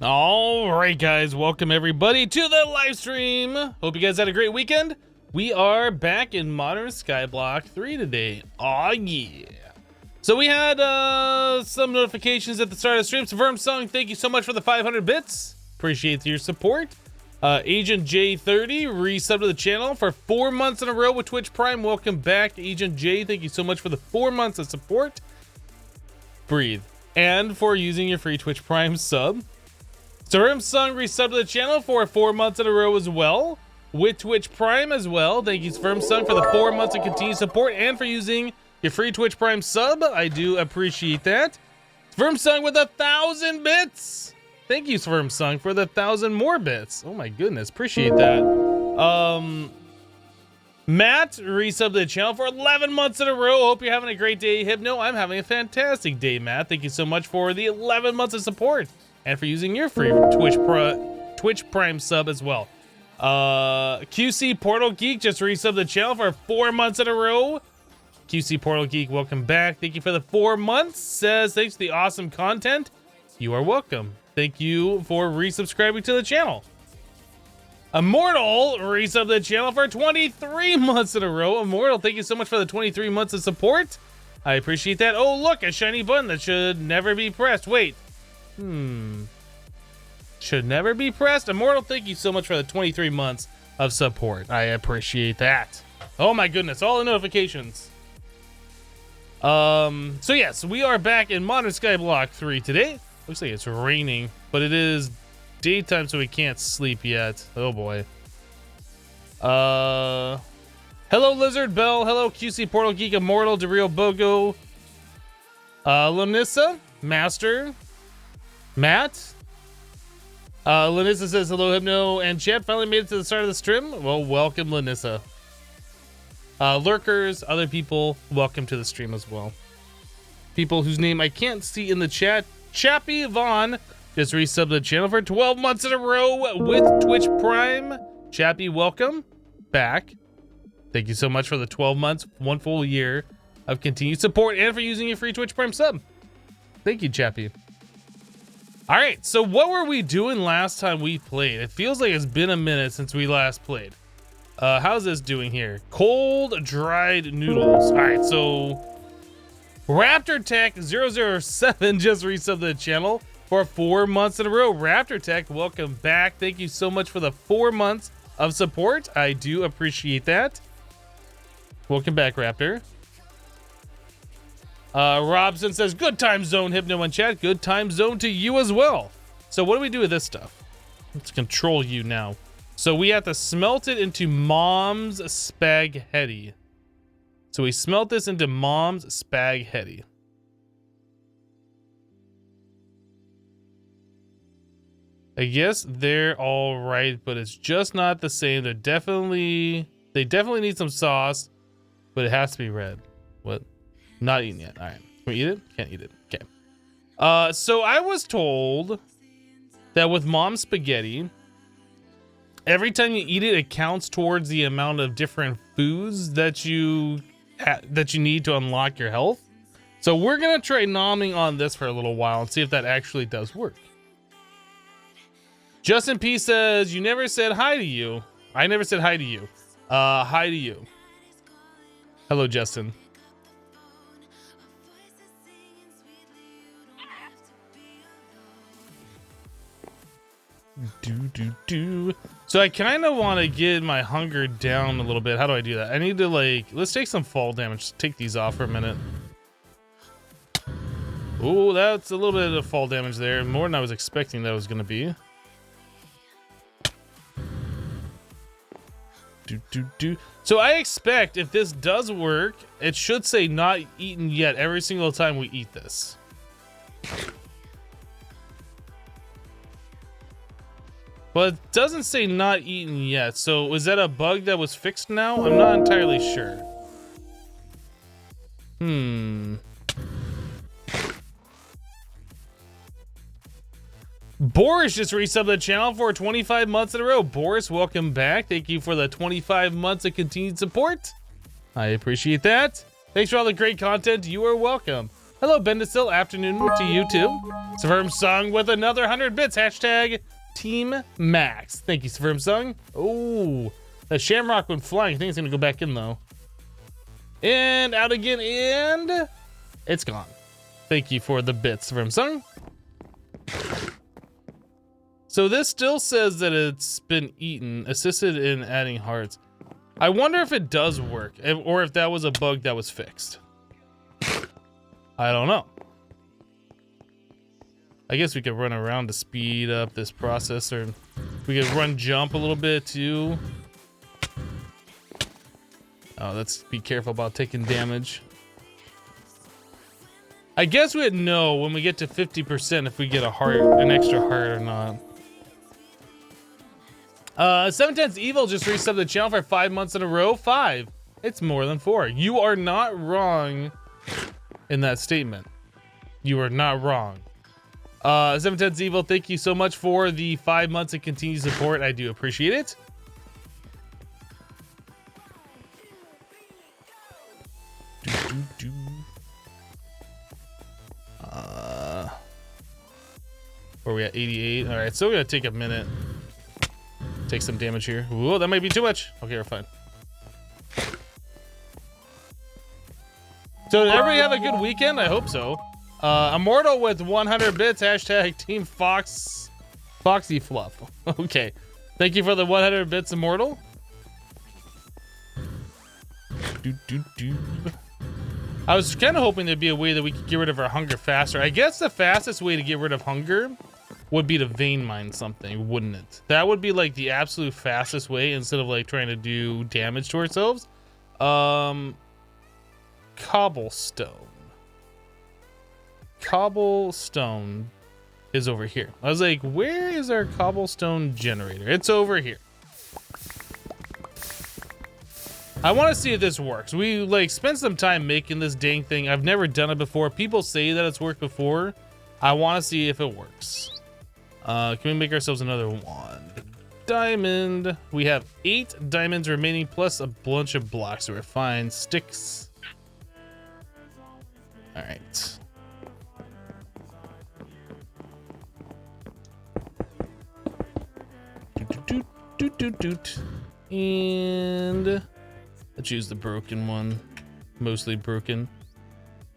All right, guys, welcome everybody to the live stream. Hope you guys had a great weekend. We are back in Modern Skyblock 3 today. Oh yeah. So we had some notifications at the start of the stream. So Vermsung, thank you so much for the 500 bits. Appreciate your support. Agent J30 resubbed to the channel for 4 months in a row with Twitch Prime. Welcome back, Agent J. Thank you so much for the 4 months of support. Breathe. And for using your free Twitch Prime sub. Vermsung resubbed to the channel for 4 months in a row as well with Twitch Prime as well. Thank you, Vermsung, for the 4 months of continued support and for using your free Twitch Prime sub. I do appreciate that. Vermsung with 1,000 bits. Thank you, Vermsung, for the 1,000 more bits. Oh my goodness, appreciate that. Matt resubbed to the channel for 11 months in a row. Hope you're having a great day, Hypno. I'm having a fantastic day, Matt. Thank you so much for the 11 months of support and for using your free Twitch Prime sub as well. QC Portal Geek just resubbed the channel for 4 months in a row. QC Portal Geek, welcome back. Thank you for the 4 months. Says thanks for the awesome content. You are welcome. Thank you for resubscribing to the channel. Immortal resubbed the channel for 23 months in a row. Immortal, thank you so much for the 23 months of support. I appreciate that. Oh, look, a shiny button that should never be pressed. Wait. Should never be pressed. Immortal, thank you so much for the 23 months of support. I appreciate that. Oh my goodness, all the notifications. So yes, we are back in Modern Skyblock 3 today. Looks like it's raining, but it is daytime, so we can't sleep yet. Oh boy. Hello Lizard Bell. Hello QC Portal Geek, Immortal, DeReal Bogo, Lanissa, Master, Matt. Lanissa says hello, Hypno, and chat finally made it to the start of the stream. Well, welcome, Lanissa. Lurkers, other people, welcome to the stream as well. People whose name I can't see in the chat. Chappie Vaughn just resubbed the channel for 12 months in a row with Twitch Prime. Chappie, welcome back. Thank you so much for the 12 months, 1 full year of continued support and for using your free Twitch Prime sub. Thank you, Chappie. All right, so what were we doing last time we played? It feels like it's been a minute since we last played. How's this doing here? Cold dried noodles. All right, so Raptor Tech 007 just resubbed the channel for 4 months in a row. Raptor Tech, welcome back. Thank you so much for the 4 months of support. I do appreciate that. Welcome back, Raptor. Robson says, good time zone, Hypno in chat. Good time zone to you as well. So what do we do with this stuff? Let's control you now. So we have to smelt it into Mom's Spaghetti. So we smelt this into Mom's Spaghetti. I guess they're all right, but it's just not the same. They definitely need some sauce, but it has to be red. What? Not eaten yet. All right. Can we eat it? Can't eat it. Okay. So I was told that with Mom's Spaghetti, every time you eat it, it counts towards the amount of different foods that you need to unlock your health. So we're gonna try nomming on this for a little while and see if that actually does work. Justin P says, you never said hi to you. I never said hi to you. Hi to you. Hello, Justin. So I kind of want to get my hunger down a little bit. How do I do that? I need to let's take some fall damage. Take these off for a minute. Oh, that's a little bit of fall damage there. More than I was expecting that was going to be. So I expect if this does work, it should say not eaten yet every single time we eat this. But it doesn't say not eaten yet. So is that a bug that was fixed now? I'm not entirely sure. Boris just resubbed the channel for 25 months in a row. Boris, welcome back. Thank you for the 25 months of continued support. I appreciate that. Thanks for all the great content. You are welcome. Hello, Bendicil. Afternoon to you too. Sverm Sung with another 100 bits. Hashtag Team Max. Thank you, Sverm Sung. Oh, the Shamrock went flying. I think it's gonna go back in though. And out again, and it's gone. Thank you for the bits, Sverm Sung. So this still says that it's been eaten, assisted in adding hearts. I wonder if it does work, or if that was a bug that was fixed. I don't know. I guess we could run around to speed up this process, or we could run jump a little bit too. Oh, let's be careful about taking damage. I guess we'd know when we get to 50% if we get a heart, an extra heart or not. 710's Evil just resubbed the channel for 5 months in a row. 5. It's more than 4. You are not wrong in that statement. You are not wrong. 710's Evil, thank you so much for the 5 months of continued support. I do appreciate it. Where are we at? 88. All right, so we're gonna take a minute. Take some damage here. Whoa, that might be too much. Okay, we're fine. So did everybody have a good weekend? I hope so. Immortal with 100 bits. Hashtag Team Fox. Foxy Fluff. Okay. Thank you for the 100 bits, Immortal. I was kind of hoping there'd be a way that we could get rid of our hunger faster. I guess the fastest way to get rid of hunger would be to vein mine something, wouldn't it? That would be like the absolute fastest way instead of like trying to do damage to ourselves. Cobblestone. Cobblestone is over here. I was like, where is our cobblestone generator? It's over here. I want to see if this works. We like spent some time making this dang thing. I've never done it before. People say that it's worked before. I want to see if it works. Can we make ourselves another one? Diamond. We have 8 diamonds remaining plus a bunch of blocks. So we're fine. Sticks. All right. And let's use the broken one. Mostly broken.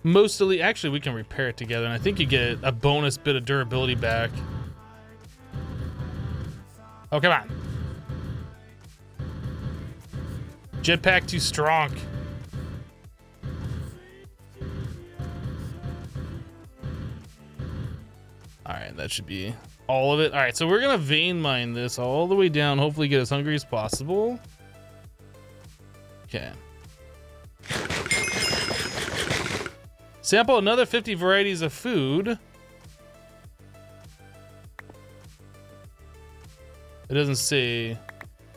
Mostly, actually, we can repair it together, and I think you get a bonus bit of durability back. Oh, come on. Jetpack too strong. All right, that should be all of it. All right, so we're gonna vein mine this all the way down, hopefully get as hungry as possible. Okay. Sample another 50 varieties of food. It doesn't say.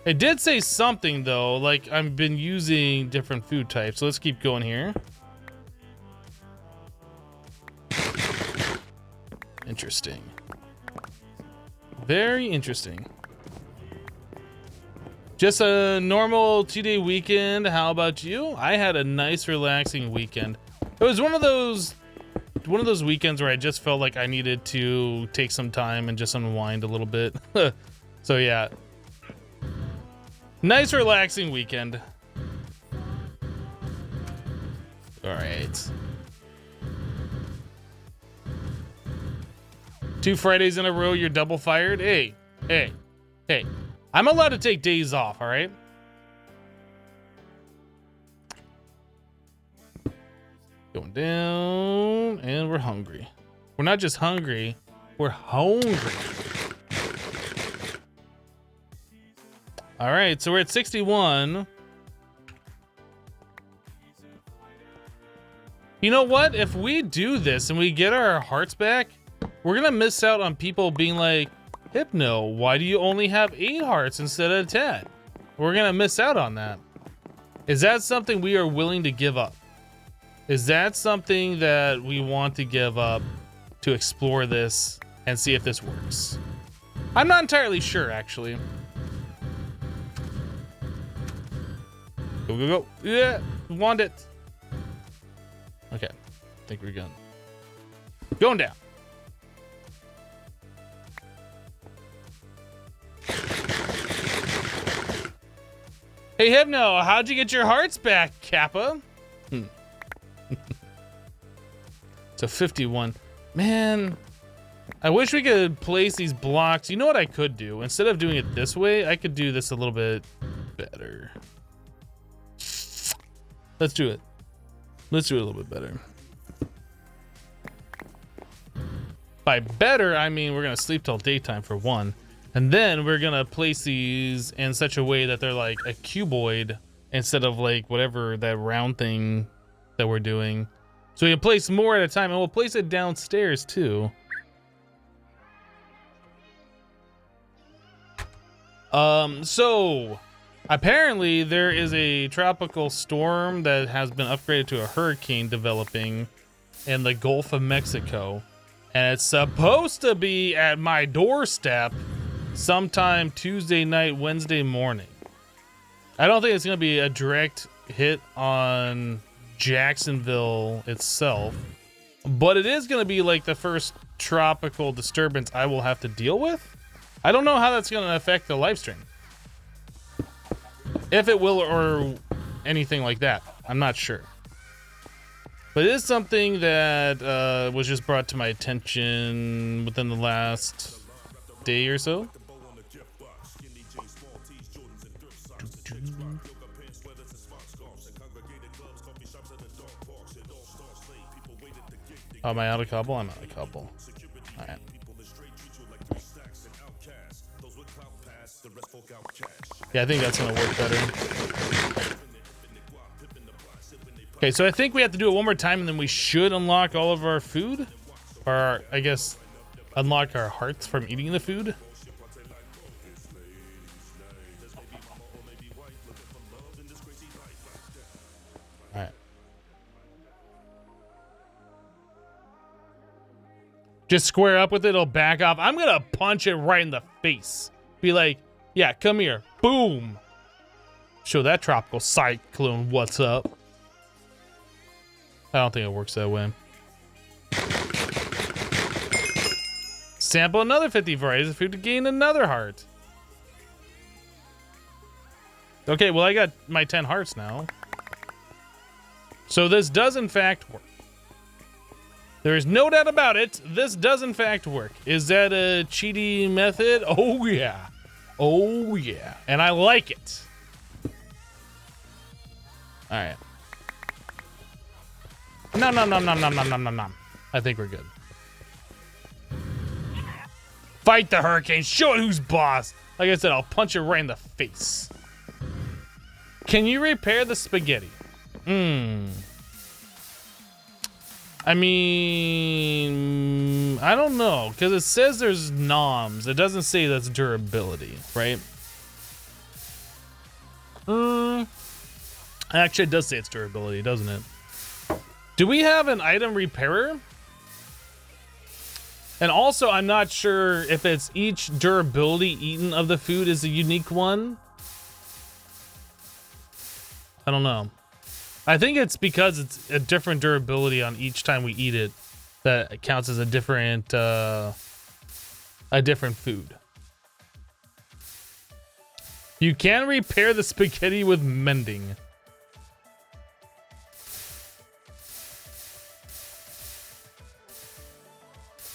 It did say something though, like I've been using different food types. So let's keep going here. Interesting. Very interesting. Just a normal 2-day weekend. How about you? I had a nice relaxing weekend. It was one of those weekends where I just felt like I needed to take some time and just unwind a little bit. So yeah. Nice relaxing weekend. All right. 2 Fridays in a row, you're double fired? Hey. I'm allowed to take days off, all right? Going down, and we're hungry. We're not just hungry, we're hungry. All right, so we're at 61. You know what? If we do this and we get our hearts back, we're gonna miss out on people being like, Hypno, why do you only have 8 hearts instead of 10? We're gonna miss out on that. Is that something we are willing to give up? Is that something that we want to give up to explore this and see if this works? I'm not entirely sure, actually. Go. Yeah, want it. Okay, I think we're good. Going down. Hey, Hypno, how'd you get your hearts back, Kappa? So 51. Man, I wish we could place these blocks. You know what I could do? Instead of doing it this way, I could do this a little bit better. Let's do it. Let's do it a little bit better. By better, I mean we're gonna sleep till daytime for one. And then we're gonna place these in such a way that they're like a cuboid instead of like whatever that round thing that we're doing. So we can place more at a time, and we'll place it downstairs too. So apparently there is a tropical storm that has been upgraded to a hurricane developing in the Gulf of Mexico. And it's supposed to be at my doorstep sometime Tuesday night, Wednesday morning. I don't think it's going to be a direct hit on Jacksonville itself, but it is going to be like the first tropical disturbance I will have to deal with. I don't know how that's going to affect the live stream. If it will or anything like that. I'm not sure. But it is something that was just brought to my attention within the last day or so. Oh, am I out of cobble? I'm out of cobble. All right. Yeah, I think that's gonna work better. Okay, so I think we have to do it one more time, and then we should unlock all of our food, or I guess unlock our hearts from eating the food. All right. Just square up with it, it'll back off. I'm gonna punch it right in the face. Be like, yeah, come here. Boom. Show that tropical cyclone what's up. I don't think it works that way. Sample another 50 varieties of food to gain another heart. Okay, well, I got my 10 hearts now. So this does in fact work. There is no doubt about it. This does in fact work. Is that a cheaty method? Oh yeah. Oh yeah. And I like it. All right. Nom nom nom nom nom nom nom nom nom. I think we're good. Fight the hurricane. Show it who's boss. Like I said, I'll punch it right in the face. Can you repair the spaghetti? I mean, I don't know, because it says there's noms. It doesn't say that's durability, right? Actually, it does say it's durability, doesn't it? Do we have an item repairer? And also, I'm not sure if it's each durability eaten of the food is a unique one. I don't know. I think it's because it's a different durability on each time we eat it that counts as a different food. You can repair the spaghetti with mending.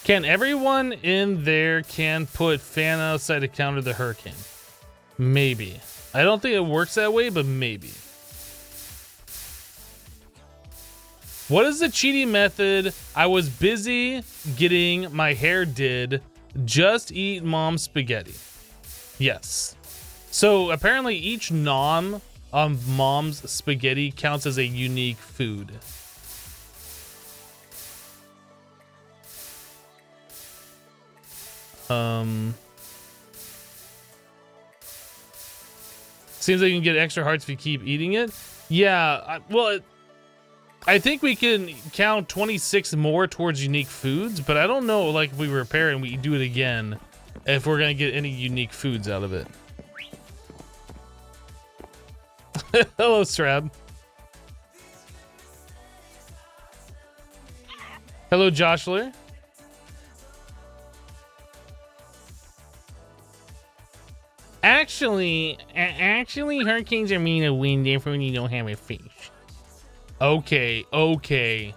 Can everyone in there can put fan outside to counter the hurricane? Maybe. I don't think it works that way, but maybe. What is the cheating method? I was busy getting my hair did. Just eat mom's spaghetti. Yes. So apparently each nom of mom's spaghetti counts as a unique food. Seems like you can get extra hearts if you keep eating it. Yeah, I think we can count 26 more towards unique foods, but I don't know, like, if we repair it and we do it again, if we're gonna get any unique foods out of it. Hello, Strab. Hello, Joshler. Actually, hurricanes are made of wind, therefore you don't have a fish. Okay, okay.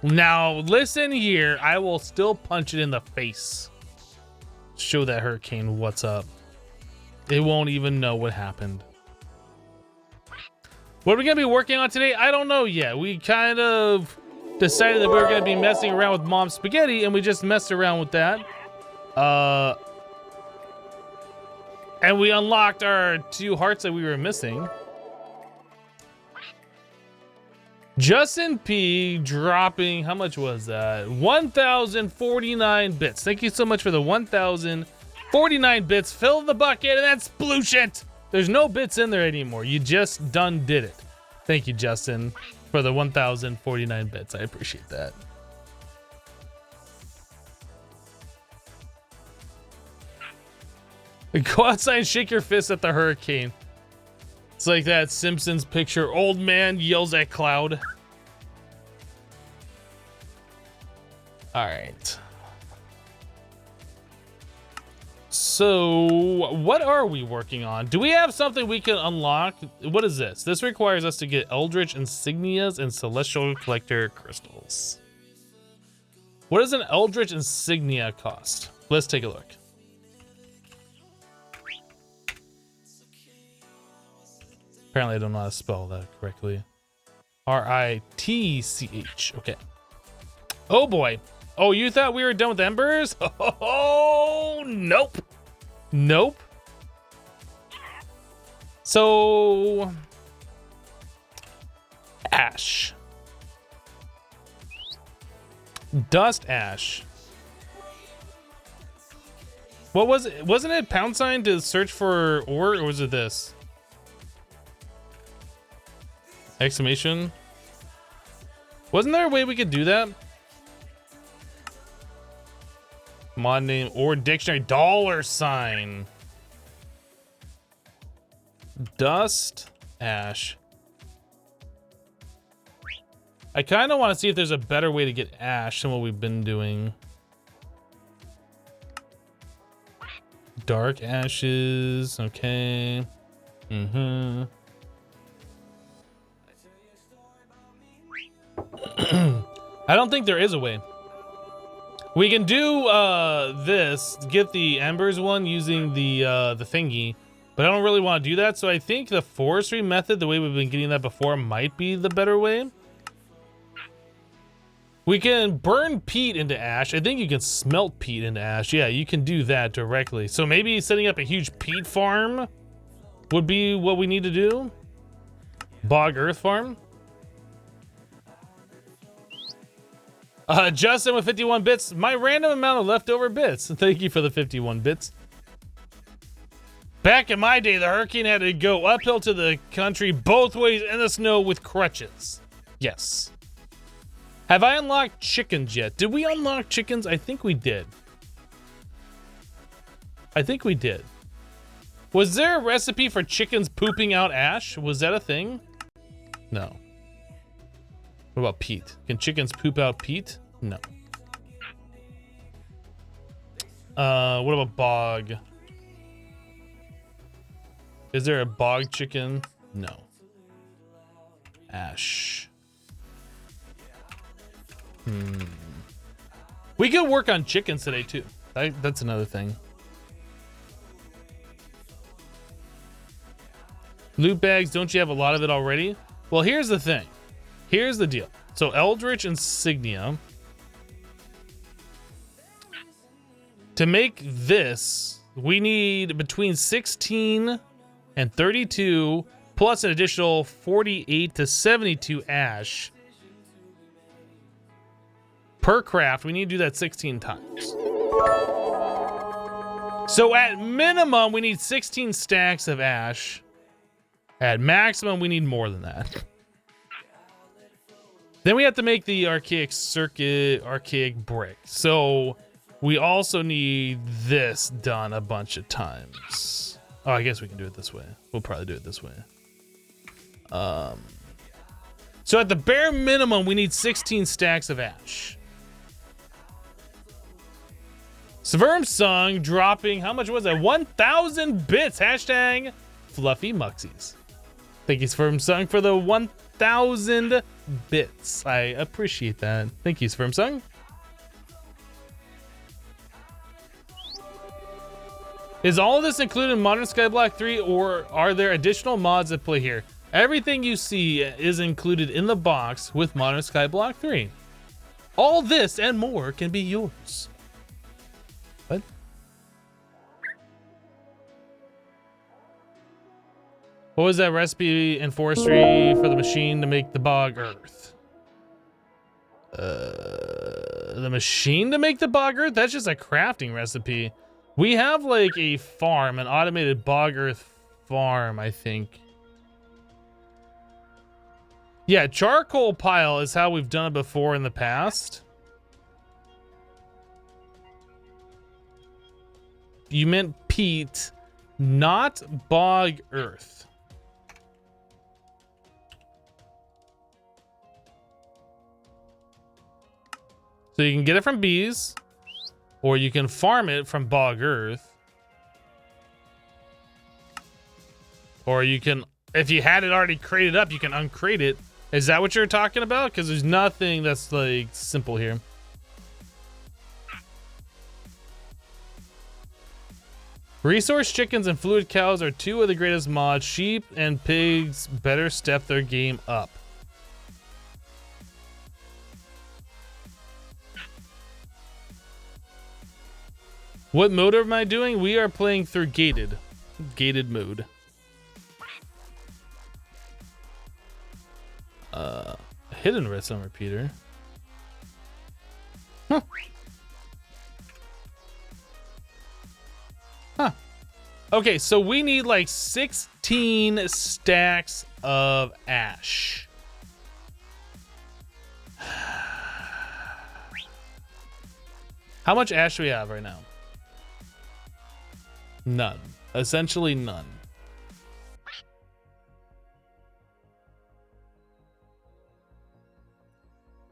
Now, listen here. I will still punch it in the face. Show that hurricane what's up. It won't even know what happened. What are we going to be working on today? I don't know yet. We kind of decided that we were going to be messing around with Mom's spaghetti, and we just messed around with that. And we unlocked our 2 hearts that we were missing. Justin P dropping, how much was that? 1,049 bits. Thank you so much for the 1,049 bits. Fill the bucket, and that's blue shit. There's no bits in there anymore. You just done did it. Thank you, Justin, for the 1,049 bits. I appreciate that. Go outside and shake your fist at the hurricane. It's like that Simpsons picture. Old man yells at cloud. All right. So what are we working on? Do we have something we can unlock? What is this? This requires us to get Eldritch Insignias and Celestial Collector Crystals. What does an Eldritch Insignia cost? Let's take a look. Apparently I don't know how to spell that correctly. R-I-T-C-H. Okay. Oh boy. Oh, you thought we were done with embers? Oh, nope. Nope. So, ash. Dust ash. What was it? Wasn't it pound sign to search for ore, or was it this? Exclamation. Wasn't there a way we could do that? Mod name or dictionary $sign. Dust ash. I kind of want to see if there's a better way to get ash than what we've been doing. Dark ashes. Okay. Mm-hmm. I don't think there is a way. We can do this, get the embers one using the thingy, but I don't really want to do that. So I think the forestry method, the way we've been getting that before, might be the better way. We can burn peat into ash. I think you can smelt peat into ash. Yeah, you can do that directly. So maybe setting up a huge peat farm would be what we need to do. Bog earth farm. Justin with 51 bits. My random amount of leftover bits. Thank you for the 51 bits. Back in my day, the hurricane had to go uphill to the country both ways in the snow with crutches. Yes. Have I unlocked chickens yet? Did we unlock chickens? I think we did. I think we did. Was there a recipe for chickens pooping out ash? Was that a thing? No. What about peat? Can chickens poop out peat? No. What about bog? Is there a bog chicken? No. Ash. We could work on chickens today too. That's another thing. Loot bags, don't you have a lot of it already? Well, here's the thing. Here's the deal. So Eldritch Insignia. To make this, we need between 16 and 32 plus an additional 48 to 72 ash per craft. We need to do that 16 times. So at minimum, we need 16 stacks of ash. At maximum, we need more than that. Then we have to make the archaic brick. So we also need this done a bunch of times. Oh, I guess we can do it this way. We'll probably do it this way. So at the bare minimum, we need 16 stacks of ash. Sverm Song dropping, how much was that? 1,000 bits. Hashtag Fluffy Muxies. Thank you, Sverm Song, for the 1,000 bits. I appreciate that. Thank you, Sverm Song. Is all of this included in Modern Skyblock 3, or are there additional mods that play here? Everything you see is included in the box with Modern Skyblock 3. All this and more can be yours. What? What was that recipe in forestry for the machine to make the bog earth? The machine to make the bog earth? That's just a crafting recipe. We have like a farm, an automated bog earth farm, I think. Yeah, charcoal pile is how we've done it before in the past. You meant peat, not bog earth. So you can get it from bees, or you can farm it from bog earth. Or you can, if you had it already crated up, you can uncrate it. Is that what you're talking about? Because there's nothing that's like simple here. Resource chickens and fluid cows are two of the greatest mods. Sheep and pigs better step their game up. What mode am I doing? We are playing through gated mode. Hidden redstone repeater. Huh. Huh. Okay, so we need like 16 stacks of ash. How much ash do we have right now? None. Essentially none.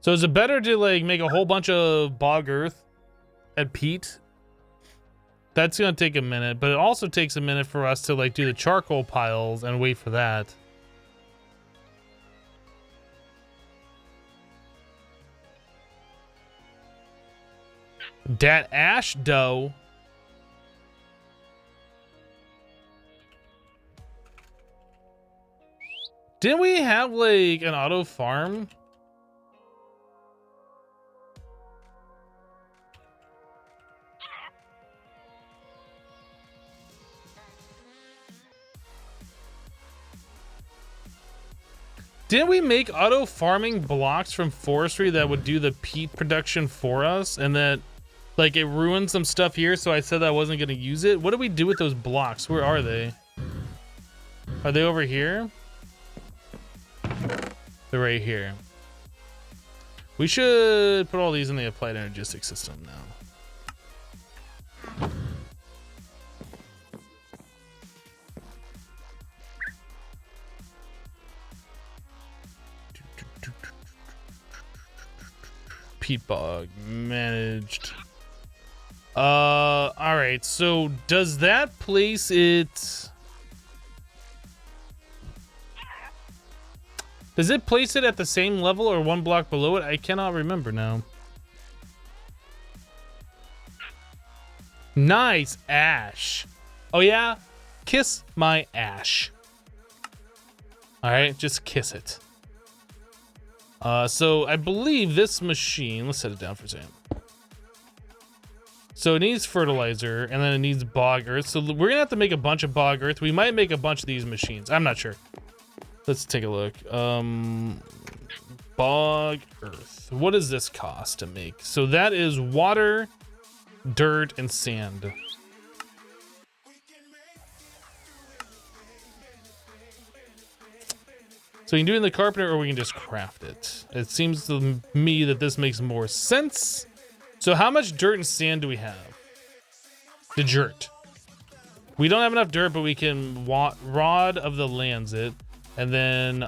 So is it better to like make a whole bunch of bog earth and peat? That's gonna take a minute, but it also takes a minute for us to like do the charcoal piles and wait for that. Dat ash dough. Didn't we have like an auto farm? Didn't we make auto farming blocks from forestry that would do the peat production for us, and that like it ruined some stuff here, so I said I wasn't gonna use it? What do we do with those blocks? Where are they? Are they over here? They're right here. We should put all these in the applied energistic system now. Peat bog managed. All right, so does that place it? Does it place it at the same level or one block below it? I cannot remember now. Nice ash. Oh yeah, kiss my ash. All right, just kiss it. So I believe this machine, let's set it down for a second. So it needs fertilizer, and then it needs bog earth. So we're gonna have to make a bunch of bog earth. We might make a bunch of these machines. I'm not sure. Let's take a look. Bog earth. What does this cost to make? So that is water, dirt, and sand. So we can do it in the carpenter, or we can just craft it. It seems to me that this makes more sense. So how much dirt and sand do we have? The dirt. We don't have enough dirt, but we can rod of the lands it. And then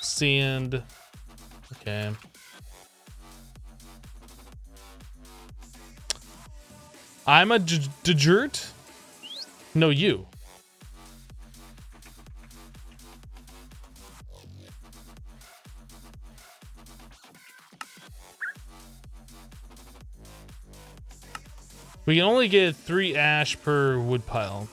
sand. Okay. I'm a dejert? No, you. We can only get 3 ash per wood pile.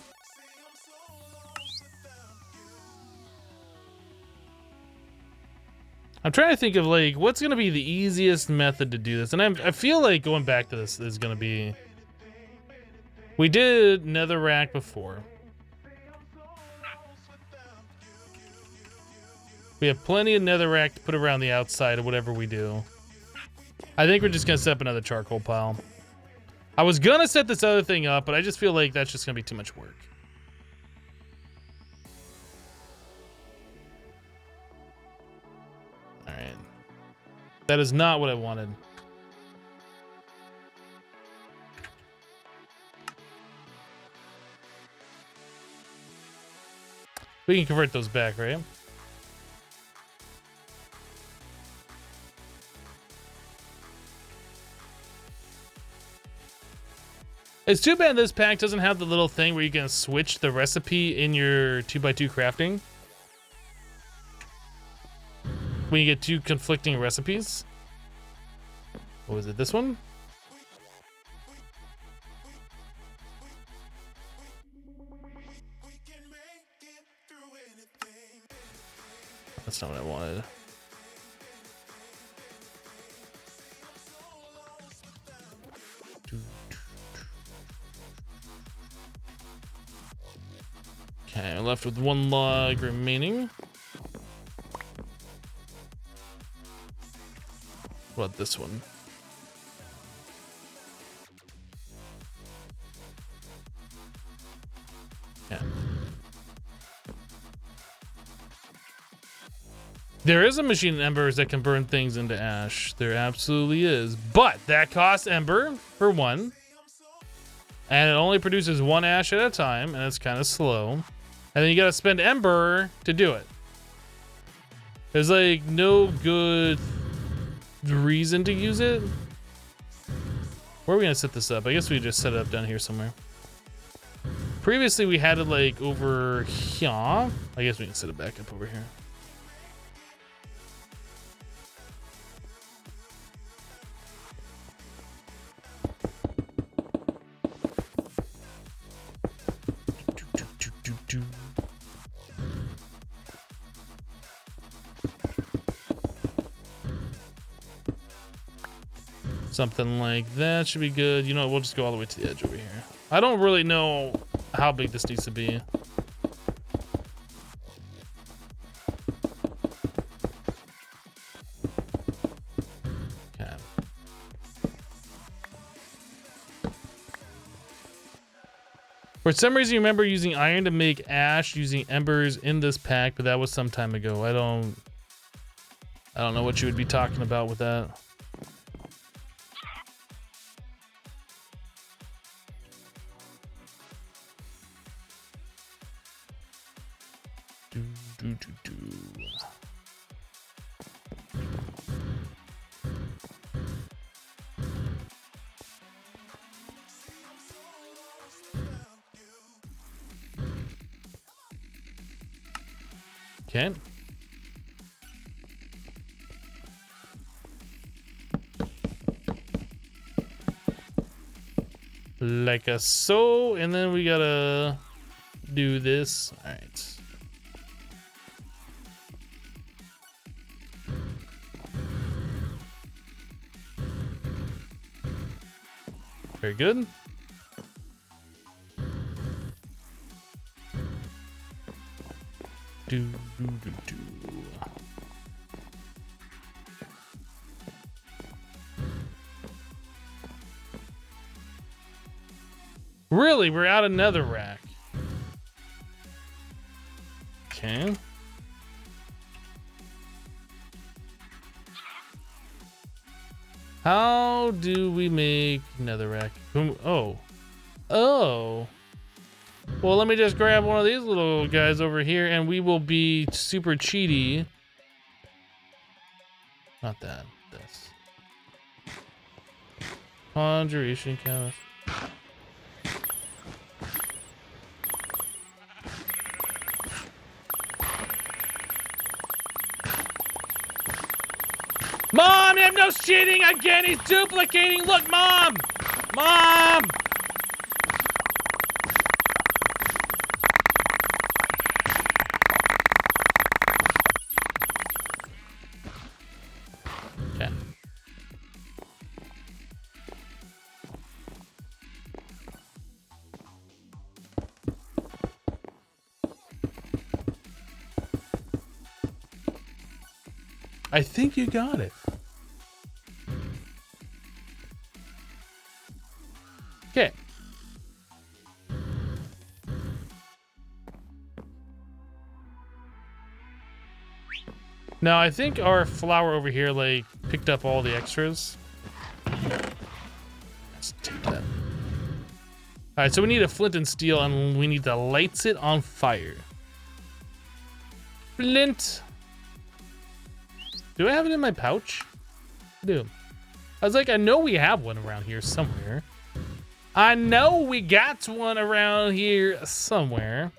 I'm trying to think of like what's gonna be the easiest method to do this, and I feel like going back to this is gonna be. We did netherrack before. We have plenty of netherrack to put around the outside of whatever we do. I think we're just gonna set up another charcoal pile. I was gonna set this other thing up, but I just feel like that's just gonna be too much work. All right. That is not what I wanted. We can convert those back, right? It's too bad this pack doesn't have the little thing where you can switch the recipe in your 2x2 crafting. When you get 2 conflicting recipes. What was it, this one? That's not what I wanted. Okay, I'm left with 1 log remaining. What about this one? Yeah. There is a machine in embers that can burn things into ash. There absolutely is. But that costs ember for 1. And it only produces 1 ash at a time, and it's kind of slow. And then you gotta spend ember to do it. There's like no good reason to use it. Where are we gonna set this up? I guess we just set it up down here somewhere. Previously we had it like over here. I guess we can set it back up over here. Something like that should be good. You know, we'll just go all the way to the edge over here. I don't really know how big this needs to be. Okay. For some reason, you remember using iron to make ash using embers in this pack, but that was some time ago. I don't know what you would be talking about with that. Okay. Like a so, and then we gotta do this. All right. Very good. Do. Really, we're out of netherrack. Okay. How do we make netherrack? Oh. Oh. Well, let me just grab one of these little guys over here and we will be super cheaty. Not that. This. Conjuration count. Mom, Hypno's cheating again. He's duplicating. Look, Mom. Mom. Okay. I think you got it. Okay. Now I think our flower over here like picked up all the extras. Let's take that. All right, so we need a flint and steel, and we need to light it on fire. Flint. Do I have it in my pouch? I do. I was like, I know we have one around here somewhere. I know we got one around here somewhere.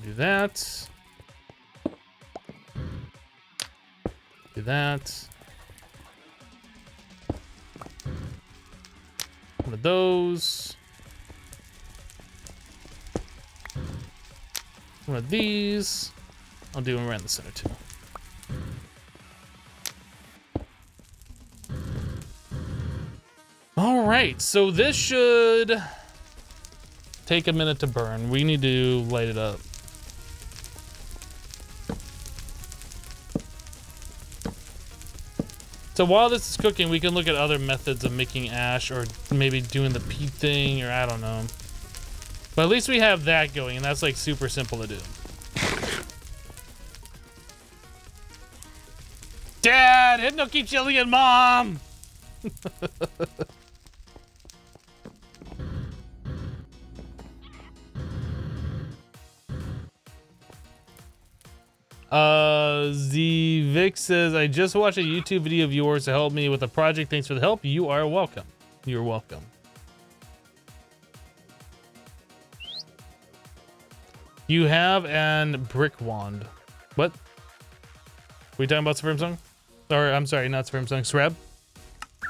Do that. Do that. One of those. One of these. I'll do them around the center too. All right, so this should take a minute to burn. We need to light it up. So while this is cooking, we can look at other methods of making ash, or maybe doing the peat thing, or I don't know. But at least we have that going, and that's like super simple to do. Dad, Hypno keeps yelling at Mom. Z Vic says, I just watched a YouTube video of yours to help me with a project. Thanks for the help. You are welcome. You're welcome. You have an brick wand. What? We talking about Supreme Song? Or I'm sorry, not Supreme Song. Sreb.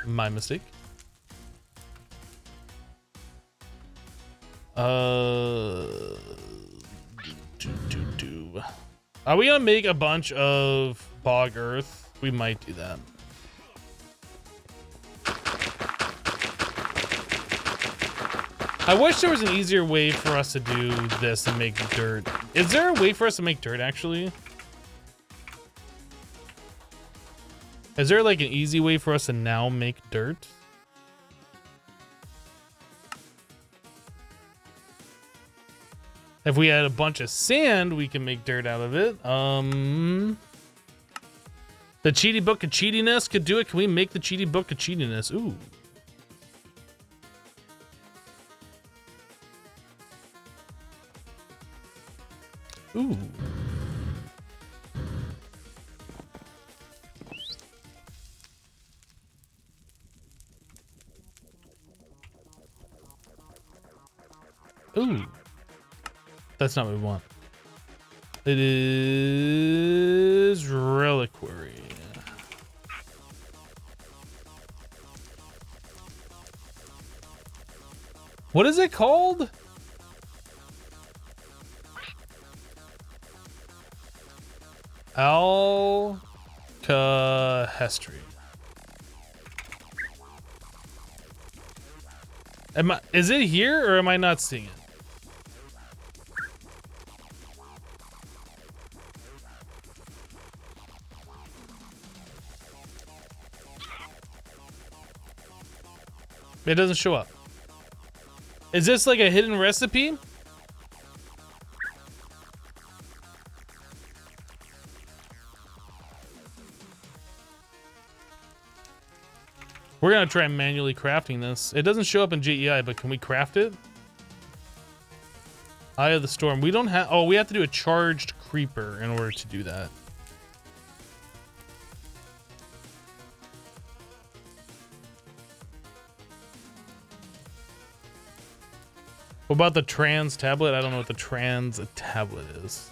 My mistake. Are we gonna make a bunch of bog earth? We might do that. I wish there was an easier way for us to do this and make dirt. Is there a way for us to make dirt, actually? Is there like an easy way for us to now make dirt? If we had a bunch of sand, we can make dirt out of it. The cheaty book of cheatiness could do it. Can we make the cheaty book of cheatiness? Ooh. Ooh. Ooh. That's not what we want. It is reliquary. What is it called? Alcahestry. Is it here or am I not seeing it? It doesn't show up. Is this like a hidden recipe? We're gonna try manually crafting this. It doesn't show up in JEI, but can we craft it? Eye of the Storm. We don't have. Oh, we have to do a charged creeper in order to do that. What about the trans tablet? I don't know what the trans tablet is.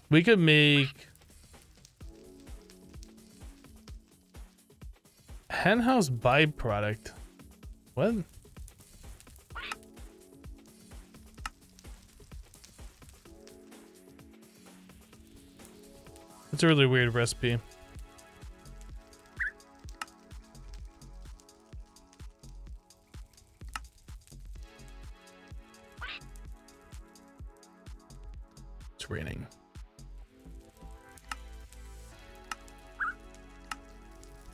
We could make henhouse byproduct. What? It's a really weird recipe. It's raining.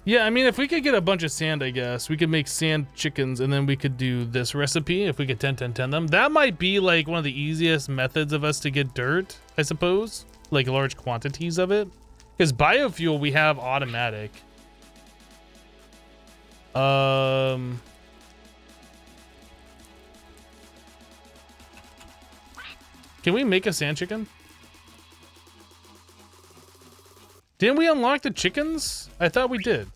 Yeah, I mean, if we could get a bunch of sand, I guess we could make sand chickens, and then we could do this recipe if we could 10-10-10 them. That might be like one of the easiest methods of us to get dirt, I suppose, like large quantities of it. Because biofuel we have automatic. Can we make a sand chicken? Didn't we unlock the chickens? I thought we did.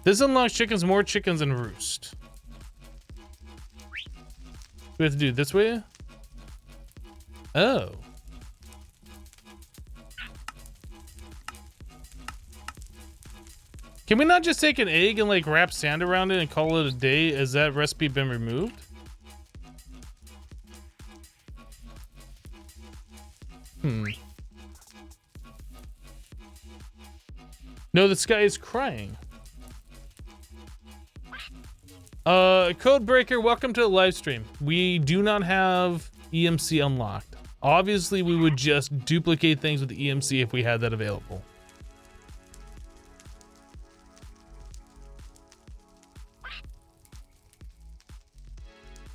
This unlocks chickens, more chickens, and roost. We have to do it this way? Oh. Can we not just take an egg and like wrap sand around it and call it a day? Has that recipe been removed? No, the sky is crying. Codebreaker, welcome to the live stream. We do not have EMC unlocked. Obviously, we would just duplicate things with the EMC if we had that available.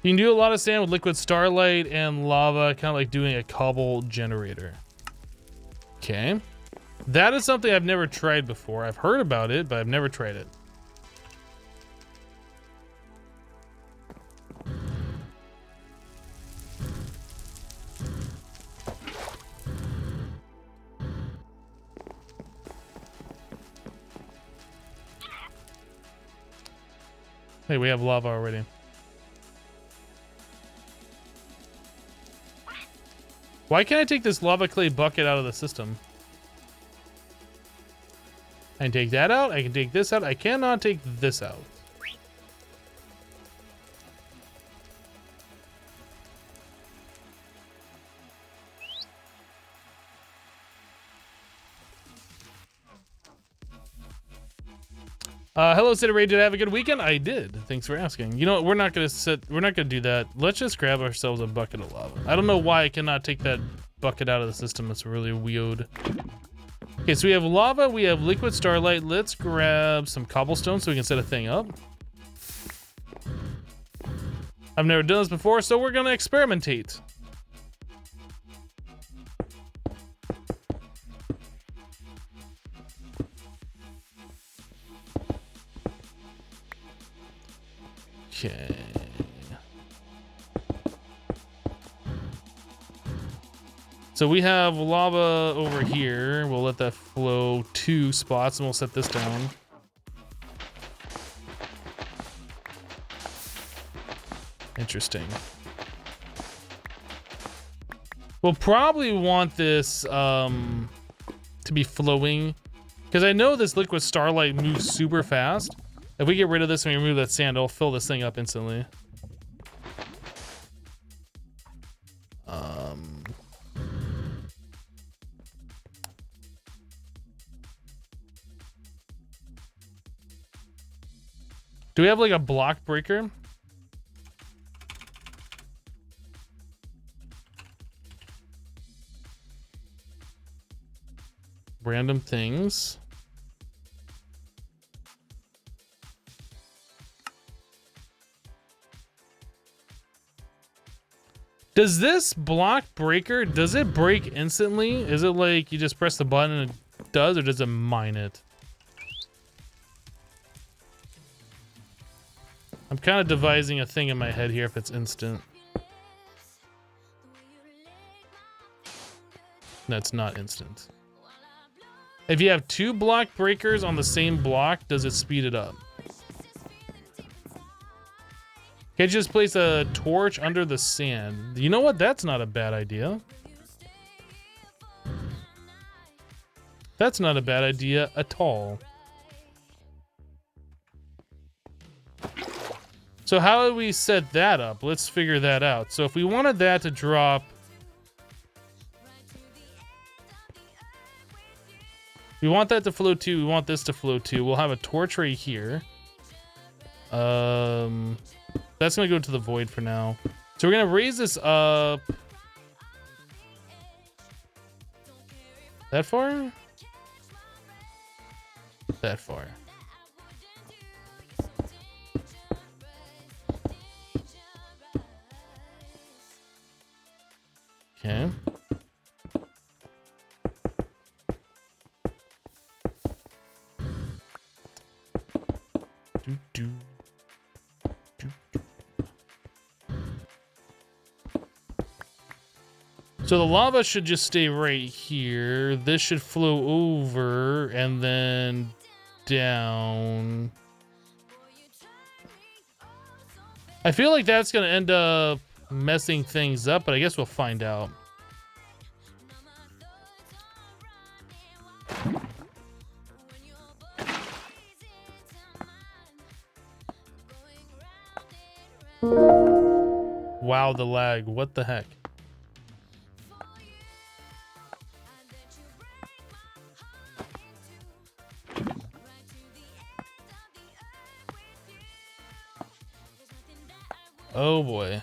You can do a lot of sand with liquid starlight and lava, kind of like doing a cobble generator. Okay. That is something I've never tried before. I've heard about it, but I've never tried it. Hey, we have lava already. Why can't I take this lava clay bucket out of the system? I can take that out. I can take this out. I cannot take this out. Hello, City Ray. Did I have a good weekend? I did. Thanks for asking. You know what? We're not gonna do that. Let's just grab ourselves a bucket of lava. I don't know why I cannot take that bucket out of the system. It's really weird. Okay, so we have lava, we have liquid starlight. Let's grab some cobblestone so we can set a thing up. I've never done this before, so we're gonna experimentate. Okay. So we have lava over here. We'll let that flow 2 spots and we'll set this down. Interesting. We'll probably want this to be flowing because I know this liquid starlight moves super fast. If we get rid of this and we remove that sand, it'll fill this thing up instantly. Do we have like a block breaker? Random things. Does this block breaker, does it break instantly? Is it like you just press the button and it does, or does it mine it? I'm kind of devising a thing in my head here if it's instant. That's not instant. If you have 2 block breakers on the same block, does it speed it up? Can't you just place a torch under the sand? You know what? That's not a bad idea. That's not a bad idea at all. So how do we set that up? Let's figure that out. So if we wanted that to drop... We want that to flow too. We want this to flow too. We'll have a torch right here. That's gonna go to the void for now. So we're gonna raise this up. That far? That far. Okay. So the lava should just stay right here. This should flow over and then down. I feel like that's gonna end up messing things up, but I guess we'll find out. Wow, the lag. What the heck? Oh boy.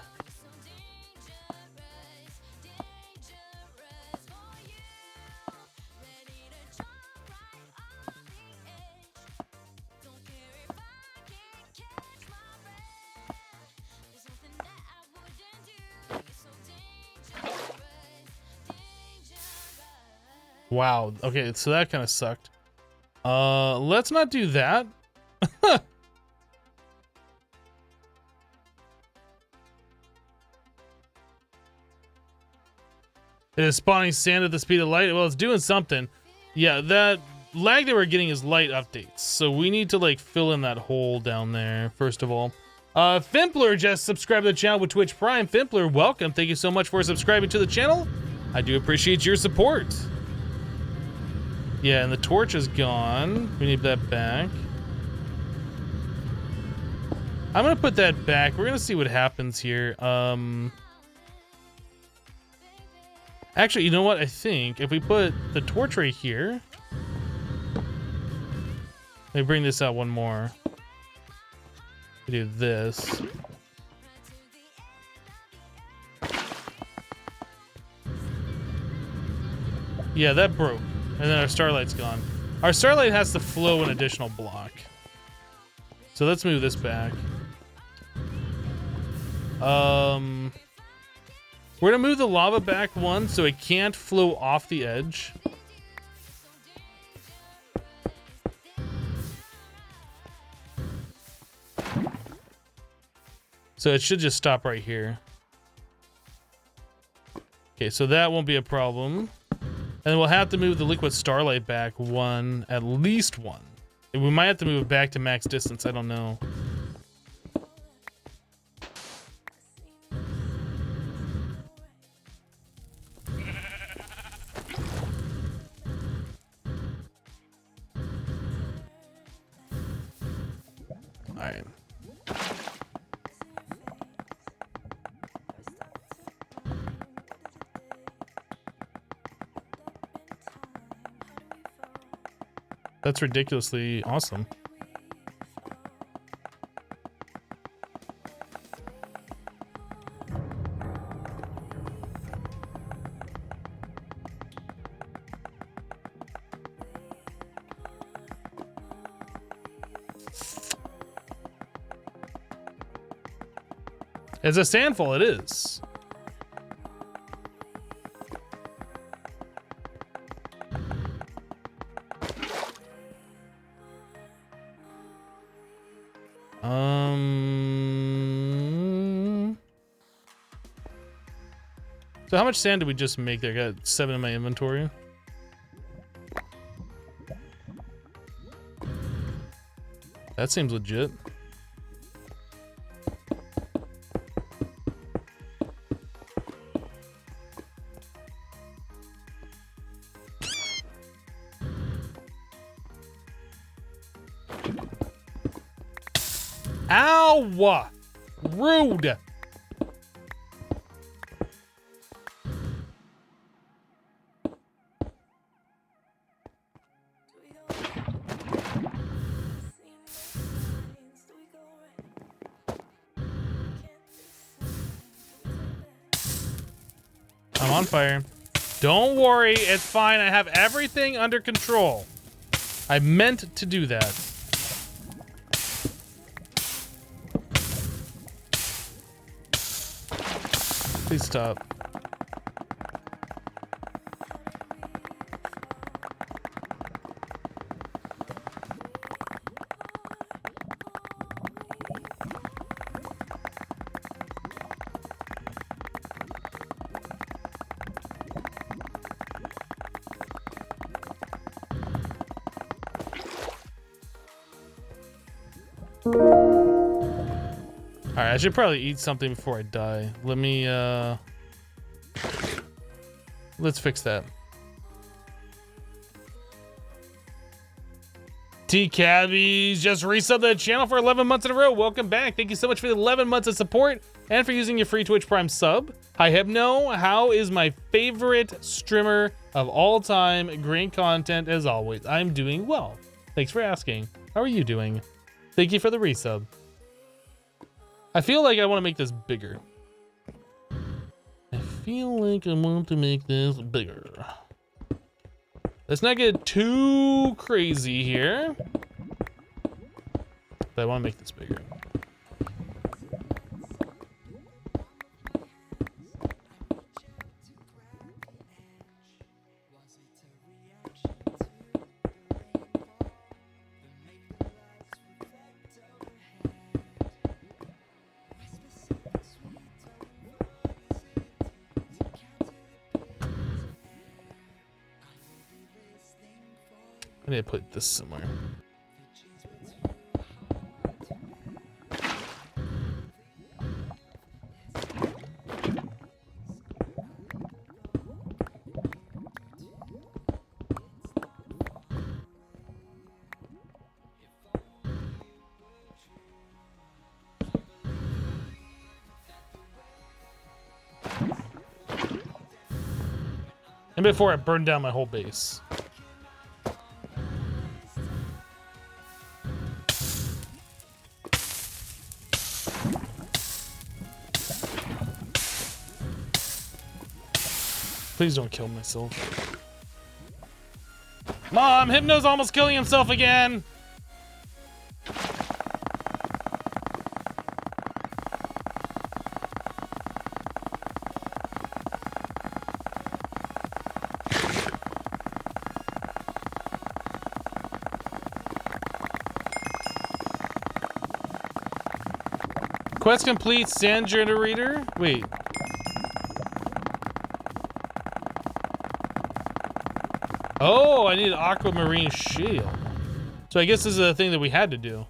Wow. Okay, so that kind of sucked. Let's not do that. It is spawning sand at the speed of light. Well, it's doing something. Yeah, that lag that we're getting is light updates. So we need to like fill in that hole down there, first of all. Fimpler just subscribed to the channel with Twitch Prime. Fimpler, welcome. Thank you so much for subscribing to the channel. I do appreciate your support. Yeah, and the torch is gone. We need that back. I'm gonna put that back. We're gonna see what happens here. Actually, you know what? I think if we put the torch right here, let me bring this out one more. We do this. Yeah, that broke. And then our starlight's gone. Our starlight has to flow an additional block. So let's move this back. We're gonna move the lava back one so it can't flow off the edge. So it should just stop right here. Okay, so that won't be a problem. And we'll have to move the liquid starlight back one, at least one. And we might have to move it back to max distance, I don't know. Alright. That's ridiculously awesome. It's a sandfall, it is. So how much sand did we just make there? I got 7 in my inventory. That seems legit. No! Rude! I'm on fire. Don't worry, it's fine. I have everything under control. I meant to do that. Please stop. Alright, I should probably eat something before I die. Let me, let's fix that. T-Cabbies just resubbed the channel for 11 months in a row. Welcome back. Thank you so much for the 11 months of support and for using your free Twitch Prime sub. Hi, Hypno. How is my favorite streamer of all time? Great content as always. I'm doing well. Thanks for asking. How are you doing? Thank you for the resub. I feel like I want to make this bigger. I feel like I want to make this bigger. Let's not get too crazy here. But I want to make this bigger. I need to put this somewhere. And before I burn down my whole base. Please don't kill myself. Mom, Hypno's almost killing himself again. Quest complete, sand generator. Wait. Oh, I need an aquamarine shield. So I guess this is a thing that we had to do.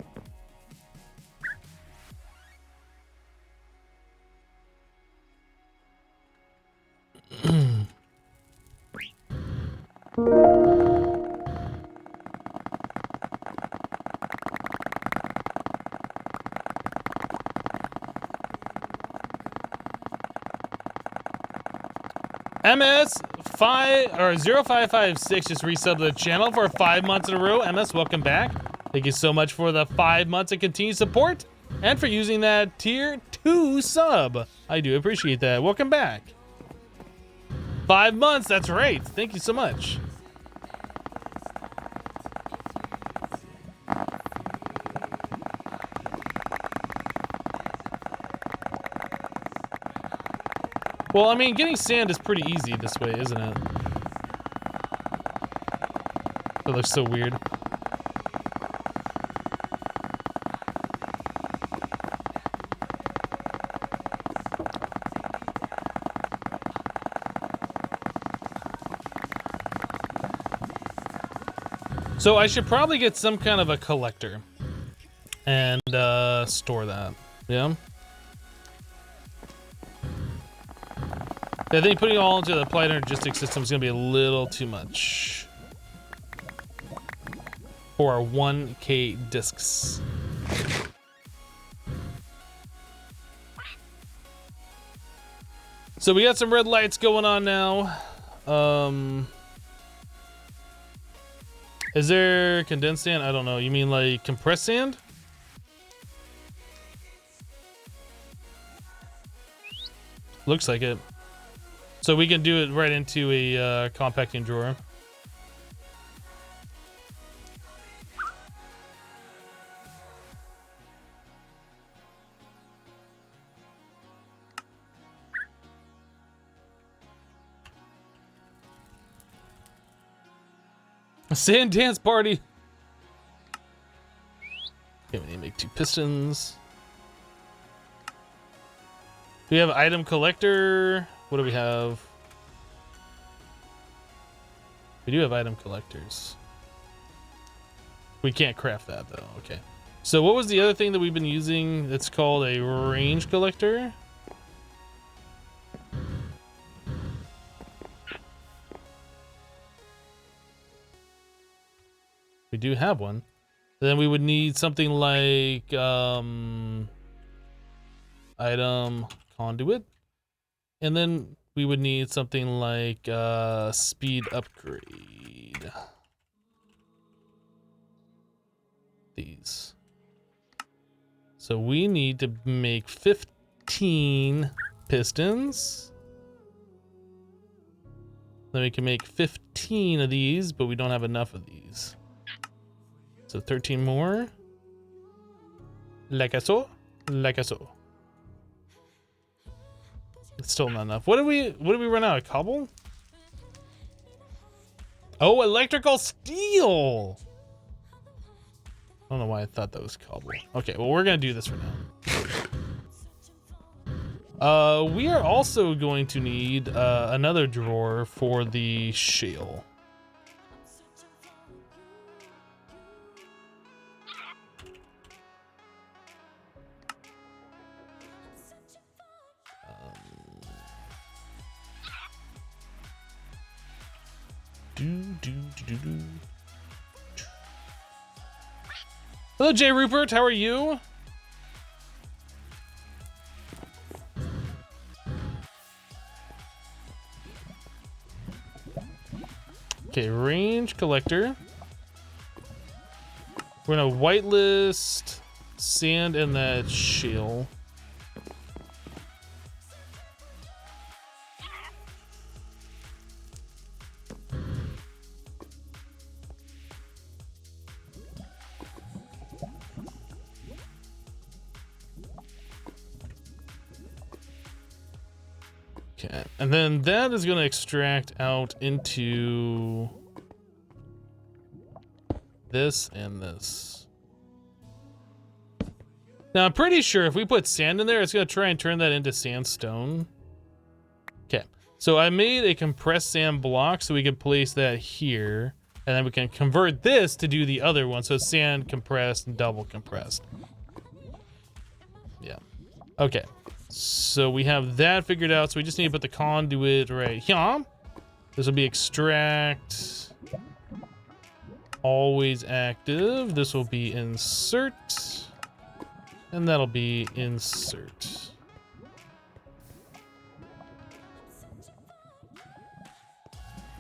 MS 0556 just resubbed the channel for 5 months in a row. MS, welcome back. Thank you so much for the 5 months of continued support and for using that tier 2 sub. I do appreciate that. Welcome back. 5 months, that's right. Thank you so much. Well, I mean, getting sand is pretty easy this way, isn't it? That looks so weird. So I should probably get some kind of a collector and store that. Yeah. I think putting it all into the applied energetic system is going to be a little too much for our 1K discs. So we got some red lights going on now. Is there condensed sand? I don't know. You mean like compressed sand? Looks like it. So we can do it right into a compacting drawer. A sand dance party. Okay, we need to make 2 pistons. Do we have item collector? What do we have? We do have item collectors. We can't craft that though. Okay. So what was the other thing that we've been using that's called a range collector? We do have one. Then we would need something like item conduit. And then we would need something like speed upgrade. These. So we need to make 15 pistons. Then we can make 15 of these, but we don't have enough of these. So 13 more. Like so. Like so. It's still not enough. What did we run out of? Cobble? Oh, electrical steel. I don't know why I thought that was cobble. Okay, well we're gonna do this for now. We are also going to need another drawer for the shale. Hello, Jay Rupert. How are you? Okay, range collector. We're gonna whitelist sand and that shale. Okay, and then that is going to extract out into this and this. Now, I'm pretty sure if we put sand in there, it's going to try and turn that into sandstone. Okay, so I made a compressed sand block so we can place that here, and then we can convert this to do the other one. So sand compressed and double compressed. Yeah. Okay. So we have that figured out. So we just need to put the conduit right here. This will be extract. Always active. This will be insert. And that'll be insert.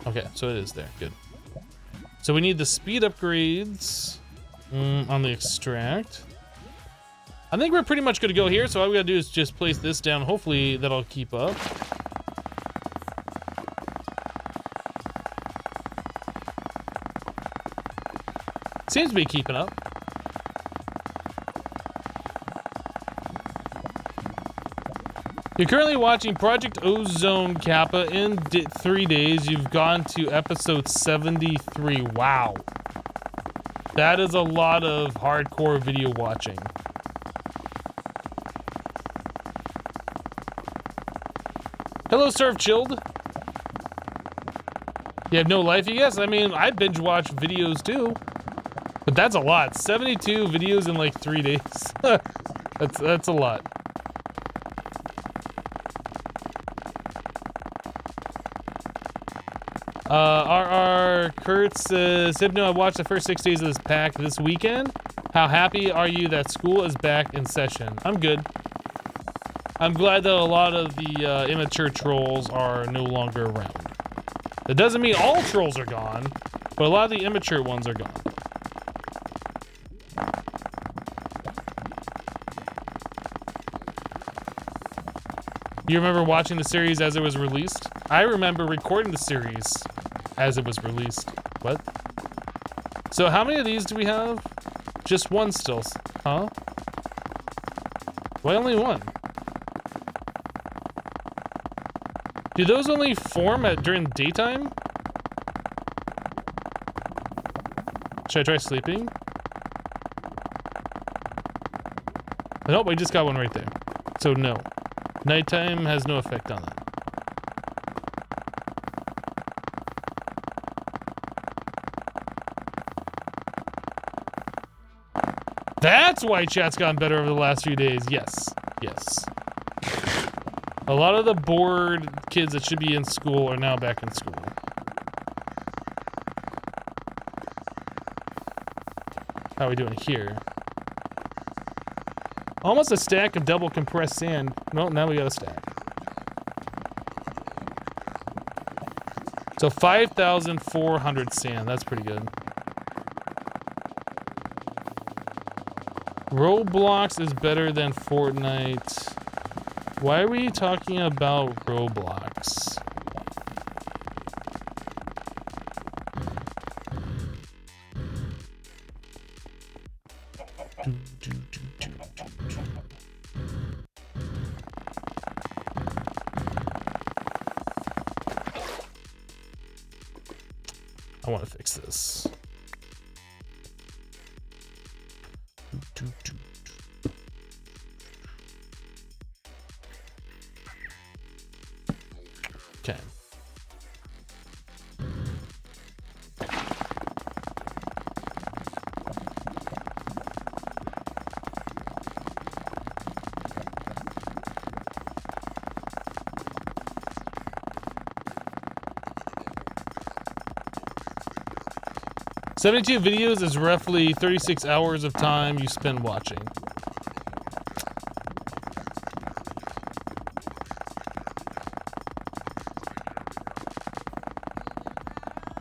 Okay, so it is there. Good. So we need the speed upgrades on the extract. I think we're pretty much good to go here, so all we gotta do is just place this down. Hopefully that'll keep up. Seems to be keeping up. You're currently watching Project Ozone Kappa. In 3 days, you've gone to episode 73. Wow. That is a lot of hardcore video watching. Hello, Surf Chilled. You have no life, you guess? I mean, I binge watch videos too. But that's a lot. 72 videos in like 3 days. That's a lot. RR Kurt says, Hypno, I watched the first 6 days of this pack this weekend. How happy are you that school is back in session? I'm good. I'm glad that a lot of the immature trolls are no longer around. That doesn't mean all trolls are gone, but a lot of the immature ones are gone. You remember watching the series as it was released? I remember recording the series as it was released. What? So how many of these do we have? Just one still, huh? Why only one? Do those only form during daytime? Should I try sleeping? Nope, I just got one right there. So no. Nighttime has no effect on that. That's why chat's gotten better over the last few days. Yes, yes. A lot of the bored kids that should be in school are now back in school. How are we doing here? Almost a stack of double compressed sand. Well, now we got a stack. So 5,400 sand. That's pretty good. Roblox is better than Fortnite. Why are we talking about Roblox? I want to fix this. Okay. "72 videos is roughly 36 hours of time you spend watching."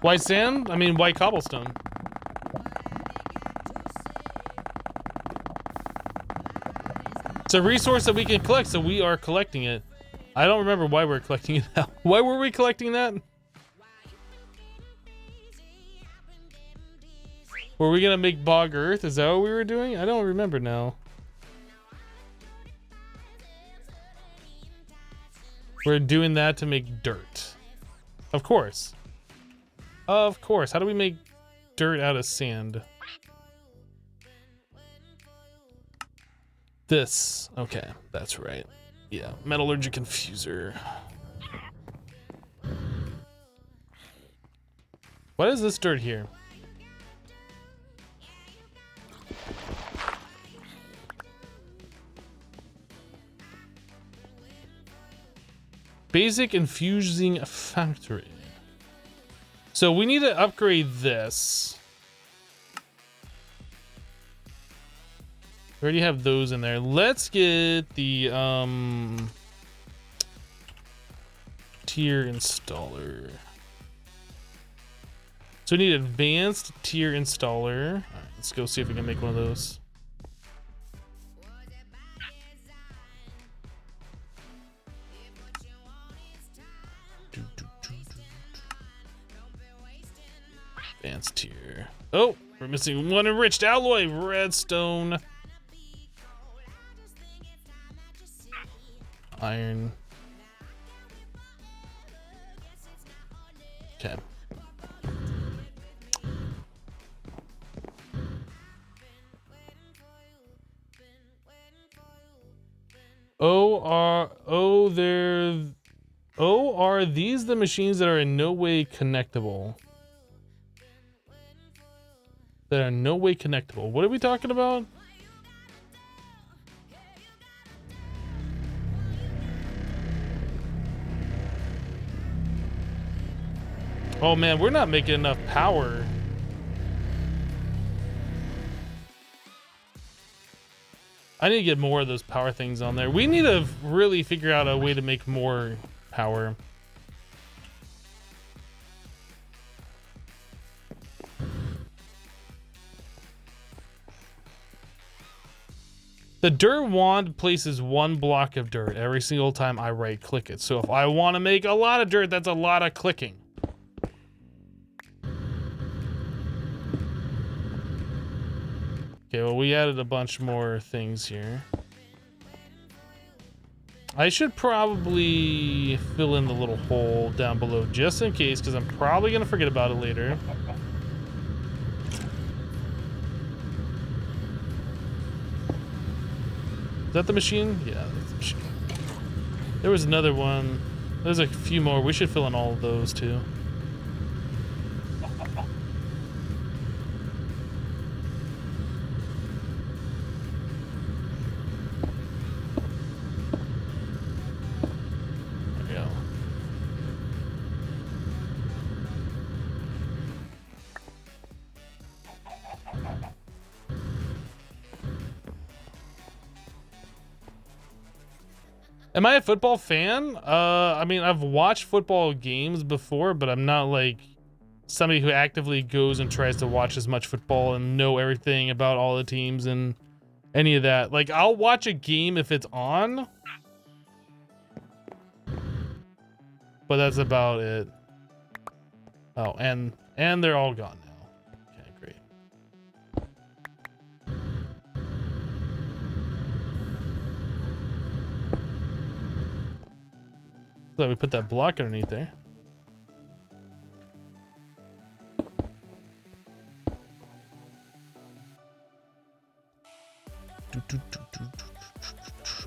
White sand? I mean, white cobblestone. It's a resource that we can collect, so we are collecting it. I don't remember why we're collecting it now. Why were we collecting that? Were we gonna make bog earth? Is that what we were doing? I don't remember now. We're doing that to make dirt. Of course. Of course. How do we make dirt out of sand? This. Okay, that's right. Yeah, metallurgic infuser. What is this dirt here? Basic infusing factory. So we need to upgrade this. We already have those in there. Let's get the tier installer. So we need advanced tier installer. All right, let's go see if we can make one of those. Advanced tier. Oh, we're missing one enriched alloy, redstone. Iron. Okay. Are these the machines that are in no way connectable? That are no way connectable. What are we talking about? Oh man, we're not making enough power. I need to get more of those power things on there. We need to really figure out a way to make more power. The dirt wand places 1 block of dirt every single time I right click it. So if I want to make a lot of dirt, that's a lot of clicking. Okay, well, we added a bunch more things here. I should probably fill in the little hole down below just in case, because I'm probably going to forget about it later. Is that the machine? Yeah, that's the machine. There was another one. There's a few more. We should fill in all of those too. There we go. Am I a football fan? I mean, I've watched football games before, but I'm not like somebody who actively goes and tries to watch as much football and know everything about all the teams and any of that. Like, I'll watch a game if it's on, but that's about it. Oh, and they're all gone now. Okay, great. So we put that block underneath there.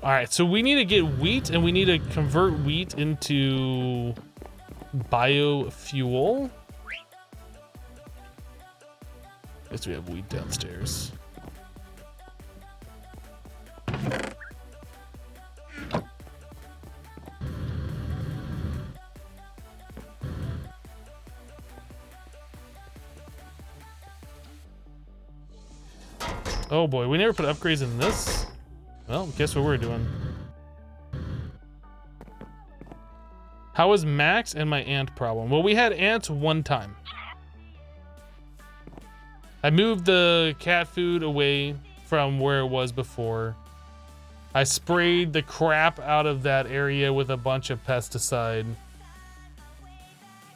All right, so we need to get wheat, and we need to convert wheat into biofuel. Guess we have wheat downstairs. Oh boy, we never put upgrades in this. Well, guess what we're doing. How is Max and my ant problem? Well, we had ants one time. I moved the cat food away from where it was before. I sprayed the crap out of that area with a bunch of pesticide.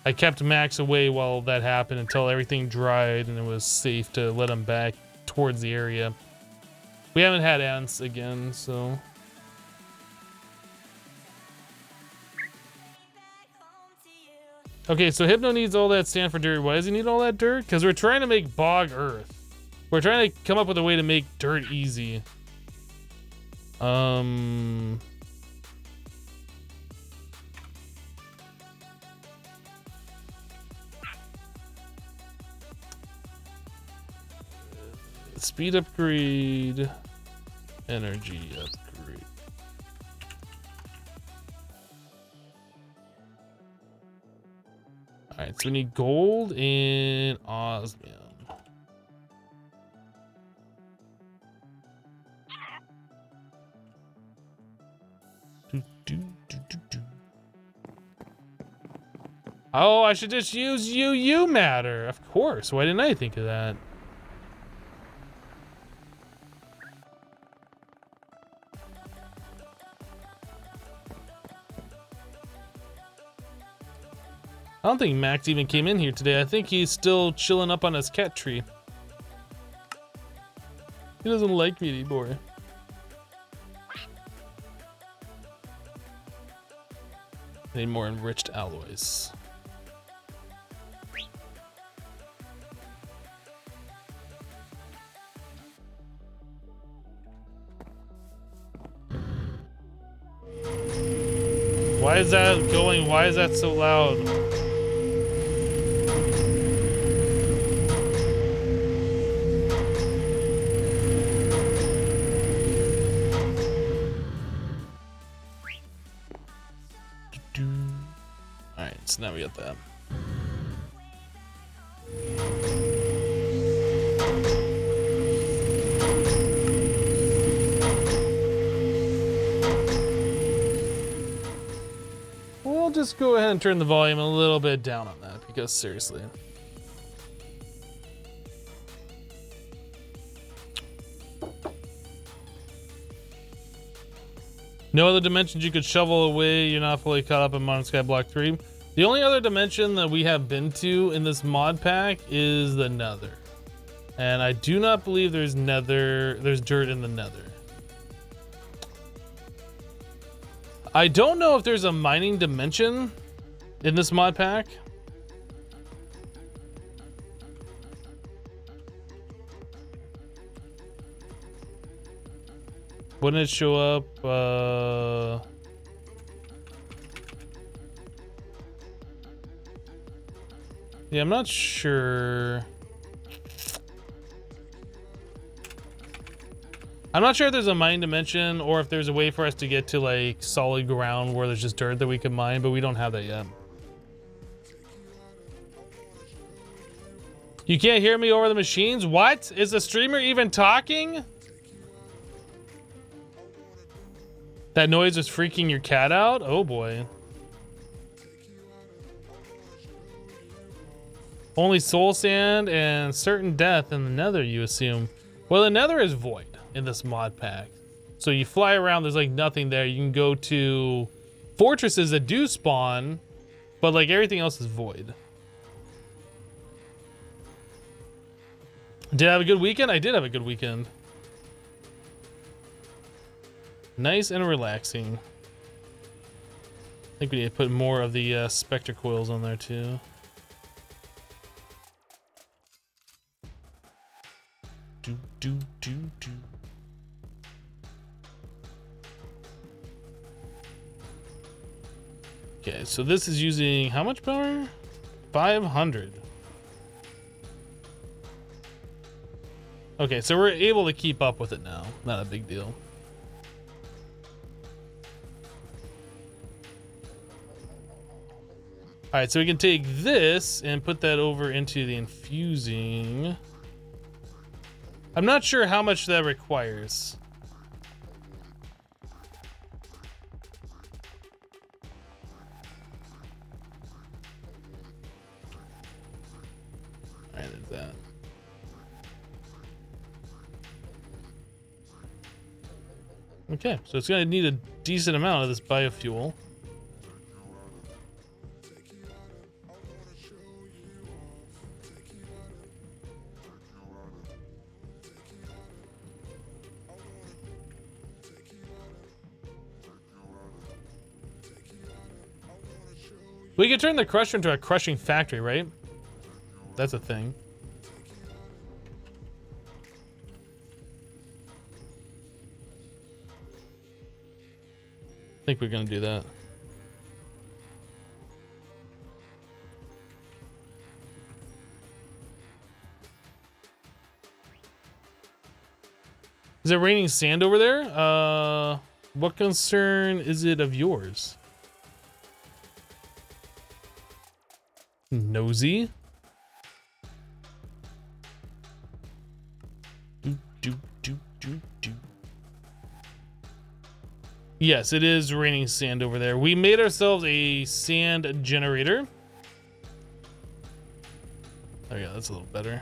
I kept Max away while that happened until everything dried and it was safe to let him back towards the area. We haven't had ants again, so. Okay, so Hypno needs all that sand for dirt. Why does he need all that dirt? Because we're trying to make bog earth. We're trying to come up with a way to make dirt easy. Speed upgrade, energy upgrade. All right, so we need gold and osmium. Oh, I should just use UU matter. Of course. Why didn't I think of that? I don't think Max even came in here today. I think he's still chilling up on his cat tree. He doesn't like me anymore. Need more enriched alloys. Why is that going? Why is that so loud? Alright, so now we got that. we'll just go ahead and turn the volume a little bit down on that because seriously. No other dimensions you could shovel away. You're not fully caught up in Modern Skyblock 3. The only other dimension that we have been to in this mod pack is the Nether. And I do not believe there's dirt in the Nether. I don't know if there's a mining dimension in this mod pack. Wouldn't it show up? Yeah, I'm not sure. I'm not sure if there's a mine dimension or if there's a way for us to get to like solid ground where there's just dirt that we can mine, but we don't have that yet. You can't hear me over the machines? What? Is the streamer even talking? That noise was freaking your cat out? Oh boy. Only soul sand and certain death in the Nether, you assume. Well, the Nether is void in this mod pack. So you fly around, there's like nothing there. You can go to fortresses that do spawn, but like everything else is void. Did I have a good weekend? I did have a good weekend. Nice and relaxing. I think we need to put more of the specter coils on there too. Do. Okay, so this is using how much power? 500. Okay, so we're able to keep up with it now. Not a big deal. All right, so we can take this and put that over into the infusing. I'm not sure how much that requires. All right, there's that. Okay, so it's gonna need a decent amount of this biofuel. We could turn the crusher into a crushing factory, right? That's a thing. I think we're gonna do that. Is it raining sand over there? What concern is it of yours? Nosy. Do. Yes, it is raining sand over there. We made ourselves a sand generator. Oh yeah, that's a little better.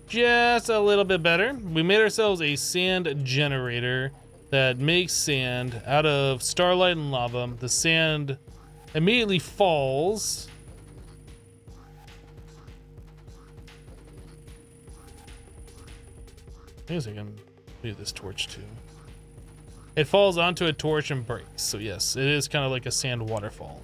Just a little bit better. We made ourselves a sand generator that makes sand out of starlight and lava. The sand immediately falls. I guess I can do this torch too. It falls onto a torch and breaks. So yes, it is kind of like a sand waterfall.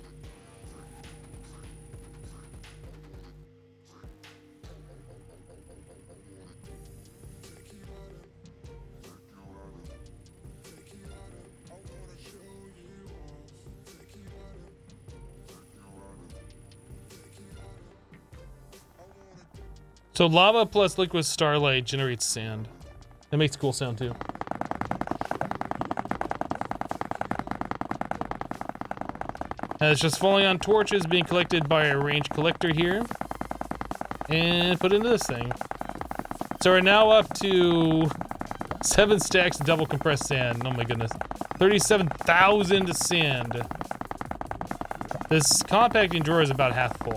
So lava plus liquid starlight generates sand. That makes a cool sound too. And it's just falling on torches being collected by a range collector here. And put into this thing. So we're now up to 7 stacks of double compressed sand. Oh my goodness. But 37,000 sand. This compacting drawer is about half full.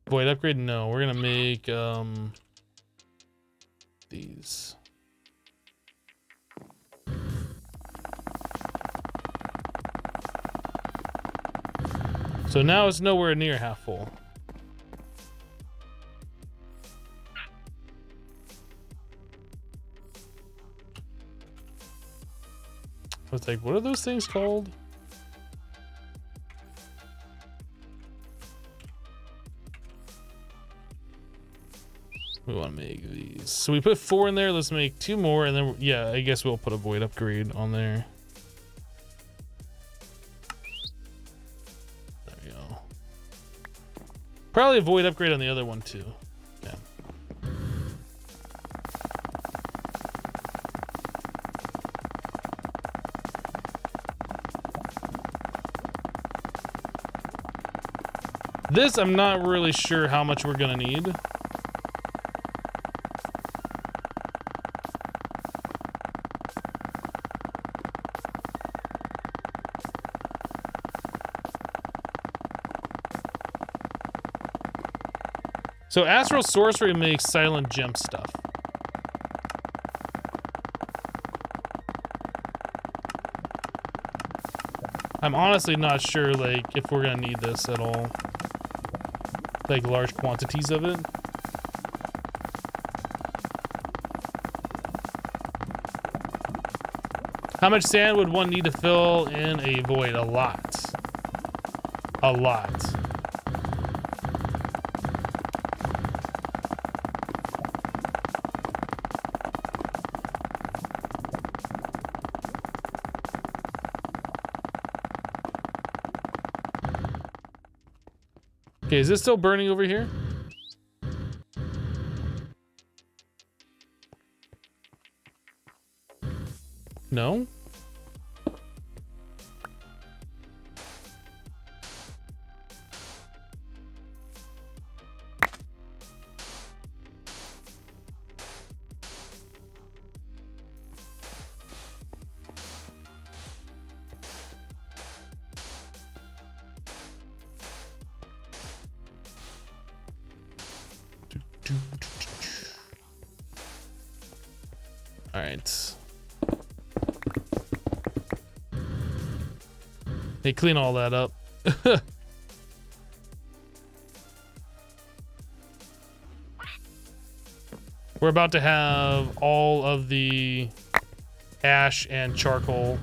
Void upgrade? No, we're gonna make these. So now it's nowhere near half full. I was like, what are those things called? We want to make these. So we put 4 in there. Let's make 2 more, and then yeah, I guess we'll put a void upgrade on there. There we go. Probably a void upgrade on the other one too. Yeah. This I'm not really sure how much we're gonna need. So Astral Sorcery makes silent gem stuff. I'm honestly not sure, like, if we're gonna need this at all. Like, large quantities of it. How much sand would one need to fill in a void? A lot. A lot. Okay, is this still burning over here? No? All right. Hey, clean all that up. We're about to have all of the ash and charcoal.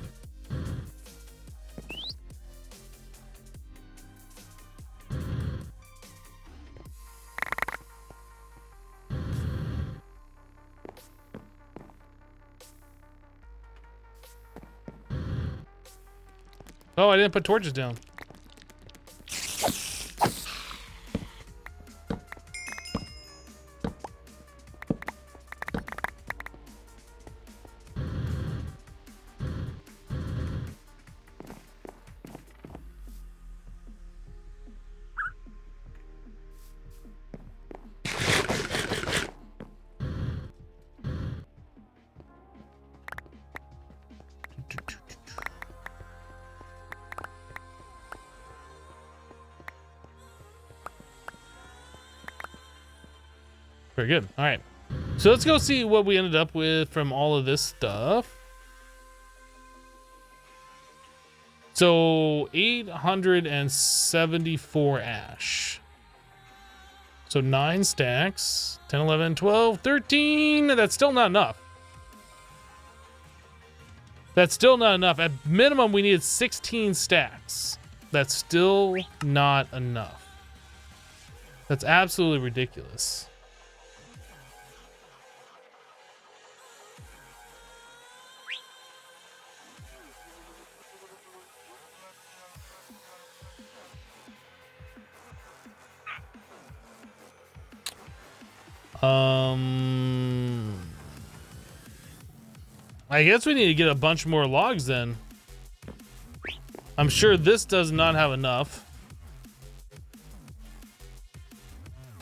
Oh, I didn't put torches down. Very good. All right. So let's go see what we ended up with from all of this stuff. So 874 ash. So 9 stacks. 10, 11, 12, 13. That's still not enough. That's still not enough. At minimum, we needed 16 stacks. That's still not enough. That's absolutely ridiculous. I guess we need to get a bunch more logs then. I'm sure this does not have enough.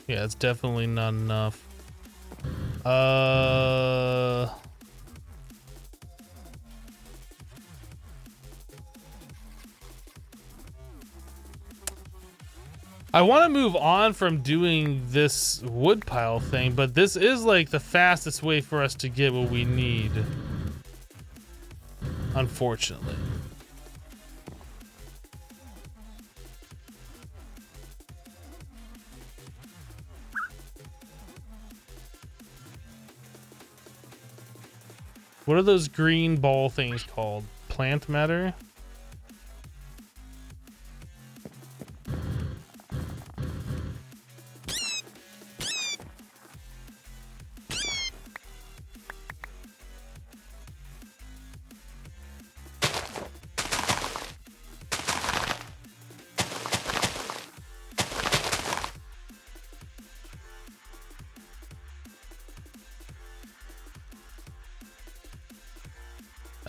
Yeah, it's definitely not enough. I want to move on from doing this wood pile thing, but this is like the fastest way for us to get what we need. Unfortunately. What are those green ball things called? Plant matter?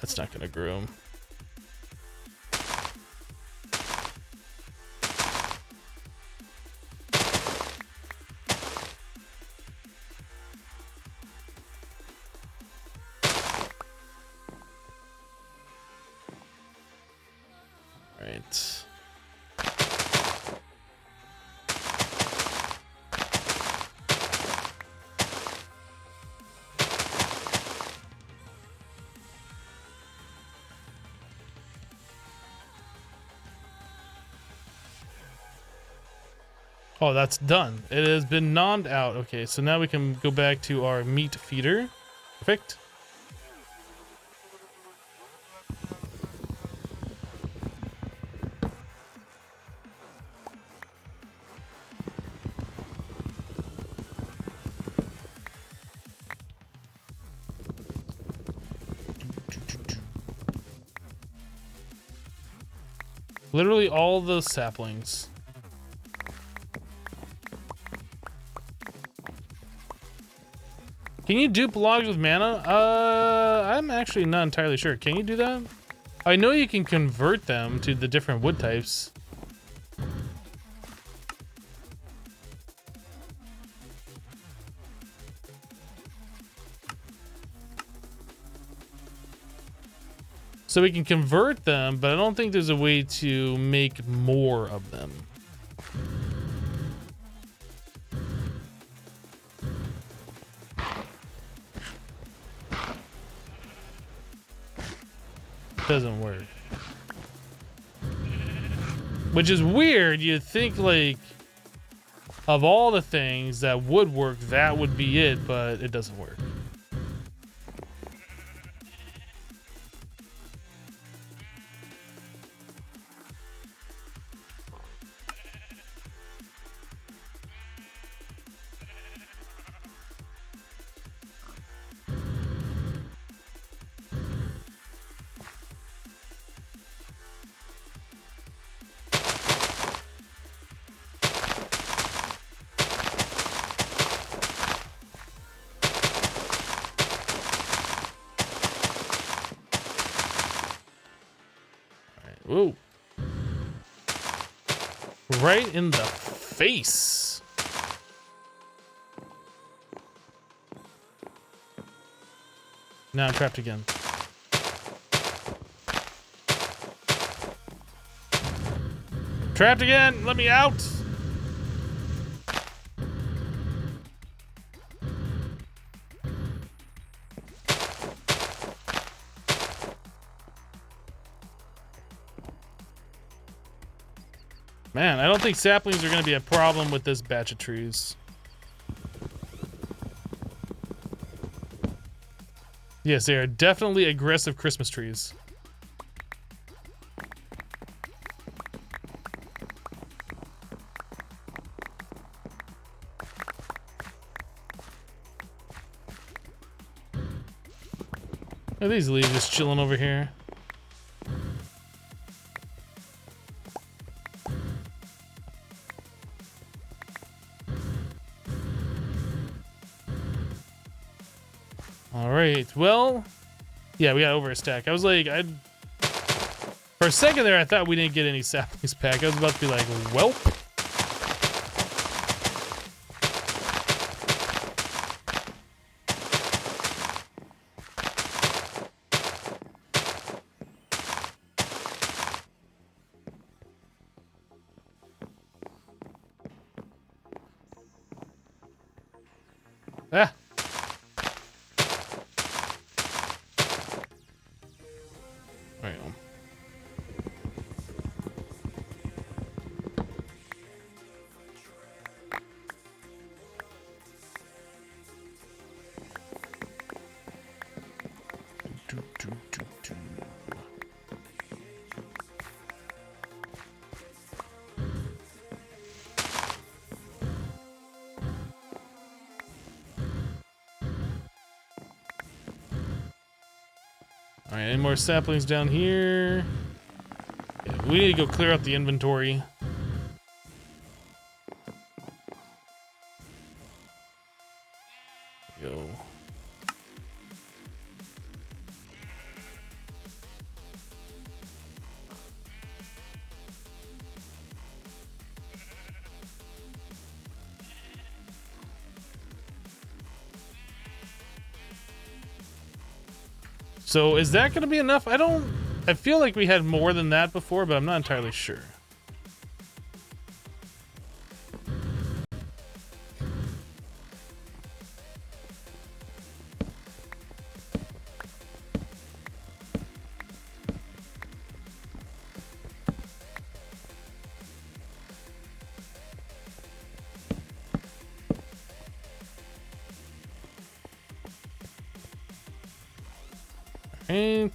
That's not gonna groom. Right. Oh, that's done. It has been gnawed out. Okay, so now we can go back to our meat feeder. Perfect. Literally all those saplings. Can you dupe logs with mana? I'm actually not entirely sure. Can you do that? I know you can convert them to the different wood types. So we can convert them, but I don't think there's a way to make more of them. Doesn't work. Which is weird. You'd think, like, of all the things that would work, that would be it, but it doesn't work. Whoa. Right in the face. Now I'm trapped again. Trapped again! Let me out! Man, I don't think saplings are going to be a problem with this batch of trees. Yes, they are definitely aggressive Christmas trees. Are these leaves just chilling over here? All right, well, Yeah, we got over a stack. I was like, for a second there, I thought we didn't get any saplings back. I was about to be like, welp. Ah. All right. All right, any more saplings down here? Yeah, we need to go clear out the inventory. Go. So is that going to be enough? I feel like we had more than that before, but I'm not entirely sure. Right.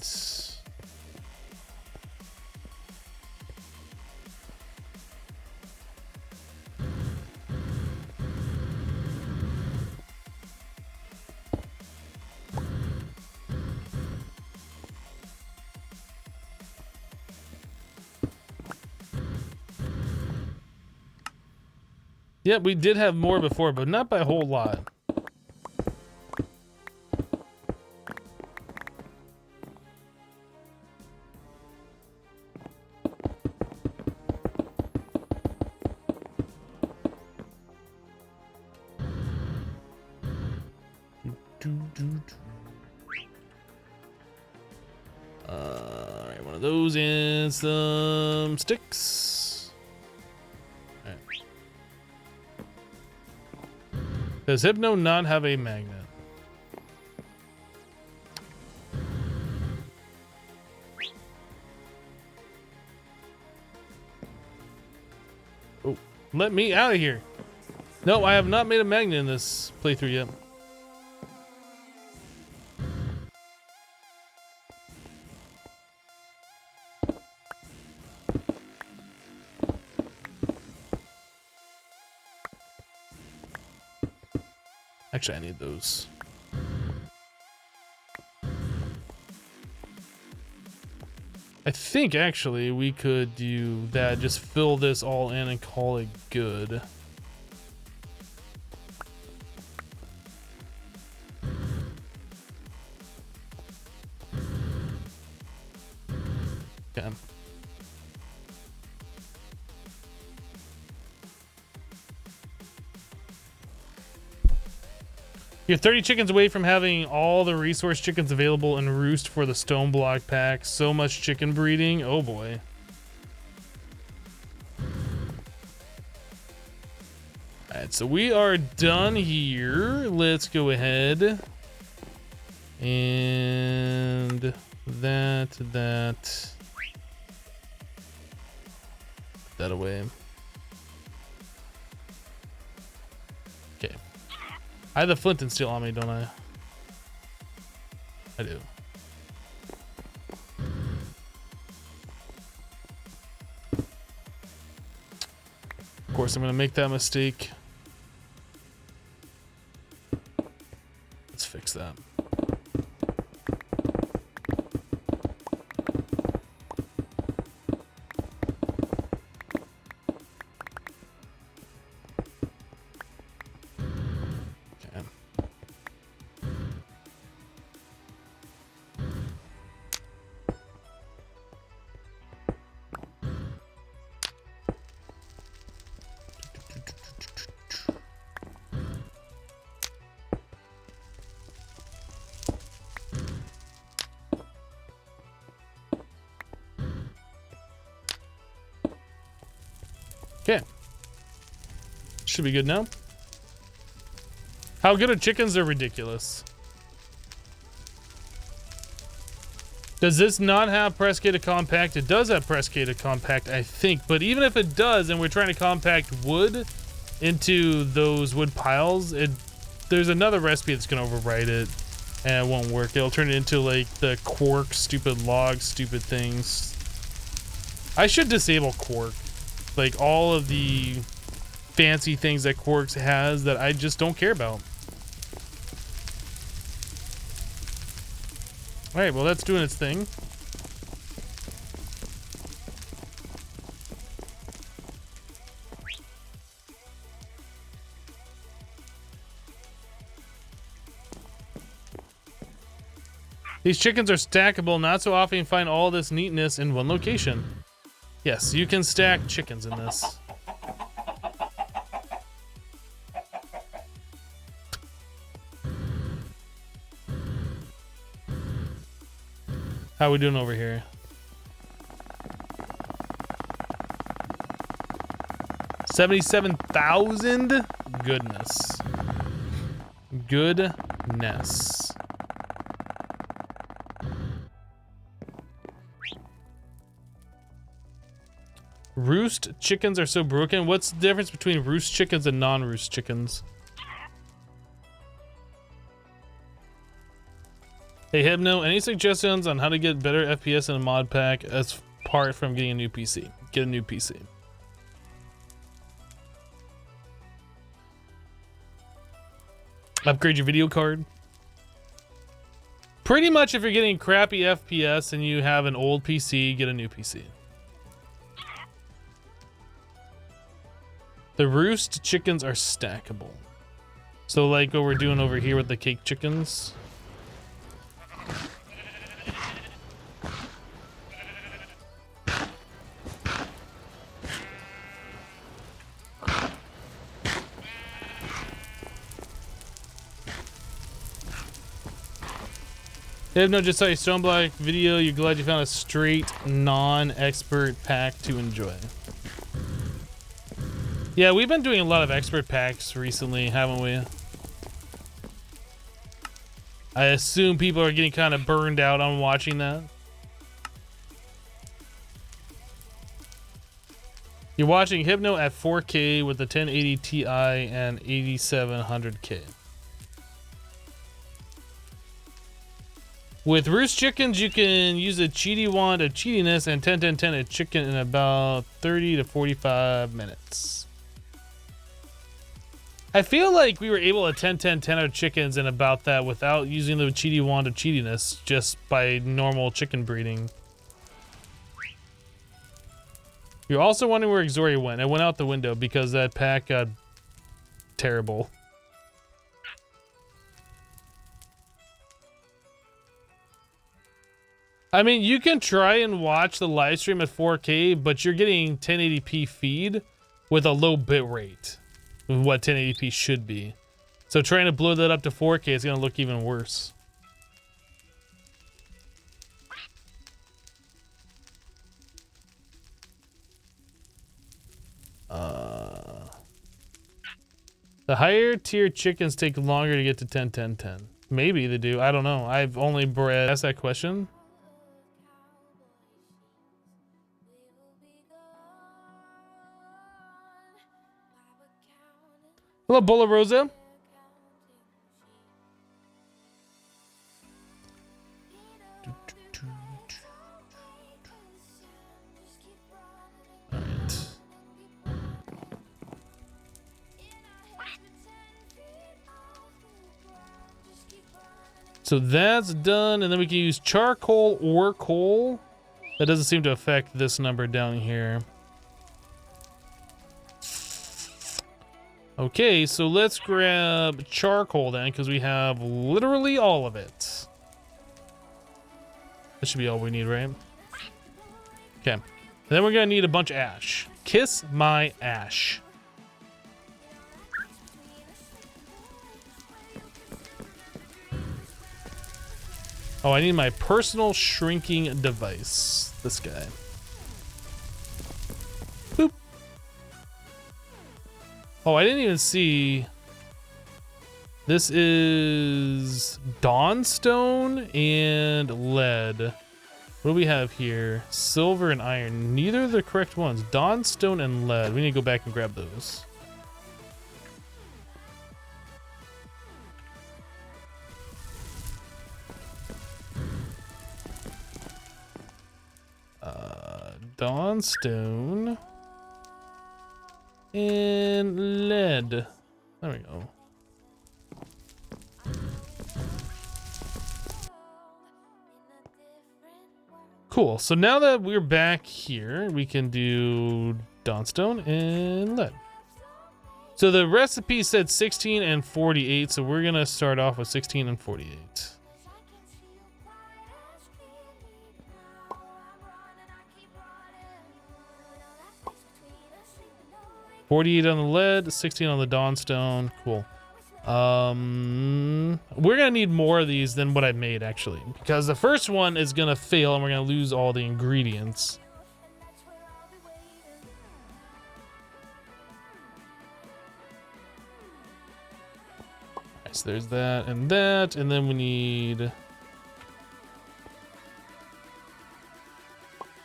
Yep, we did have more before, but not by a whole lot. Alright, one of those and some sticks. All right. Does Hypno not have a magnet? Oh, let me out of here. No, I have not made a magnet in this playthrough yet. Actually, I need those. I think actually we could do that, just fill this all in and call it good. Okay. You're 30 chickens away from having all the resource chickens available in roost for the stone block pack. So much chicken breeding. Oh boy. Alright, so we are done here. Let's go ahead. And that away. Okay. I have the flint and steel on me, don't I? I do. Of course, I'm gonna make that mistake. Let's fix that. Should be good now. How good are chickens? They're ridiculous. Does this not have press K to compact? It does have press K to compact, I think. But even if it does, and we're trying to compact wood into those wood piles, there's another recipe that's gonna override it, and it won't work. It'll turn it into like the quark, stupid log, stupid things. I should disable quark. Like all of the fancy things that quarks has that I just don't care about. All right, well, that's doing its thing. These chickens are stackable. Not so often you find all this neatness in one location. Yes, you can stack chickens in this. How are we doing over here? 77,000? Goodness. Goodness. Roost chickens are so broken. What's the difference between roost chickens and non-roost chickens? Hey Hypno, any suggestions on how to get better FPS in a mod pack as apart from getting a new PC? Get a new PC. Upgrade your video card. Pretty much if you're getting crappy FPS and you have an old PC, get a new PC. The roost chickens are stackable. So like what we're doing over here with the cake chickens. Hypno, just saw your Stoneblock video. You're glad you found a straight non-expert pack to enjoy. Yeah, we've been doing a lot of expert packs recently, haven't we? I assume people are getting kind of burned out on watching that. You're watching Hypno at 4K with the 1080 Ti and 8700K. With roost chickens, you can use a cheaty wand of cheatiness and 10-10-10 a chicken in about 30 to 45 minutes. I feel like we were able to 10-10-10 our chickens in about that without using the cheaty wand of cheatiness, just by normal chicken breeding. You're also wondering where Exoria went. It went out the window because that pack got terrible. I mean, you can try and watch the live stream at 4K, but you're getting 1080p feed with a low bit rate of what 1080p should be. So trying to blow that up to 4K is going to look even worse. The higher tier chickens take longer to get to 10-10-10. Maybe they do. I don't know. I've only bred. Ask that question. Hello, Bola Rosa. So that's done, and then we can use charcoal or coal. That doesn't seem to affect this number down here. Okay, so let's grab charcoal then, because we have literally all of it. That should be all we need, right? Okay. And then we're gonna need a bunch of ash. Kiss my ash. Oh, I need my personal shrinking device. This guy. Boop. Oh, I didn't even see. This is Dawnstone and lead. What do we have here? Silver and iron. Neither of the correct ones. Dawnstone and lead. We need to go back and grab those. Dawnstone and lead. There we go. Cool. So now that we're back here, we can do Dawnstone and lead. So the recipe said 16 and 48, so we're gonna start off with 16 and 48. 48 on the lead, 16 on the Dawnstone. Cool. We're gonna need more of these than what I made, actually, because the first one is gonna fail and we're gonna lose all the ingredients. Right, so there's that, and then we need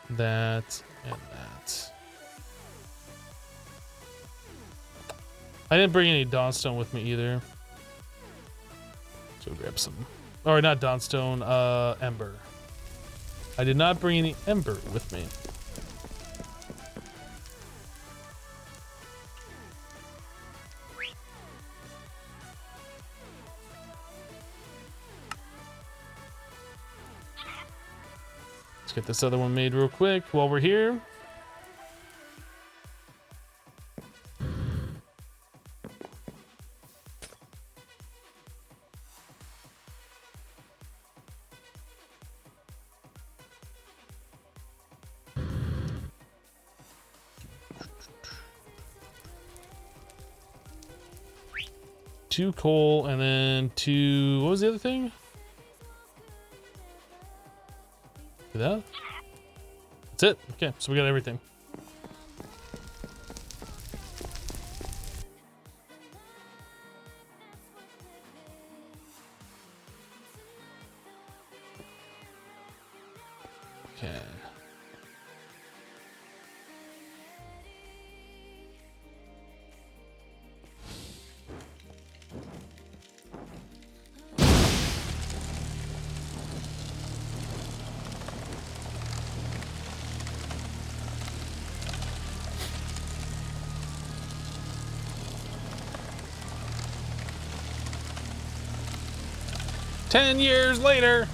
that and that. I didn't bring any Dawnstone with me either. So grab some. Or not Dawnstone, Ember. I did not bring any Ember with me. Let's get this other one made real quick while we're here. Two coal and then two, what was the other thing? That? That's it. Okay, so we got everything. Okay. Ten years later.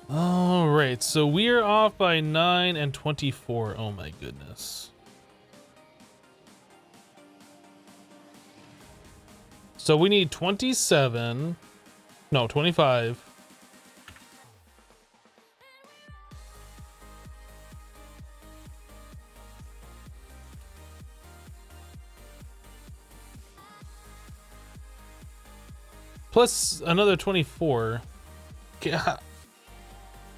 All right, so we are off by 9 and 24. Oh my goodness. So we need 27, no, 25. Plus another 24. God.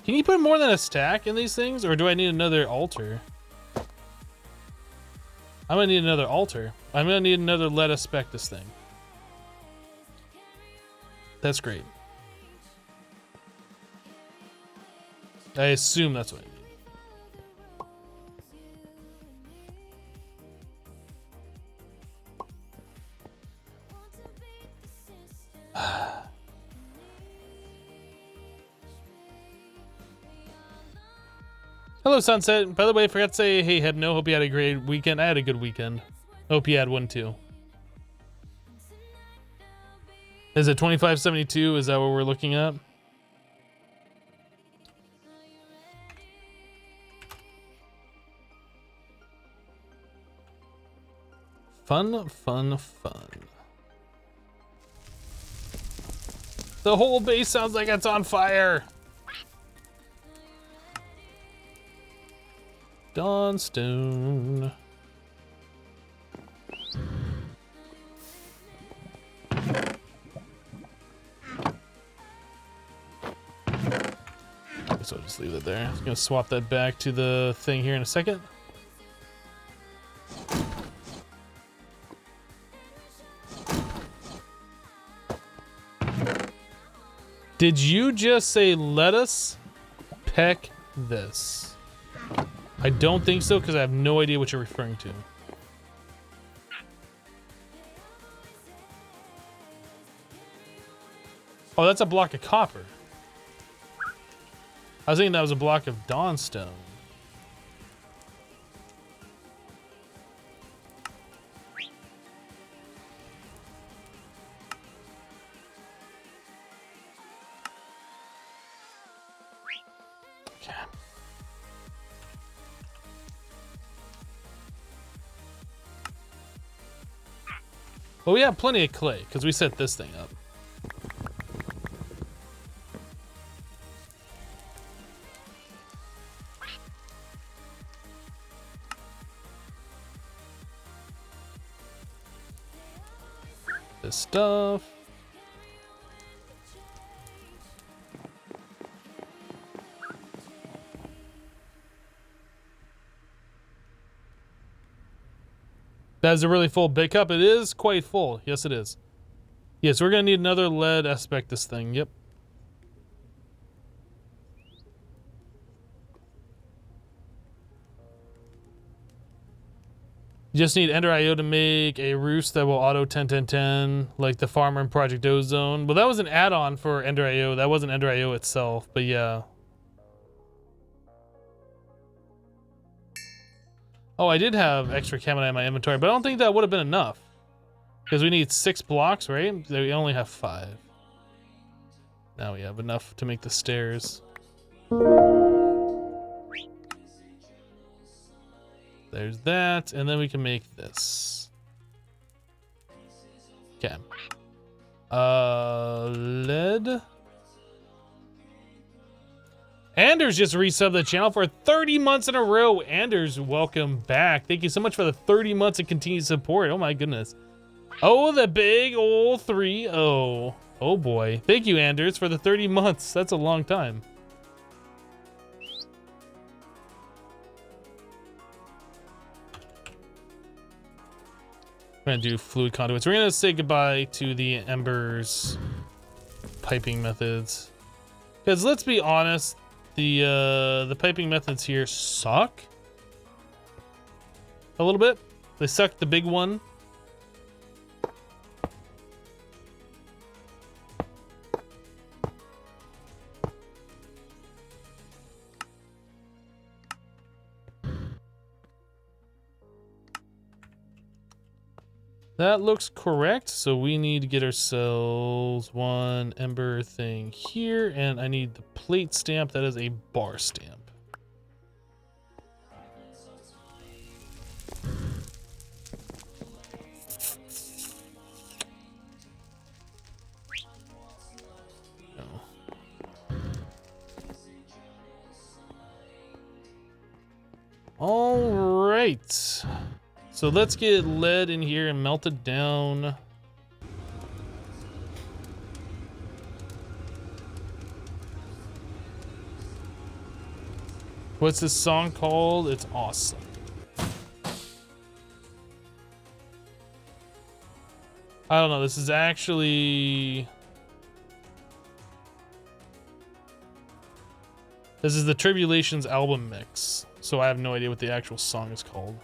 Can you put more than a stack in these things, or do I need another altar? I'm gonna need another altar. I'm gonna need another Let Us Spec this thing. That's great. I assume that's what I need. Hello, Sunset. By the way, I forgot to say, hey, Hebno, hope you had a great weekend. I had a good weekend. Hope you had one too. Is it 2572? Is that what we're looking at? Fun, fun, fun. The whole base sounds like it's on fire. Dawnstone. So I'll just leave it there. I'm gonna swap that back to the thing here in a second. Did you just say let us peck this? I don't think so, because I have no idea what you're referring to. Oh, that's a block of copper. I was thinking that was a block of Dawnstone. Okay. Well, we have plenty of clay, because we set this thing up. This stuff. That is a really full big cup. It is quite full. Yes, it is. Yes, we're gonna need another lead asbestos thing. Yep. You just need Ender IO to make a roost that will auto 10-10-10, like the farmer in Project Ozone. Well, that was an add-on for Ender IO. That wasn't Ender IO itself, but yeah. Oh, I did have extra Camonite in my inventory, but I don't think that would have been enough. Because we need 6 blocks, right? We only have 5. Now we have enough to make the stairs. There's that, and then we can make this. Okay. Lead. Anders just resubbed the channel for 30 months in a row. Anders, welcome back. Thank you so much for the 30 months of continued support. Oh my goodness. Oh, the big old 3-0. Oh boy. Thank you, Anders, for the 30 months. That's a long time. We're gonna do fluid conduits. We're gonna say goodbye to the embers piping methods. Because let's be honest, the piping methods here suck a little bit. They suck the big one. That looks correct, so we need to get ourselves one ember thing here, and I need the plate stamp. That is a bar stamp. All right. So let's get lead in here and melt it down. What's this song called? It's awesome. I don't know. This is actually... This is the Tribulations album mix. So I have no idea what the actual song is called.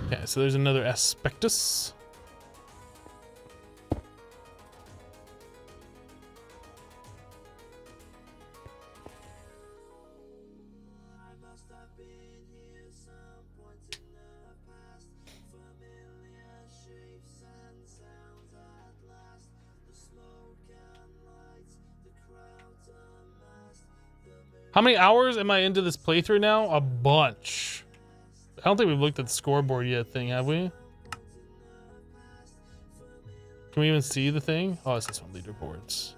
Okay, so there's another asbestos. How many hours am I into this playthrough now? A bunch. I don't think we've looked at the scoreboard yet thing, have we? Can we even see the thing? Oh, it's this one, leaderboards.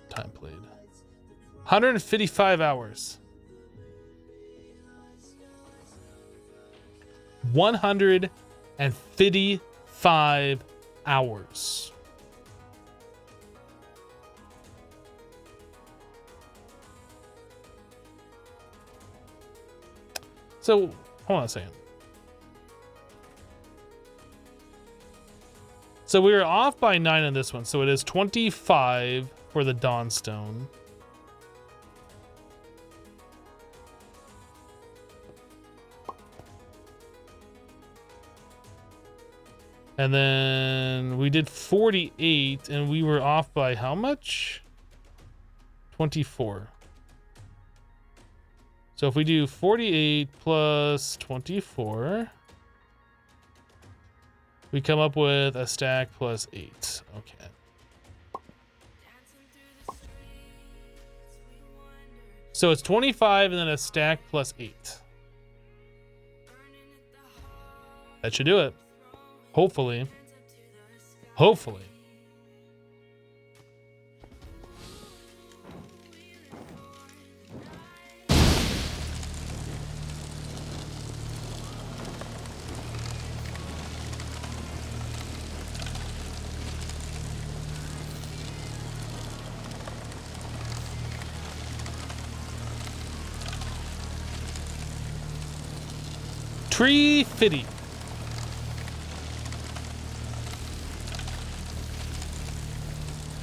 Time played. 155 hours. 155 hours. So, hold on a second. So we were off by 9 on this one. So it is 25 for the Dawnstone. And then we did 48 and we were off by how much? 24. So if we do 48 plus 24, we come up with a stack plus 8. Okay. So it's 25 and then a stack plus 8. That should do it. Hopefully. Hopefully. Tree Fitty.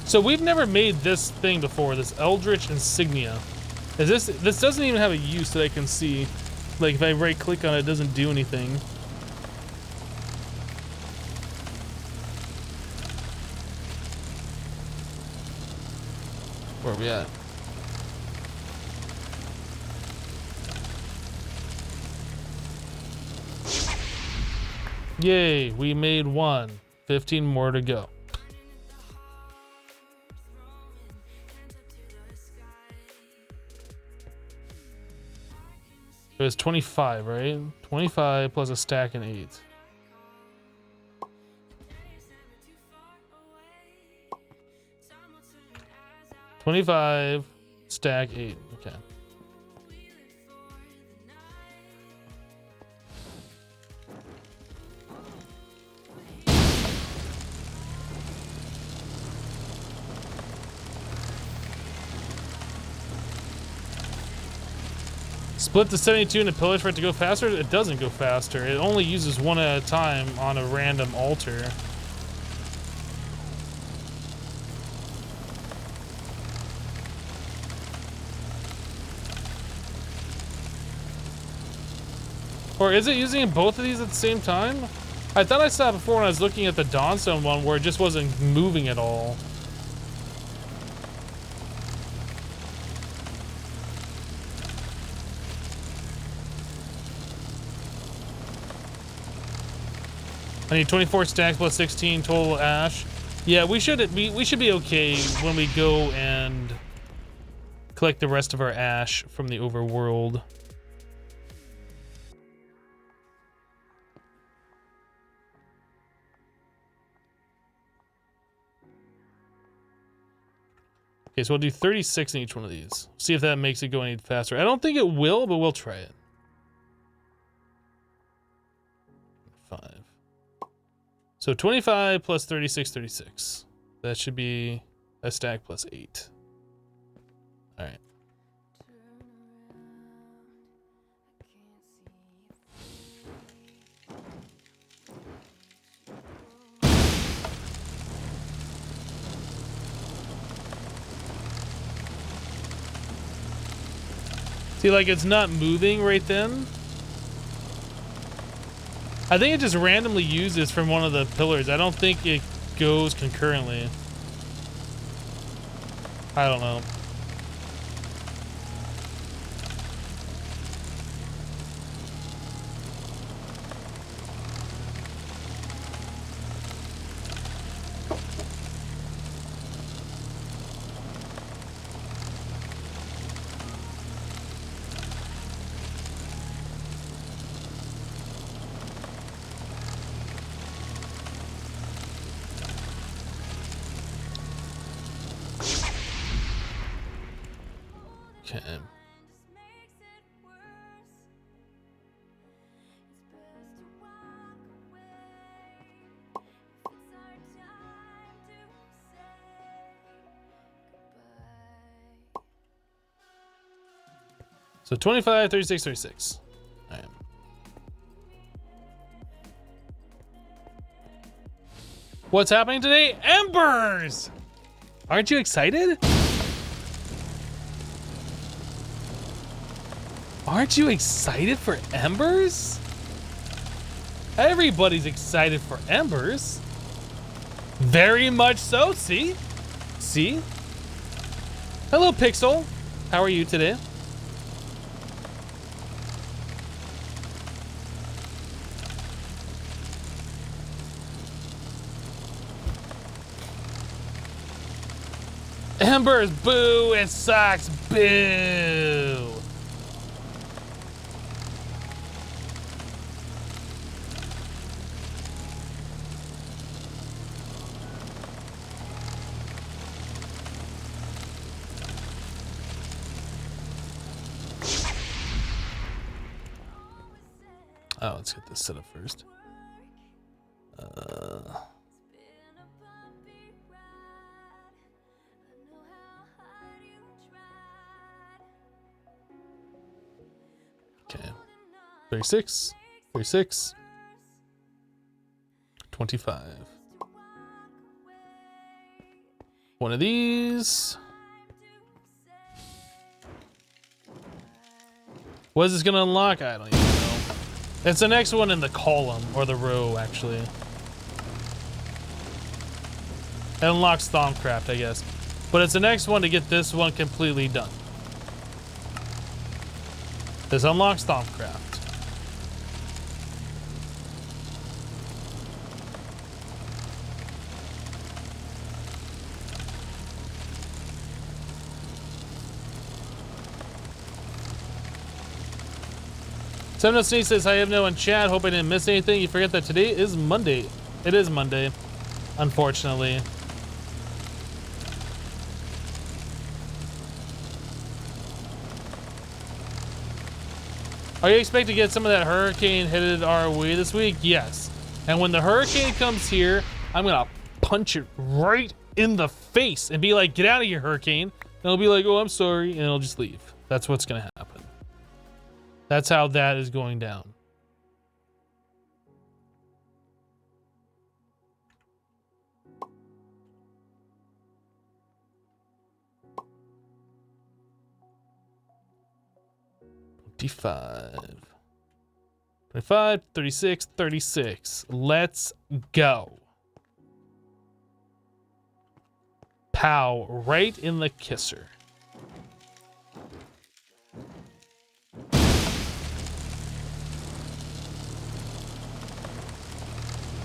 So we've never made this thing before, this Eldritch Insignia. This doesn't even have a use that I can see. Like if I right click on it, it doesn't do anything. Where are we at? Yay, we made one. 15 more to go. It was 25, right? 25 plus a stack and 8. $25 stack 8. Okay. Split the 72 into pillars for it to go faster? It doesn't go faster. It only uses one at a time on a random altar. Or is it using both of these at the same time? I thought I saw it before when I was looking at the Dawnstone one where it just wasn't moving at all. I need 24 stacks plus 16 total ash. Yeah, we should be okay when we go and collect the rest of our ash from the overworld. Okay, so we'll do 36 in each one of these. See if that makes it go any faster. I don't think it will, but we'll try it. 5. So 25 plus 36, 36. That should be a stack plus 8. All right. See, like it's not moving right then. I think it just randomly uses from one of the pillars. I don't think it goes concurrently. I don't know. Okay. So 25, 36, 36. All right. What's happening today? Embers! Aren't you excited? Aren't you excited for embers? Everybody's excited for embers. Very much so, see? See? Hello, Pixel. How are you today? Embers, boo, it sucks, boo. Oh, let's get this set up first. Okay. 36, 36, 25. One of these. What is this gonna unlock? I don't even know. It's the next one in the column, or the row, actually. It unlocks Thaumcraft, I guess. But it's the next one to get this one completely done. This unlocks Thaumcraft. Seven Sneak says, I have no in chat. Hope I didn't miss anything. You forget that today is Monday. It is Monday, unfortunately. Are you expecting to get some of that hurricane headed our way this week? Yes. And when the hurricane comes here, I'm gonna punch it right in the face and be like, get out of here, hurricane. And it'll be like, oh, I'm sorry. And it'll just leave. That's what's gonna happen. That's how that is going down. $25, 25, 36, 36. Let's go. Pow, right in the kisser.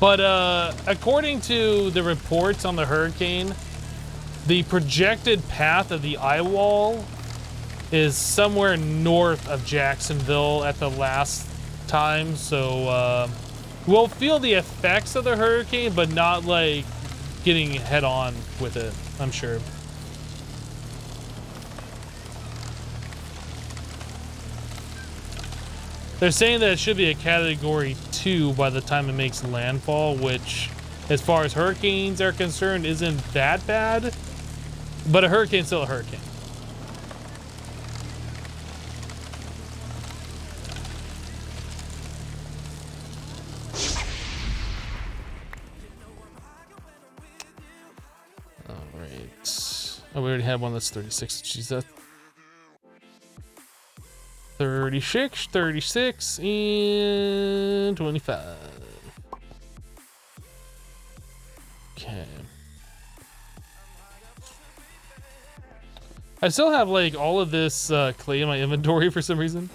But according to the reports on the hurricane, the projected path of the eye wall is somewhere north of Jacksonville at the last time. So we'll feel the effects of the hurricane, but not like getting head on with it, I'm sure. They're saying that it should be a category 2 by the time it makes landfall, which, as far as hurricanes are concerned, isn't that bad. But a hurricane's still a hurricane. All right. Oh, we already have one that's 36. Jeez, that 36, 36, and 25. Okay. I still have like all of this clay in my inventory for some reason.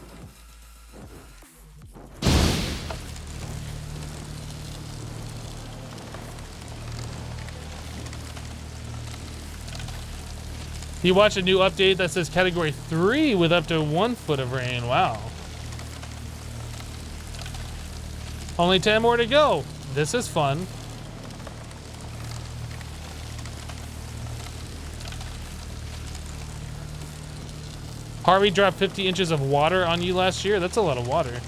You watch a new update that says category 3 with up to 1 foot of rain. Wow. Only 10 more to go. This is fun. Harvey dropped 50 inches of water on you last year. That's a lot of water.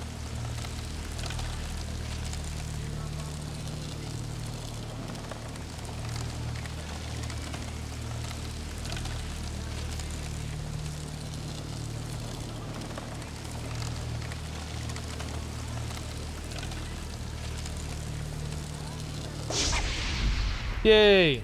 Yay!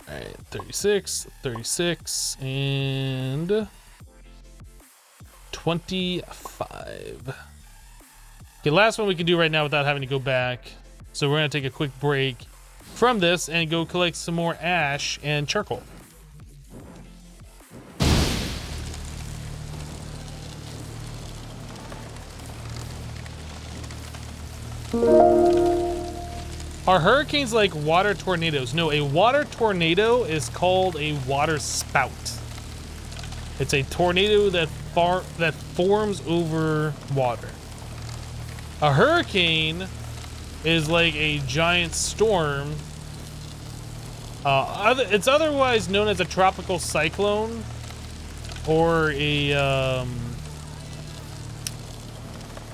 All right, 36, 36, and 25. Okay, last one we can do right now without having to go back. So we're gonna take a quick break from this and go collect some more ash and charcoal. Are hurricanes like water tornadoes? No, a water tornado is called a water spout. It's a tornado that forms over water. A hurricane is like a giant storm. It's otherwise known as a tropical cyclone or a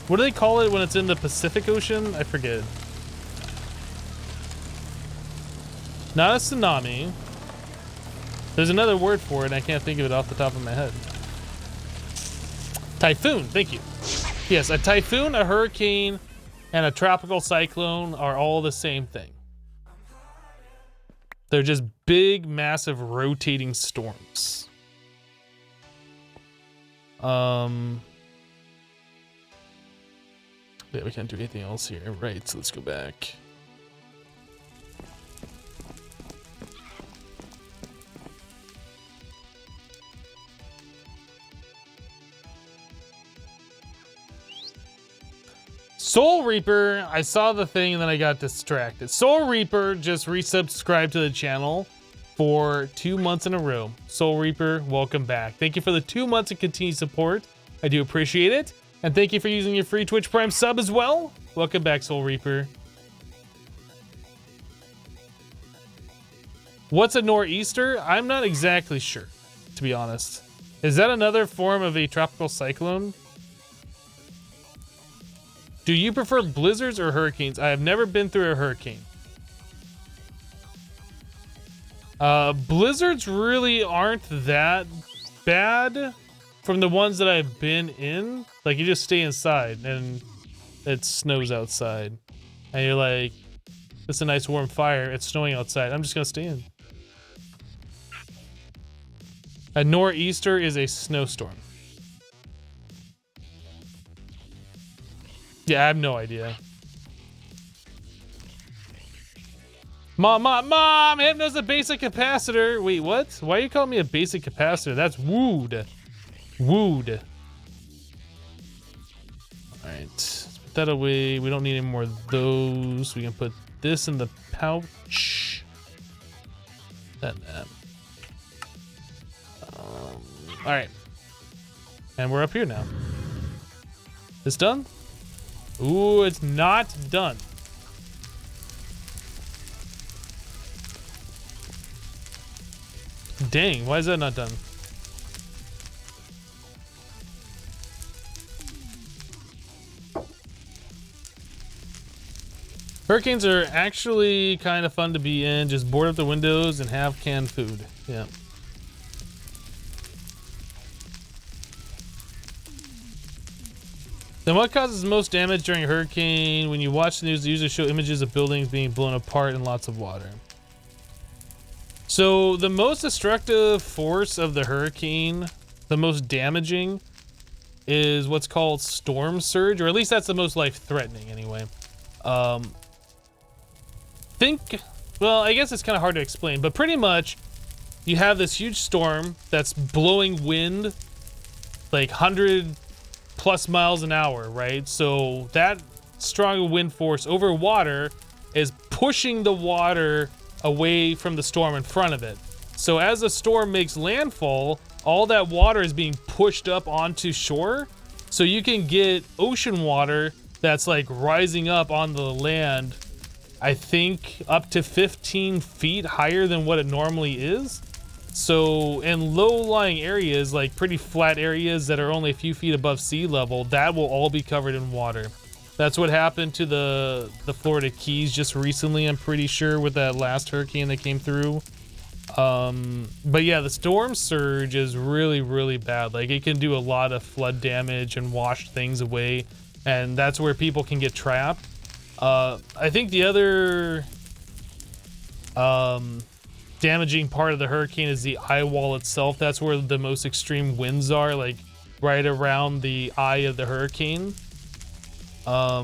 what do they call it when it's in the Pacific Ocean? I forget. Not a tsunami. There's another word for it, and I can't think of it off the top of my head. Typhoon, thank you. Yes, a typhoon, a hurricane, and a tropical cyclone are all the same thing. They're just big, massive, rotating storms. Yeah, we can't do anything else here. Right, so let's go back. Soul Reaper, I saw the thing and then I got distracted. Soul Reaper just resubscribed to the channel for 2 months in a row. Soul Reaper, welcome back. Thank you for the 2 months of continued support. I do appreciate it. And thank you for using your free Twitch Prime sub as well. Welcome back, Soul Reaper. What's a nor'easter? I'm not exactly sure, to be honest. Is that another form of a tropical cyclone? Do you prefer blizzards or hurricanes? I have never been through a hurricane. Blizzards really aren't that bad from the ones that I've been in. Like, you just stay inside and it snows outside. And you're like, it's a nice warm fire. It's snowing outside. I'm just gonna stay in. A nor'easter is a snowstorm. Yeah, I have no idea. Mom, Hypno's a basic capacitor. Wait, what? Why are you calling me a basic capacitor? That's wooed. Wooed. All right, let's put that away. We don't need any more of those. We can put this in the pouch. That. All right, and we're up here now. This done? Ooh, it's not done. Dang, why is that not done? Hurricanes are actually kind of fun to be in. Just board up the windows and have canned food. Yeah. Then what causes most damage during a hurricane? When you watch the news, they usually show images of buildings being blown apart and lots of water. So the most destructive force of the hurricane, the most damaging, is what's called storm surge, or at least that's the most life-threatening anyway. Well, I guess it's kind of hard to explain, but pretty much you have this huge storm that's blowing wind like 100+ miles an hour, right? So that strong wind force over water is pushing the water away from the storm in front of it. So as the storm makes landfall, all that water is being pushed up onto shore. So you can get ocean water that's like rising up on the land I think up to 15 feet higher than what it normally is. So in low-lying areas, like pretty flat areas that are only a few feet above sea level, that will all be covered in water. That's what happened to the Florida Keys just recently, I'm pretty sure, with that last hurricane that came through. But yeah, the storm surge is really, really bad. Like, it can do a lot of flood damage and wash things away, and that's where people can get trapped. I think the other damaging part of the hurricane is the eye wall itself. That's where the most extreme winds are, like right around the eye of the hurricane. I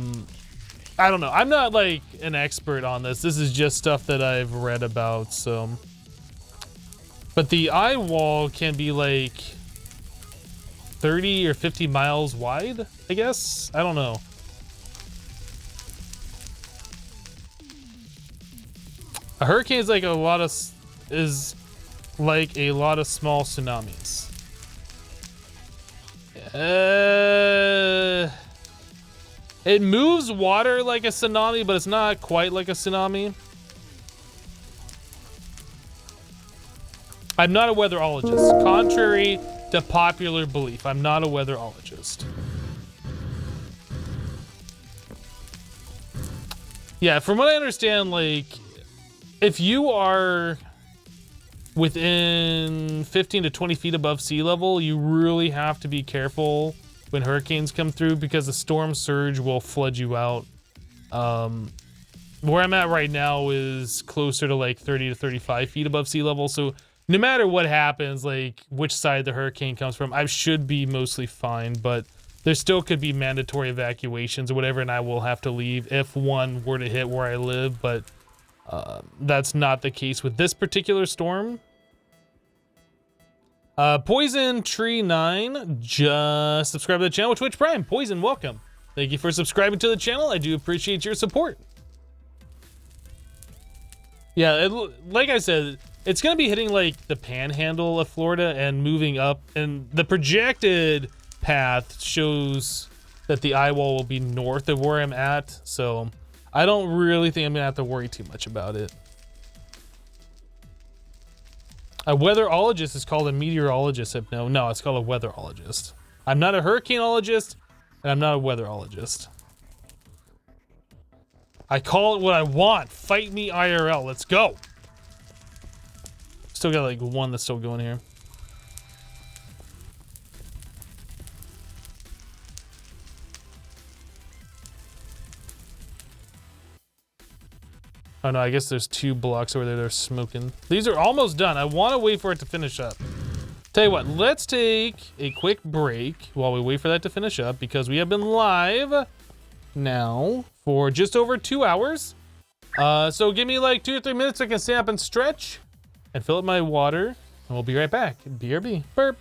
don't know. I'm not like an expert on this. This is just stuff that I've read about, so. But the eye wall can be like 30 or 50 miles wide, I guess. I don't know. A hurricane is like a lot of small tsunamis. It moves water like a tsunami, but it's not quite like a tsunami. I'm not a weatherologist. Contrary to popular belief, I'm not a weatherologist. Yeah, from what I understand, like, if you are within 15 to 20 feet above sea level, you really have to be careful when hurricanes come through, because the storm surge will flood you out. Where I'm at right now is closer to like 30 to 35 feet above sea level, so no matter what happens, like which side the hurricane comes from, I should be mostly fine, but there still could be mandatory evacuations or whatever, and I will have to leave if one were to hit where I live, but that's not the case with this particular storm. Poison Tree 9 just subscribed to the channel with Twitch Prime. Poison, welcome. Thank you for subscribing to the channel. I do appreciate your support. Yeah, like I said, it's gonna be hitting like the panhandle of Florida and moving up, and the projected path shows that the eye wall will be north of where I'm at, so I don't really think I'm gonna have to worry too much about it. A weatherologist is called a meteorologist. No, it's called a weatherologist. I'm not a hurricaneologist, and I'm not a weatherologist. I call it what I want. Fight me IRL. Let's go. Still got like one that's still going here. Oh no, I guess there's 2 blocks over there that are smoking. These are almost done. I want to wait for it to finish up. Tell you what, let's take a quick break while we wait for that to finish up, because we have been live now for just over 2 hours. So give me like 2 or 3 minutes so I can stand up and stretch and fill up my water, and we'll be right back. BRB. Burp.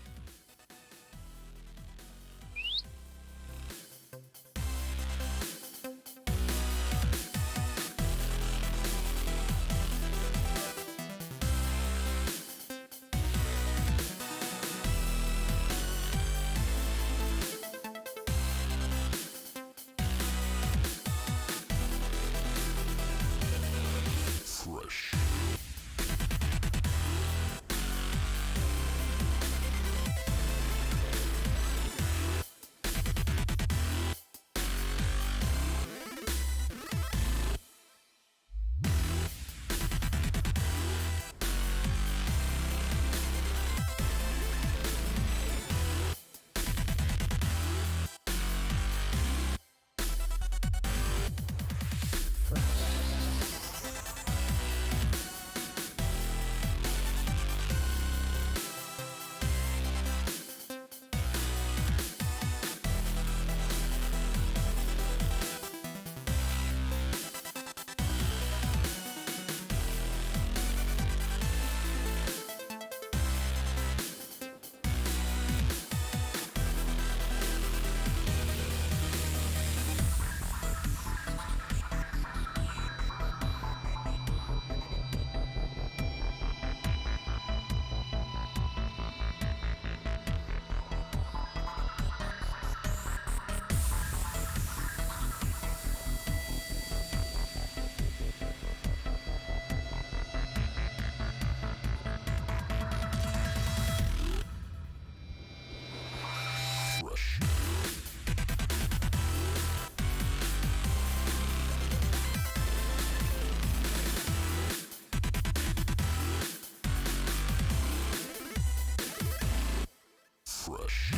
Fresh.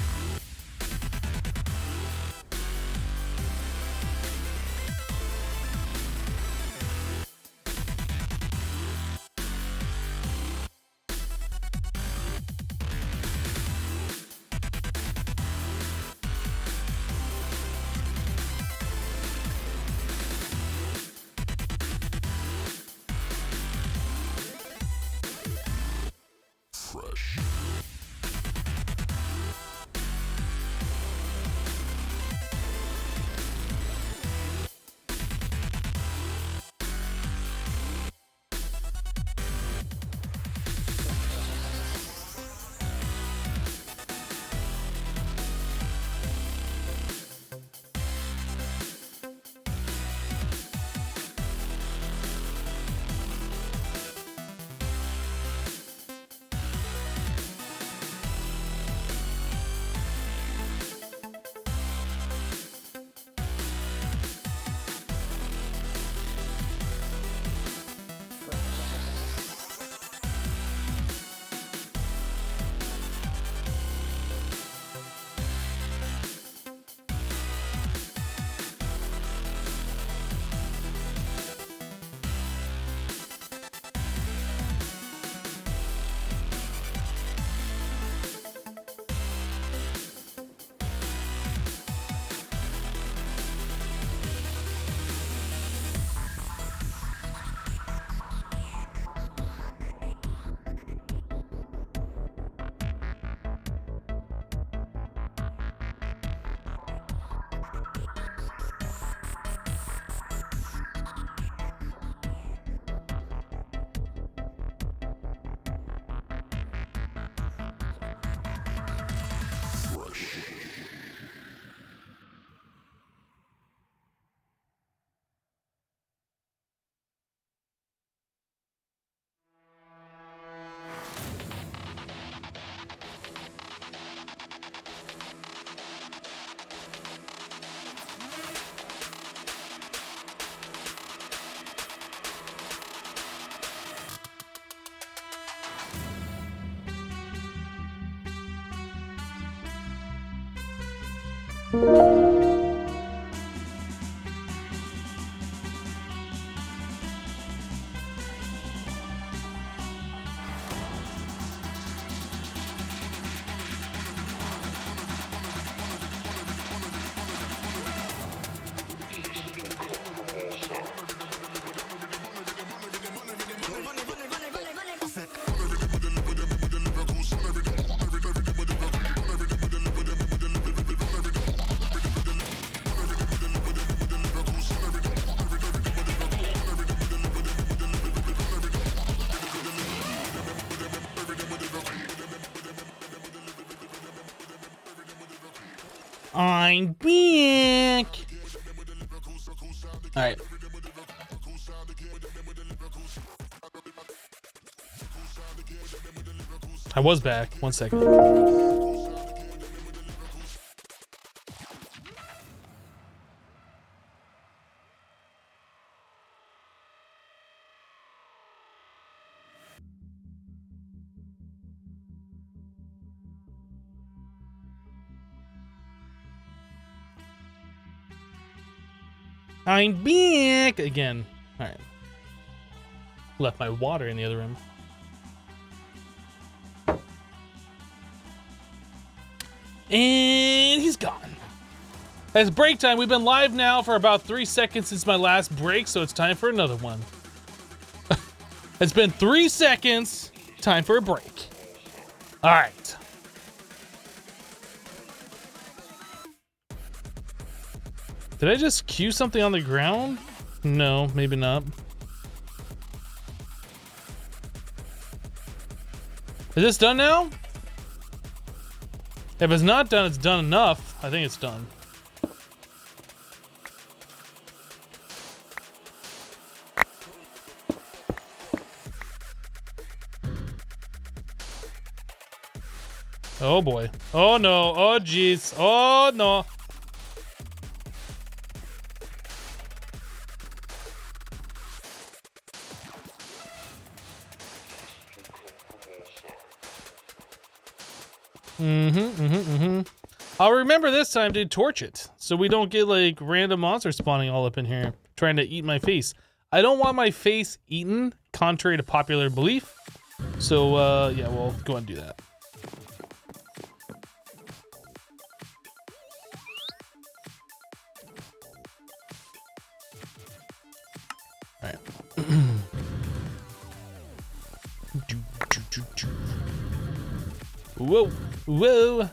Fresh. I'm back. All right. I was back. 1 second. I'm back again. All right. Left my water in the other room. And he's gone. It's break time. We've been live now for about 3 seconds since my last break, so it's time for another one. It's been 3 seconds. Time for a break. All right. Did I just cue something on the ground? No, maybe not. Is this done now? If it's not done, it's done enough. I think it's done. Oh boy. Oh no. Oh jeez. Oh no. I'll remember this time to torch it so we don't get like random monsters spawning all up in here trying to eat my face. I don't want my face eaten, contrary to popular belief. So yeah, we'll go ahead and do that. All right. Whoa, whoa.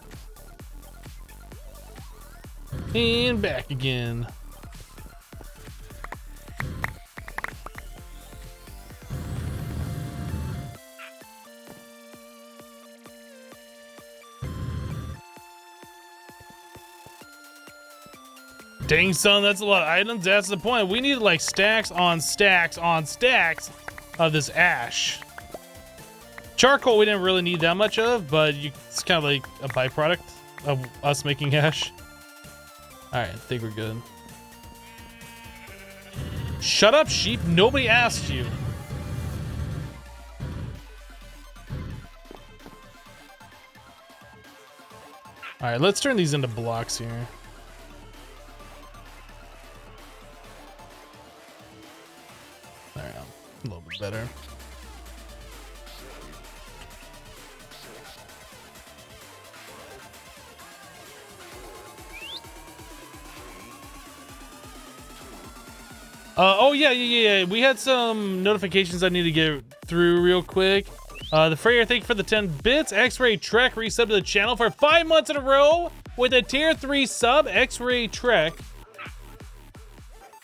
And back again. Dang, son, that's a lot of items. That's the point. We need like stacks on stacks on stacks of this ash. Charcoal we didn't really need that much of, but it's kind of like a byproduct of us making ash. All right, I think we're good. Shut up, sheep. Nobody asked you. All right, let's turn these into blocks here. There we go. A little bit better. Oh yeah. We had some notifications I need to get through real quick. The Freyer, thank you for the 10 bits. X-Ray Trek resubbed to the channel for 5 months in a row with a tier 3 sub. X-Ray Trek,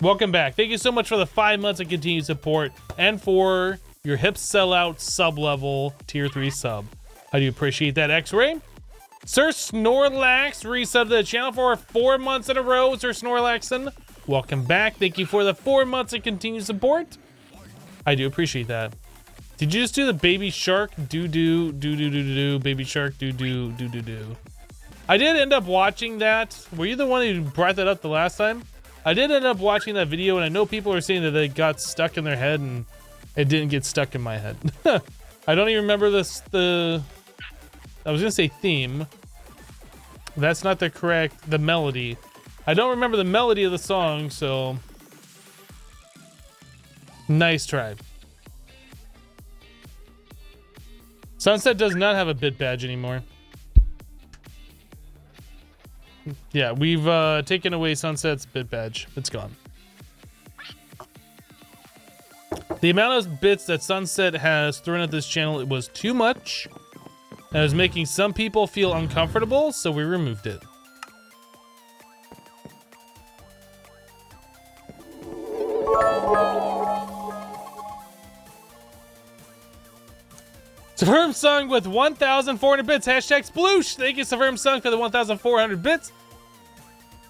welcome back. Thank you so much for the 5 months of continued support and for your hip sellout sub level tier 3 sub. I do appreciate that, X-Ray. Sir Snorlax resubbed to the channel for 4 months in a row. Sir Snorlaxon, welcome back. Thank you for the 4 months of continued support. I do appreciate that. Did you just do the baby shark do baby shark do? I did end up watching that. Were you the one who brought that up the last time? I did end up watching that video, and I know people are saying that it got stuck in their head, and it didn't get stuck in my head. I don't even remember I was gonna say theme. That's not the melody. I don't remember the melody of the song, so nice try. Sunset does not have a bit badge anymore. Yeah, we've taken away Sunset's bit badge. It's gone. The amount of bits that Sunset has thrown at this channel, it was too much. And it was making some people feel uncomfortable, so we removed it. Suburb Sung with 1,400 bits. Hashtag sploosh. Thank you, Suburb Sung, for the 1,400 bits.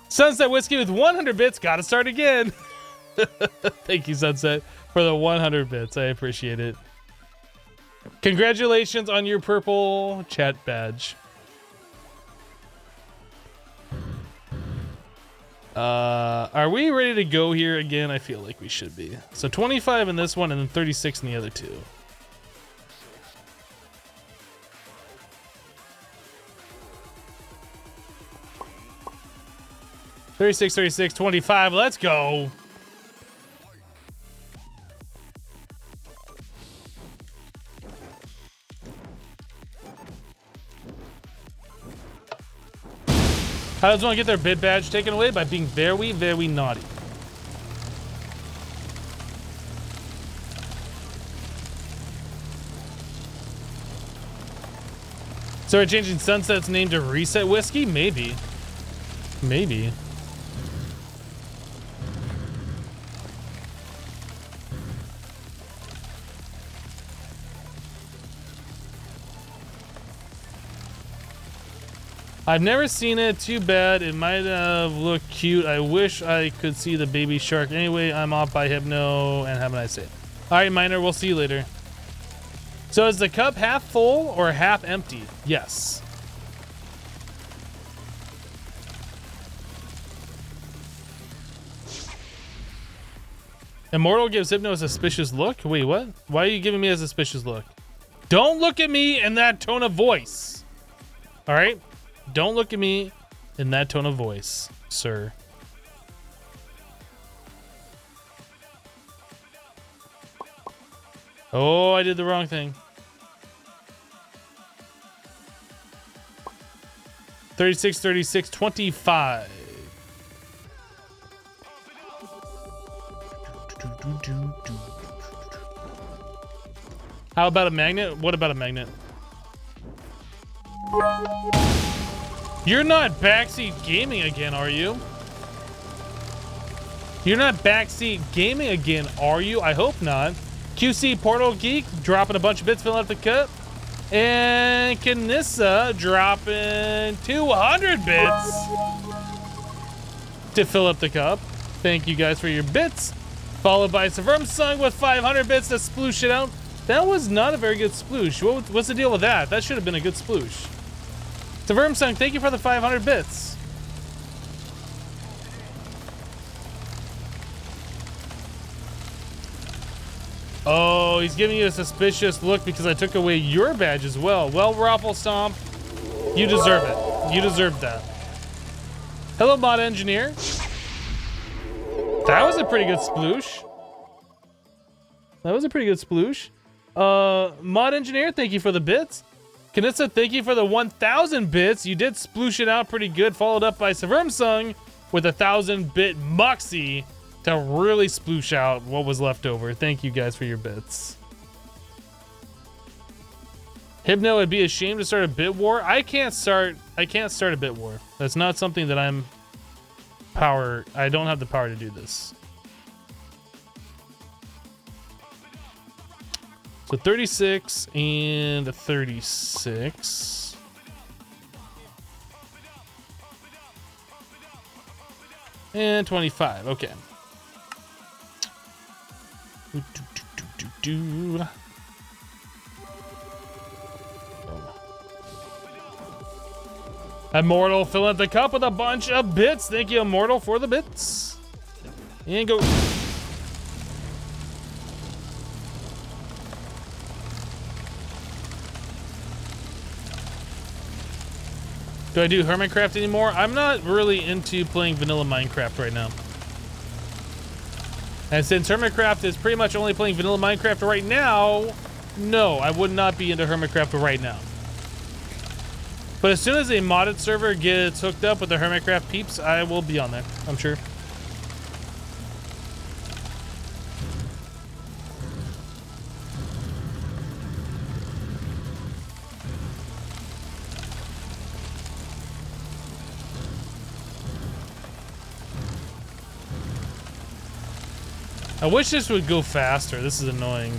Sunset Whiskey with 100 bits. Gotta start again. Thank you, Sunset, for the 100 bits. I appreciate it. Congratulations on your purple chat badge. Are we ready to go here again? I feel like we should be. So 25 in this one and then 36 in the other two. 36, 36, 25. Let's go. How does one get their bid badge taken away? By being very, very naughty. So we're changing Sunset's name to Reset Whiskey? Maybe. Maybe. I've never seen it. Too bad. It might have looked cute. I wish I could see the baby shark. Anyway, I'm off by Hypno, and have a nice day. All right, Miner, we'll see you later. So is the cup half full or half empty? Yes. Immortal gives Hypno a suspicious look. Wait, what? Why are you giving me a suspicious look? Don't look at me in that tone of voice. All right? Don't look at me in that tone of voice, sir. Oh, I did the wrong thing. 36, 36, 25. How about a magnet? What about a magnet? You're not backseat gaming again, are you? You're not backseat gaming again, are you? I hope not. QC Portal Geek dropping a bunch of bits, filling up the cup. And Kanissa dropping 200 bits to fill up the cup. Thank you guys for your bits. Followed by Sung with 500 bits to sploosh it out. That was not a very good sploosh. What's the deal with that? That should have been a good sploosh. Sung, thank you for the 500 bits. Oh, he's giving you a suspicious look because I took away your badge as well. Well, Raffle Stomp, you deserve it. You deserve that. Hello, Mod Engineer. That was a pretty good sploosh. That was a pretty good sploosh. Mod Engineer, thank you for the bits. Kanissa, thank you for the 1,000 bits. You did sploosh it out pretty good, followed up by Sung with a 1,000-bit Moxie to really sploosh out what was left over. Thank you guys for your bits. Hypno would be ashamed to start a bit war. I can't start a bit war. That's not something that I don't have the power to do this. So 36 and 36. And 25. Okay. Immortal filling up the cup with a bunch of bits. Thank you, Immortal, for the bits. And go. Do I do Hermitcraft anymore? I'm not really into playing vanilla Minecraft right now. And since Hermitcraft is pretty much only playing vanilla Minecraft right now, no, I would not be into Hermitcraft right now. But as soon as a modded server gets hooked up with the Hermitcraft peeps, I will be on there, I'm sure. I wish this would go faster. This is annoying.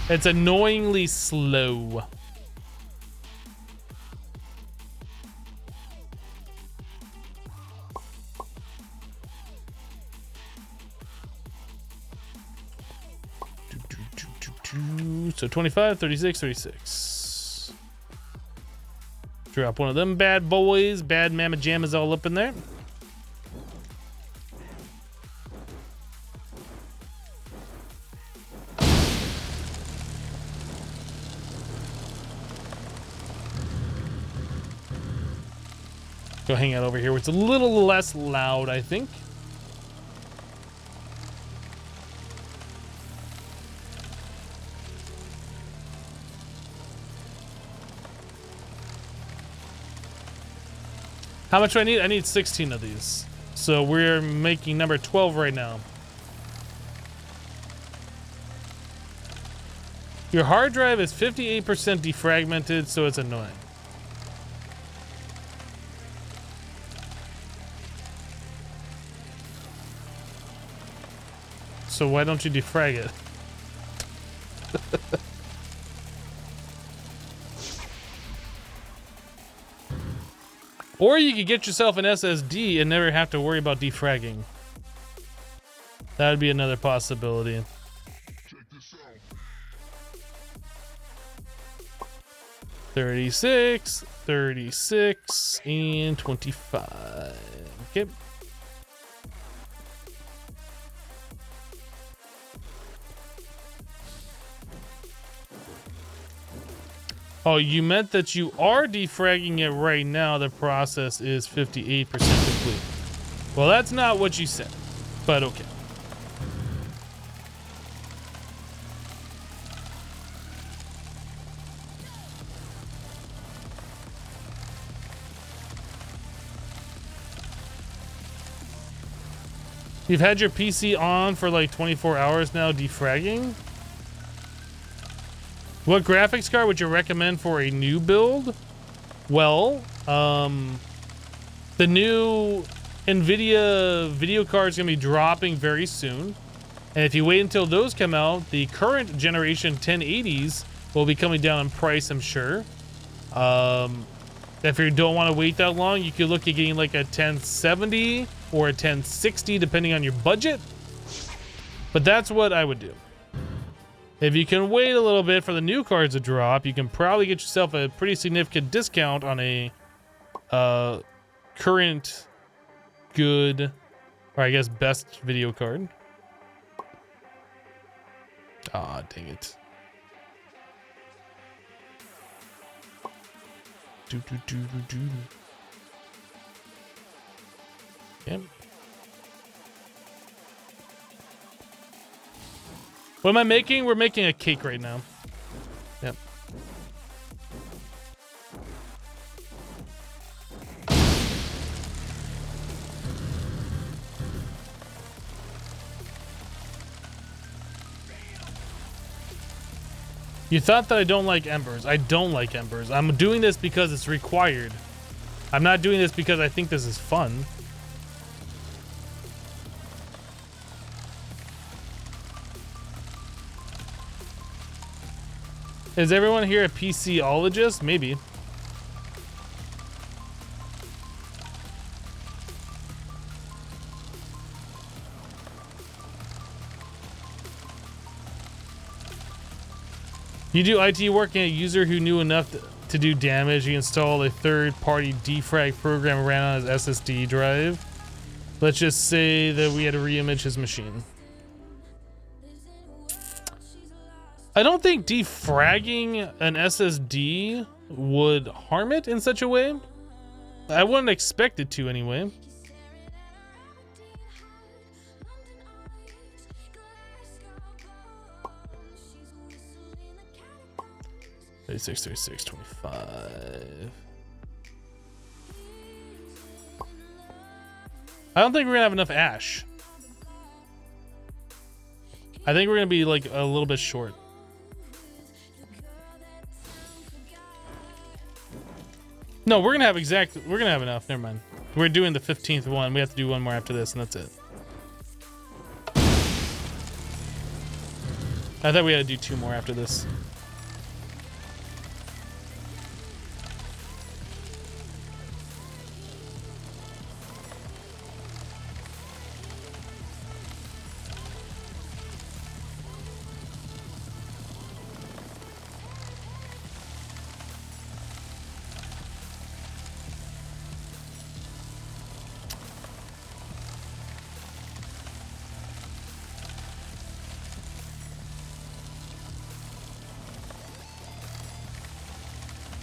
It's annoyingly slow. So 25, 36, 36. Drop one of them bad boys. Bad mamma jammas all up in there. Go hang out over here where it's a little less loud, I think. How much do I need? I need 16 of these. So we're making number 12 right now. Your hard drive is 58% defragmented, so it's annoying. So why don't you defrag it? Or you could get yourself an SSD and never have to worry about defragging. That would be another possibility. Check this out. 36, 36, and 25. Okay. Oh, you meant that you are defragging it right now. The process is 58% complete. Well, that's not what you said, but okay. You've had your PC on for like 24 hours now defragging? What graphics card would you recommend for a new build? Well, the new NVIDIA video card is going to be dropping very soon. And if you wait until those come out, the current generation 1080s will be coming down in price, I'm sure. If you don't want to wait that long, you could look at getting like a 1070 or a 1060 depending on your budget. But that's what I would do. If you can wait a little bit for the new cards to drop, you can probably get yourself a pretty significant discount on a current good, or I guess best video card. Ah, dang it. Yep. What am I making? We're making a cake right now. Yep. You thought that I don't like embers. I don't like embers. I'm doing this because it's required. I'm not doing this because I think this is fun. Is everyone here a PCologist? Maybe. You do IT work in a user who knew enough to do damage. He installed a third-party defrag program ran on his SSD drive. Let's just say that we had to reimage his machine. I don't think defragging an SSD would harm it in such a way. I wouldn't expect it to anyway. $36, $36, $25. I don't think we're gonna have enough ash. I think we're gonna be like a little bit short. No, we're gonna have enough. Never mind. We're doing the 15th one. We have to do one more after this, and that's it. I thought we had to do 2 more after this.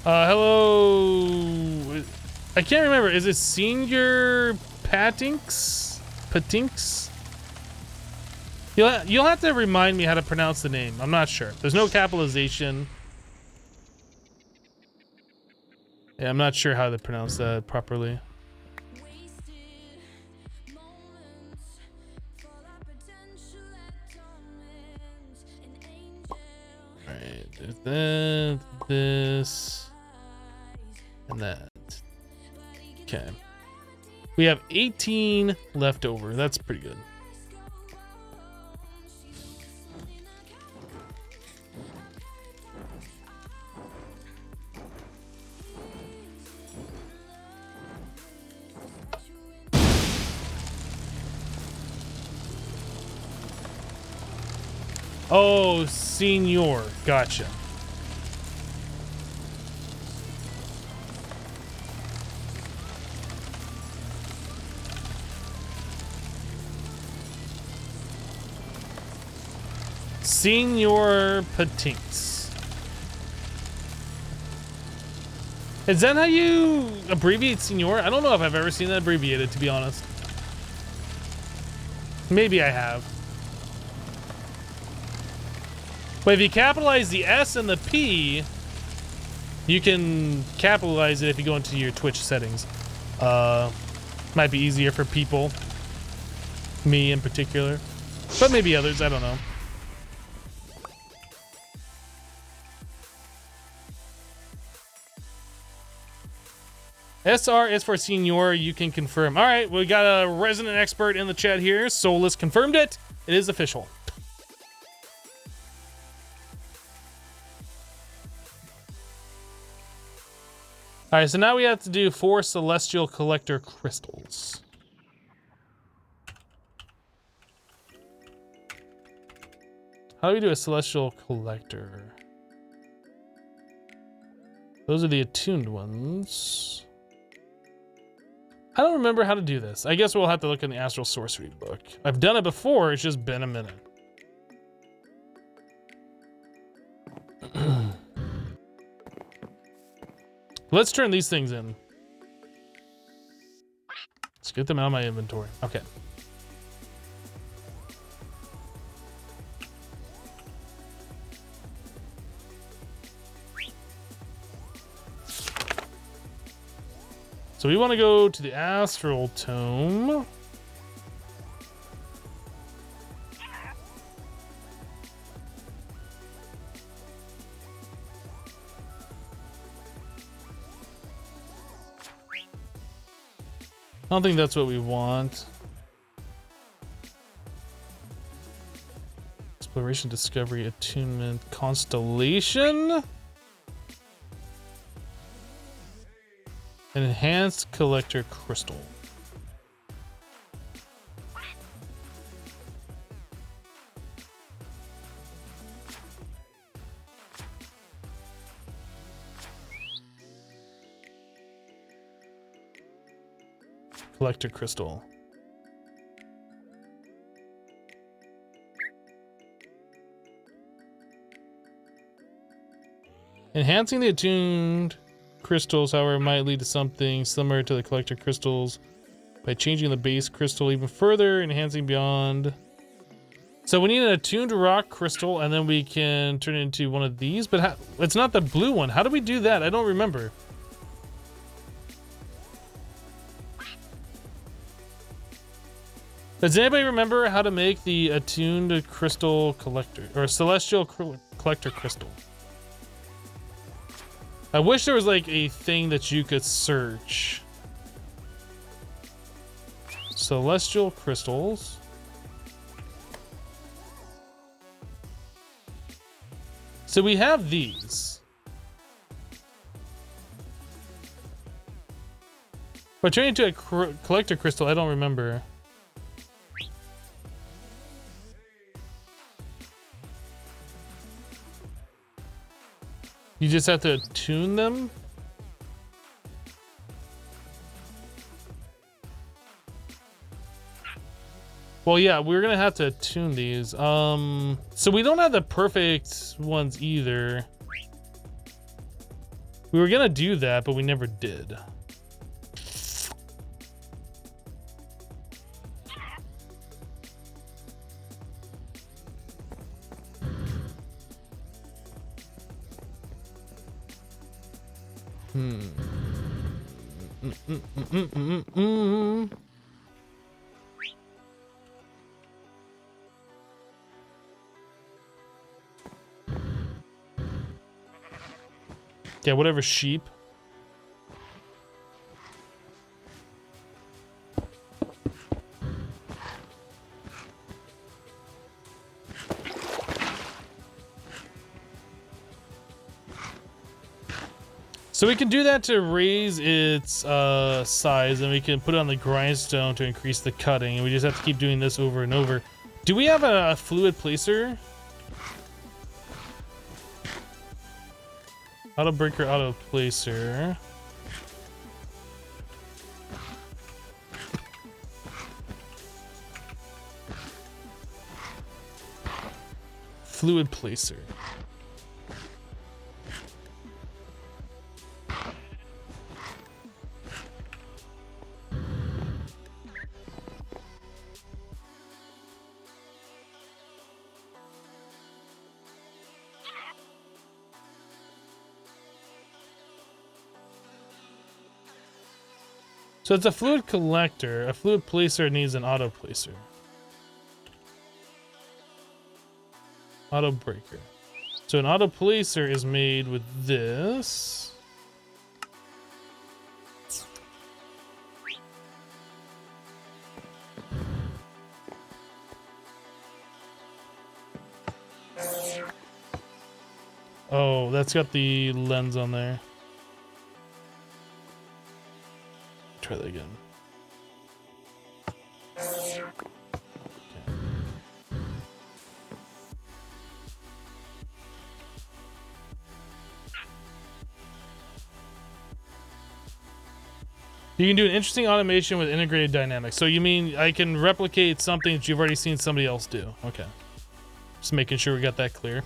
Hello. I can't remember. Is it Senior Patinks? You'll have to remind me how to pronounce the name. I'm not sure. There's no capitalization. Yeah, I'm not sure how to pronounce that properly. Alright, there's that, this. And that. Okay. We have 18 left over. That's pretty good. Oh, Senior. Gotcha. Senior Patinks. Is that how you abbreviate Senior? I don't know if I've ever seen that abbreviated, to be honest. Maybe I have. But if you capitalize the S and the P, you can capitalize it if you go into your Twitch settings. Might be easier for people. Me in particular. But maybe others, I don't know. SR is for Senior, you can confirm. All right, we got a resident expert in the chat here. Solus confirmed it. It is official. All right, so now we have to do 4 celestial collector crystals. How do we do a celestial collector? Those are the attuned ones. I don't remember how to do this. I guess we'll have to look in the Astral Sorcery book. I've done it before, it's just been a minute. Let's turn these things in. Let's get them out of my inventory. Okay. So we want to go to the Astral Tome. I don't think that's what we want. Exploration, discovery, attunement, constellation. An enhanced collector crystal. Collector crystal. Enhancing the attuned crystals, however, might lead to something similar to the collector crystals by changing the base crystal even further, enhancing beyond. So we need an attuned rock crystal, and then we can turn it into one of these, but it's not the blue one. How do we do that? I don't remember. Does anybody remember how to make the attuned crystal collector or celestial collector crystal? I wish there was like a thing that you could search. Celestial crystals. So we have these. But turning into a collector crystal, I don't remember. You just have to attune them? Well, yeah, we're gonna have to attune these. So we don't have the perfect ones either. We were gonna do that, but we never did. Yeah, whatever, sheep. So we can do that to raise its size, and we can put it on the grindstone to increase the cutting, and we just have to keep doing this over and over. Do we have a fluid placer? Auto breaker, auto placer. Fluid placer. So it's a fluid collector. A fluid placer needs an auto placer. Auto breaker. So an auto placer is made with this. Oh, that's got the lens on there. Try that again. Okay. You can do an interesting automation with integrated dynamics. So you mean I can replicate something that you've already seen somebody else do? Okay. Just making sure we got that clear.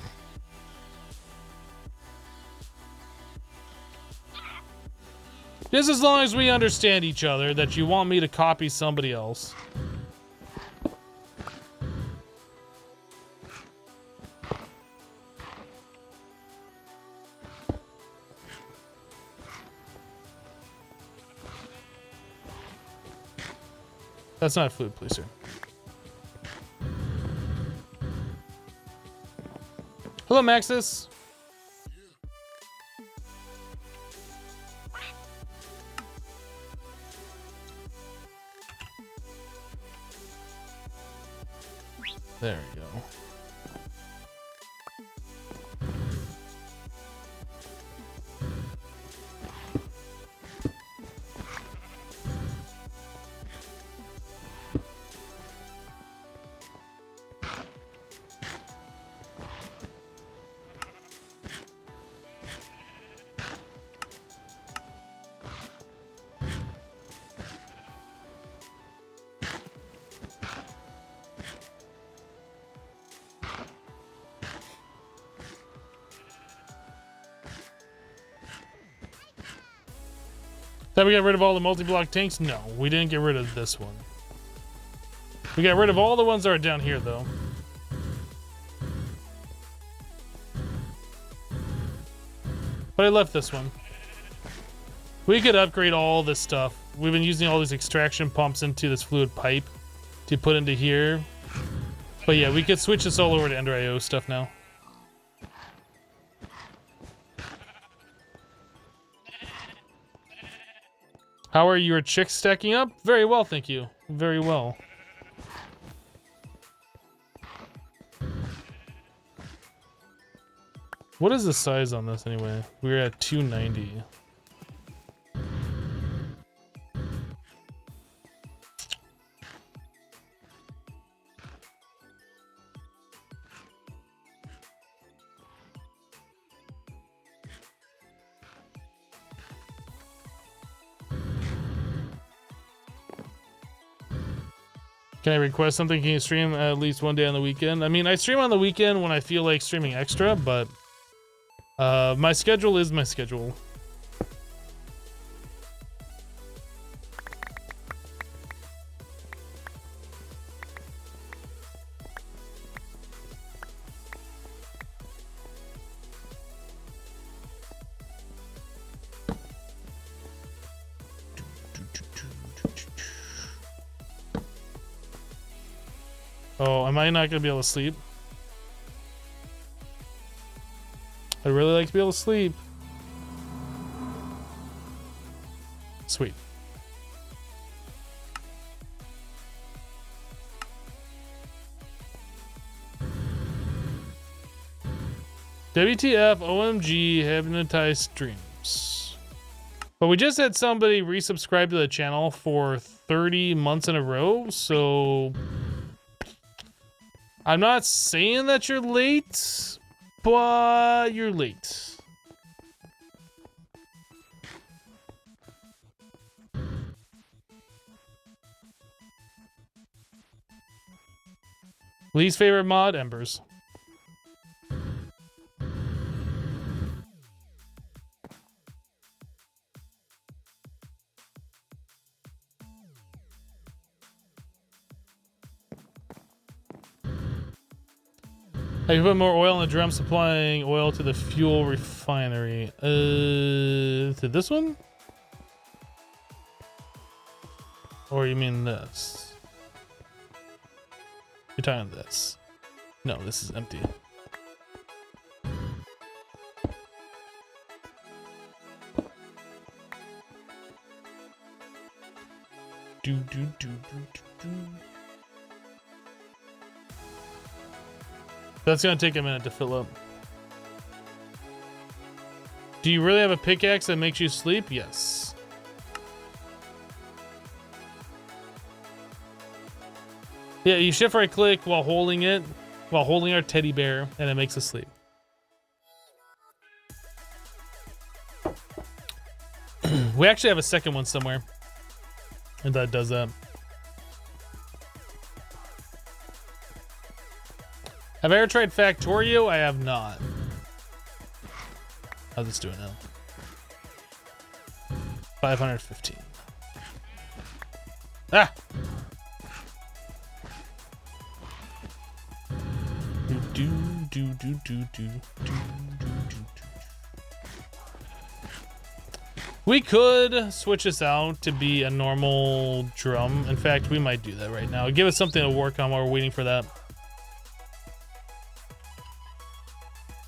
Just as long as we understand each other that you want me to copy somebody else. That's not a fluid placer. Hello, Maxis. There we go. That we got rid of all the multi-block tanks? No, we didn't get rid of this one. We got rid of all the ones that are down here, though. But I left this one. We could upgrade all this stuff. We've been using all these extraction pumps into this fluid pipe to put into here. But yeah, we could switch this all over to Ender IO stuff now. How are your chicks stacking up? Very well, thank you. Very well. What is the size on this anyway? We're at 290. Can I request something? Can you stream at least one day on the weekend? I mean, I stream on the weekend when I feel like streaming extra, but my schedule is my schedule. Oh, am I not gonna be able to sleep? I'd really like to be able to sleep. Sweet. WTF, OMG, hypnotized dreams. But we just had somebody resubscribe to the channel for 30 months in a row, so I'm not saying that you're late, but you're late. Least favorite mod, Embers. I can put more oil in the drum supplying oil to the fuel refinery. To this one? Or you mean this? You're talking this. No, this is empty. That's gonna take a minute to fill up. Do you really have a pickaxe that makes you sleep? Yes. Yeah, you shift right click while holding it, while holding our teddy bear, and it makes us sleep. We actually have a second one somewhere, and that does that. Have I ever tried Factorio? I have not. How's this doing now? 515. Ah! We could switch this out to be a normal drum. In fact, we might do that right now. Give us something to work on while we're waiting for that.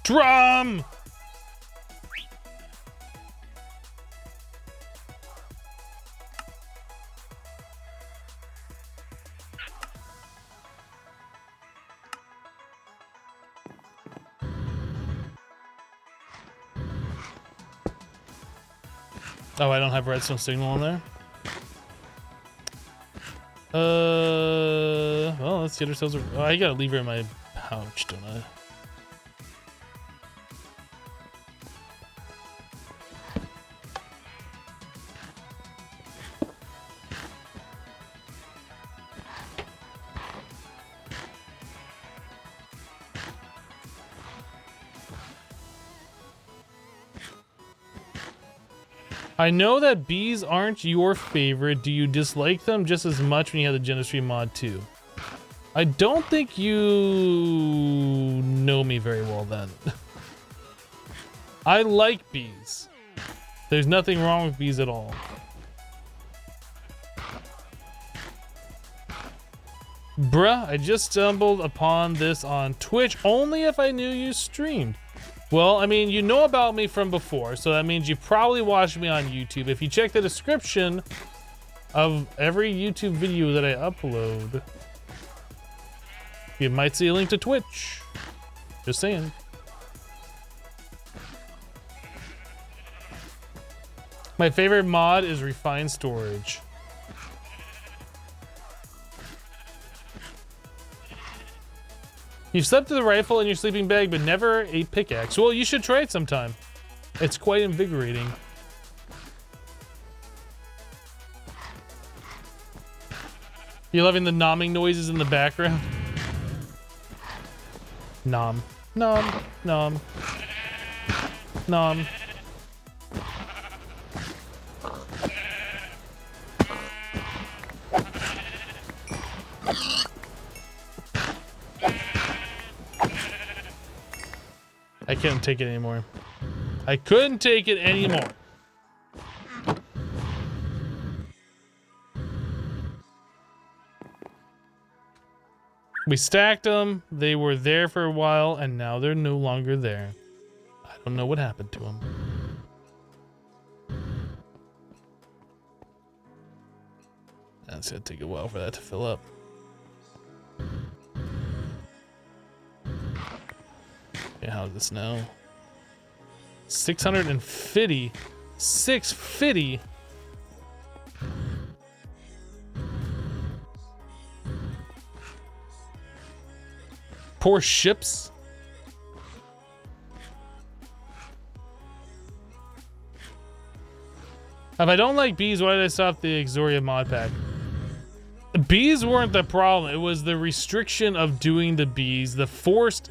Drum! Oh, I don't have redstone signal on there. Well, let's get ourselves a... Oh, I gotta leave her in my pouch, don't I? I know that bees aren't your favorite. Do you dislike them just as much when you have the Genistry mod too? I don't think you know me very well then. I like bees. There's nothing wrong with bees at all. Bruh, I just stumbled upon this on Twitch only if I knew you streamed. Well, I mean, you know about me from before, so that means you probably watched me on YouTube. If you check the description of every YouTube video that I upload, you might see a link to Twitch. Just saying. My favorite mod is Refined Storage. You've slept with a rifle in your sleeping bag, but never a pickaxe. Well, you should try it sometime. It's quite invigorating. You loving the nomming noises in the background? Nom. Nom. Nom. Nom. I couldn't take it anymore. I couldn't take it anymore. We stacked them. They were there for a while, and now they're no longer there. I don't know what happened to them. That's gonna take a while for that to fill up. Okay, how's this now? 650. 650. Poor ships. If I don't like bees, why did I stop the Exoria mod pack? Bees weren't the problem. It was the restriction of doing the bees, the forced...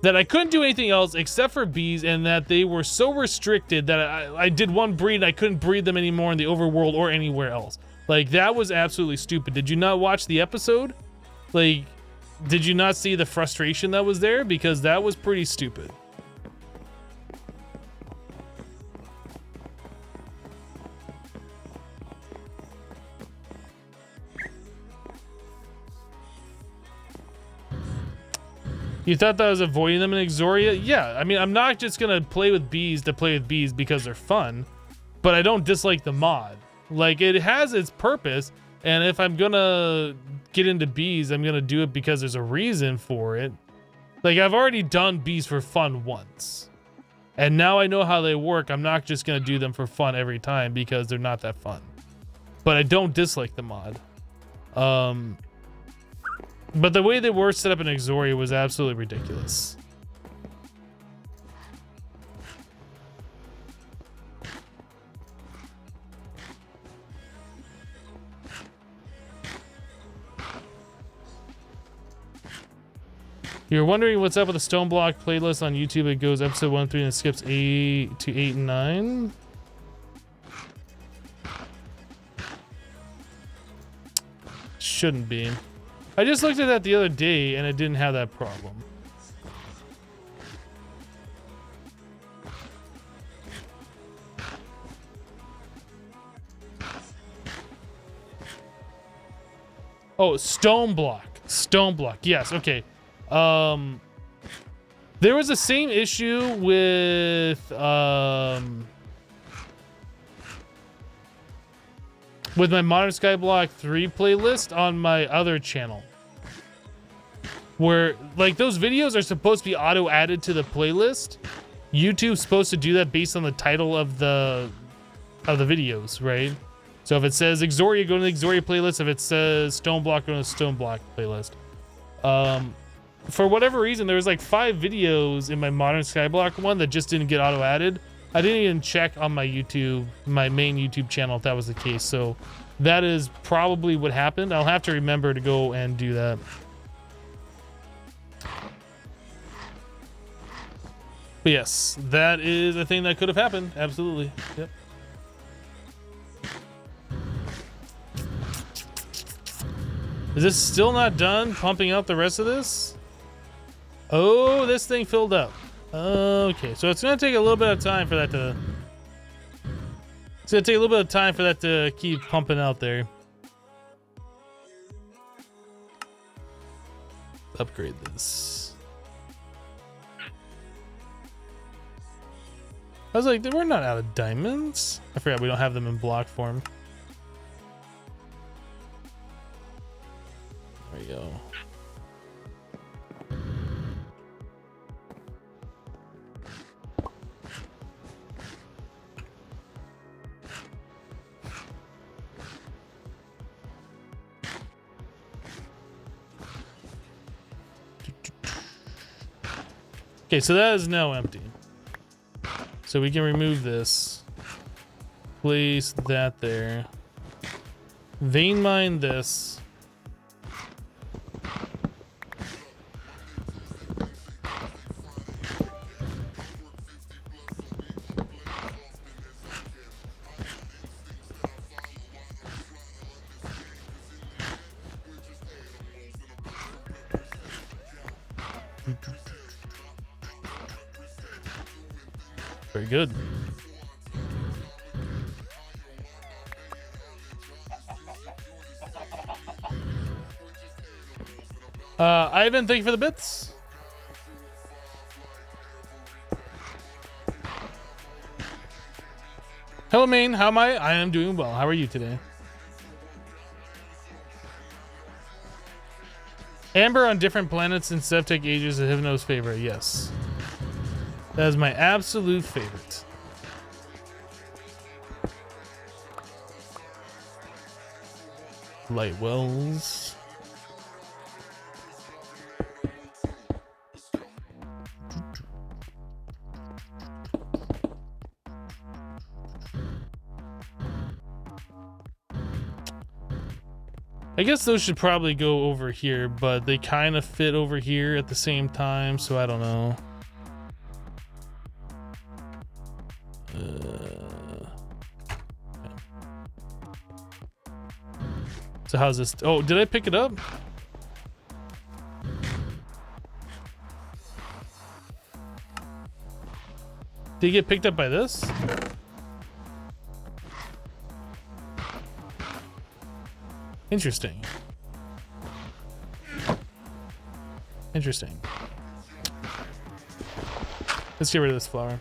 that I couldn't do anything else except for bees, and that they were so restricted that I did one breed and I couldn't breed them anymore in the overworld or anywhere else. Like, that was absolutely stupid. Did you not watch the episode? Like, did you not see the frustration that was there? Because that was pretty stupid. You thought that I was avoiding them in Exoria? Yeah, I mean, I'm not just gonna play with bees to play with bees because they're fun, but I don't dislike the mod. Like, it has its purpose, and if I'm gonna get into bees, I'm gonna do it because there's a reason for it. Like, I've already done bees for fun once, and now I know how they work. I'm not just gonna do them for fun every time because they're not that fun. But I don't dislike the mod. But the way they were set up in Exoria was absolutely ridiculous. You're wondering what's up with the Stone Block playlist on YouTube. It goes episode 1 through and skips 8 to 8 and 9. Shouldn't be. I just looked at that the other day and it didn't have that problem. Oh, Stone Block. Stone Block. Yes, okay. There was the same issue with my Modern Skyblock 3 playlist on my other channel. Where, like, those videos are supposed to be auto-added to the playlist. YouTube's supposed to do that based on the title of the videos, right? So if it says Exoria, go to the Exoria playlist. If it says Stone Block, go to the Stone Block playlist. For whatever reason, there was like 5 videos in my Modern Skyblock one that just didn't get auto-added. I didn't even check on my YouTube, my main YouTube channel, if that was the case. So that is probably what happened. I'll have to remember to go and do that. But yes, that is a thing that could have happened. Absolutely. Yep. Is this still not done pumping out the rest of this? Oh, this thing filled up. Okay, so it's gonna take a little bit of time for that to... It's gonna take a little bit of time for that to keep pumping out there. Upgrade this. I was like, we're not out of diamonds. I forgot we don't have them in block form. There we go. Okay, so that is now empty. So we can remove this. Place that there. Vein mine this. Very good. Ivan, thank you for the bits. Hello, Maine. How am I? I am doing well. How are you today? Amber on different planets in Sevtech Ages is Hypno's favorite. Yes. That is my absolute favorite. Light wells. I guess those should probably go over here, but they kind of fit over here at the same time, so I don't know. So how's this? Oh, did I pick it up? Did it get picked up by this? Interesting. Interesting. Let's get rid of this flower.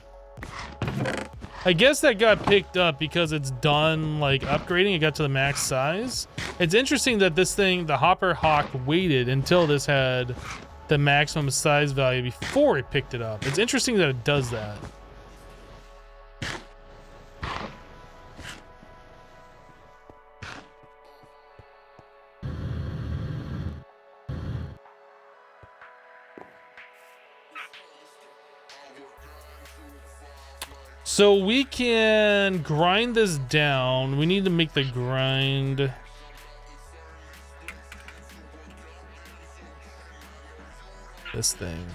I guess that got picked up because it's done like upgrading. It got to the max size. It's interesting that this thing, the Hopper Hawk, waited until this had the maximum size value before it picked it up. It's interesting that it does that. So we can grind this down. We need to make the grind. This thing.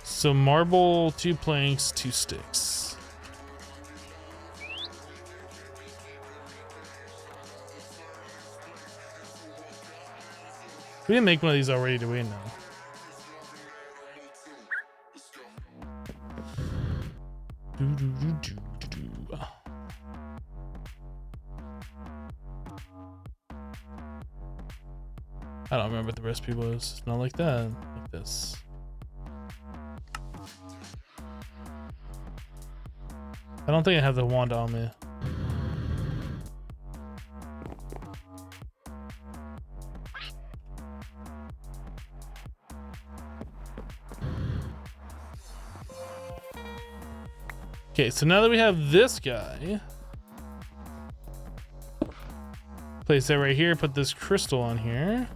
So marble, 2 planks, 2 sticks. We didn't make one of these already, do we? No. I don't remember what the recipe was. Not like that. Like this. I don't think I have the wand on me. Okay, so now that we have this guy, place that right here, put this crystal on here.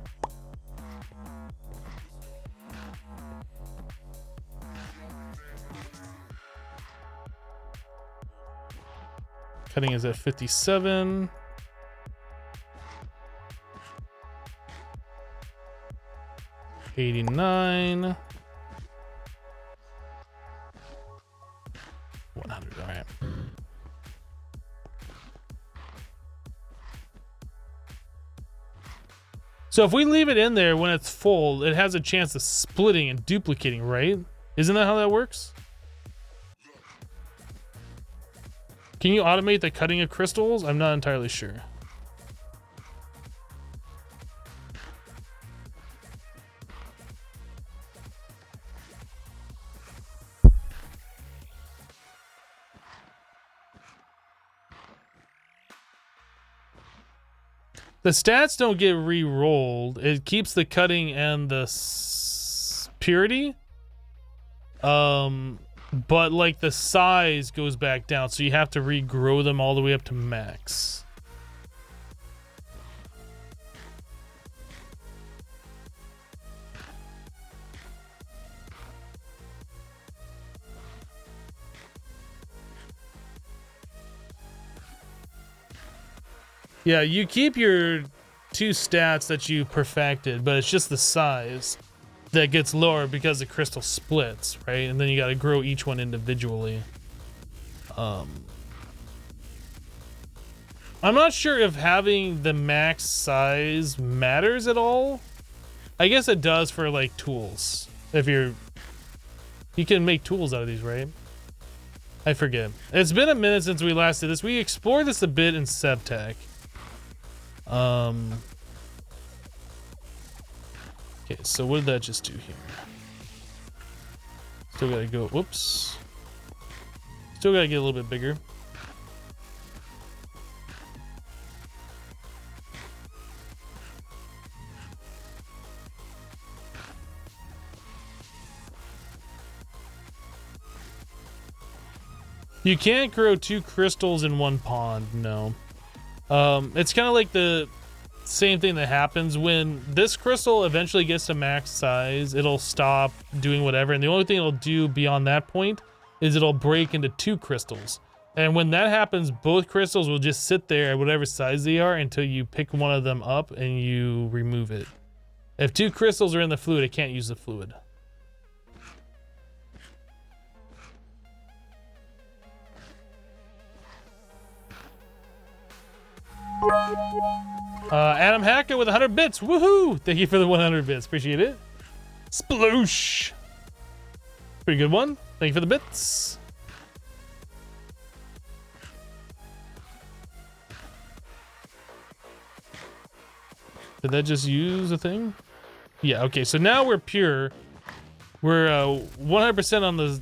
Cutting is at 57. $89. 100. All right. So if we leave it in there when it's full, it has a chance of splitting and duplicating, right? Isn't that how that works? Can you automate the cutting of crystals? I'm not entirely sure. The stats don't get re-rolled. It keeps the cutting and the purity. But like the size goes back down, so you have to regrow them all the way up to max. Yeah, you keep your 2 stats that you perfected, but it's just the size that gets lower because the crystal splits, right? And then you got to grow each one individually. I'm not sure if having the max size matters at all. I guess it does for like tools. If you can make tools out of these, right? I forget. It's been a minute since we last did this. We explored this a bit in Sebtech. Okay, so what did that just do here? Still gotta go, whoops. Still gotta get a little bit bigger. You can't grow 2 crystals in 1 pond, no. It's kind of like the same thing that happens when this crystal eventually gets to max size. It'll stop doing whatever, and the only thing it'll do beyond that point is it'll break into 2 crystals. And when that happens, both crystals will just sit there at whatever size they are until you pick one of them up and you remove it. If 2 crystals are in the fluid, it can't use the fluid. Adam Hacker with 100 bits. Woohoo! Thank you for the 100 bits. Appreciate it. Sploosh. Pretty good one. Thank you for the bits. Did that just use a thing? Yeah, okay. So now we're pure. We're 100% on the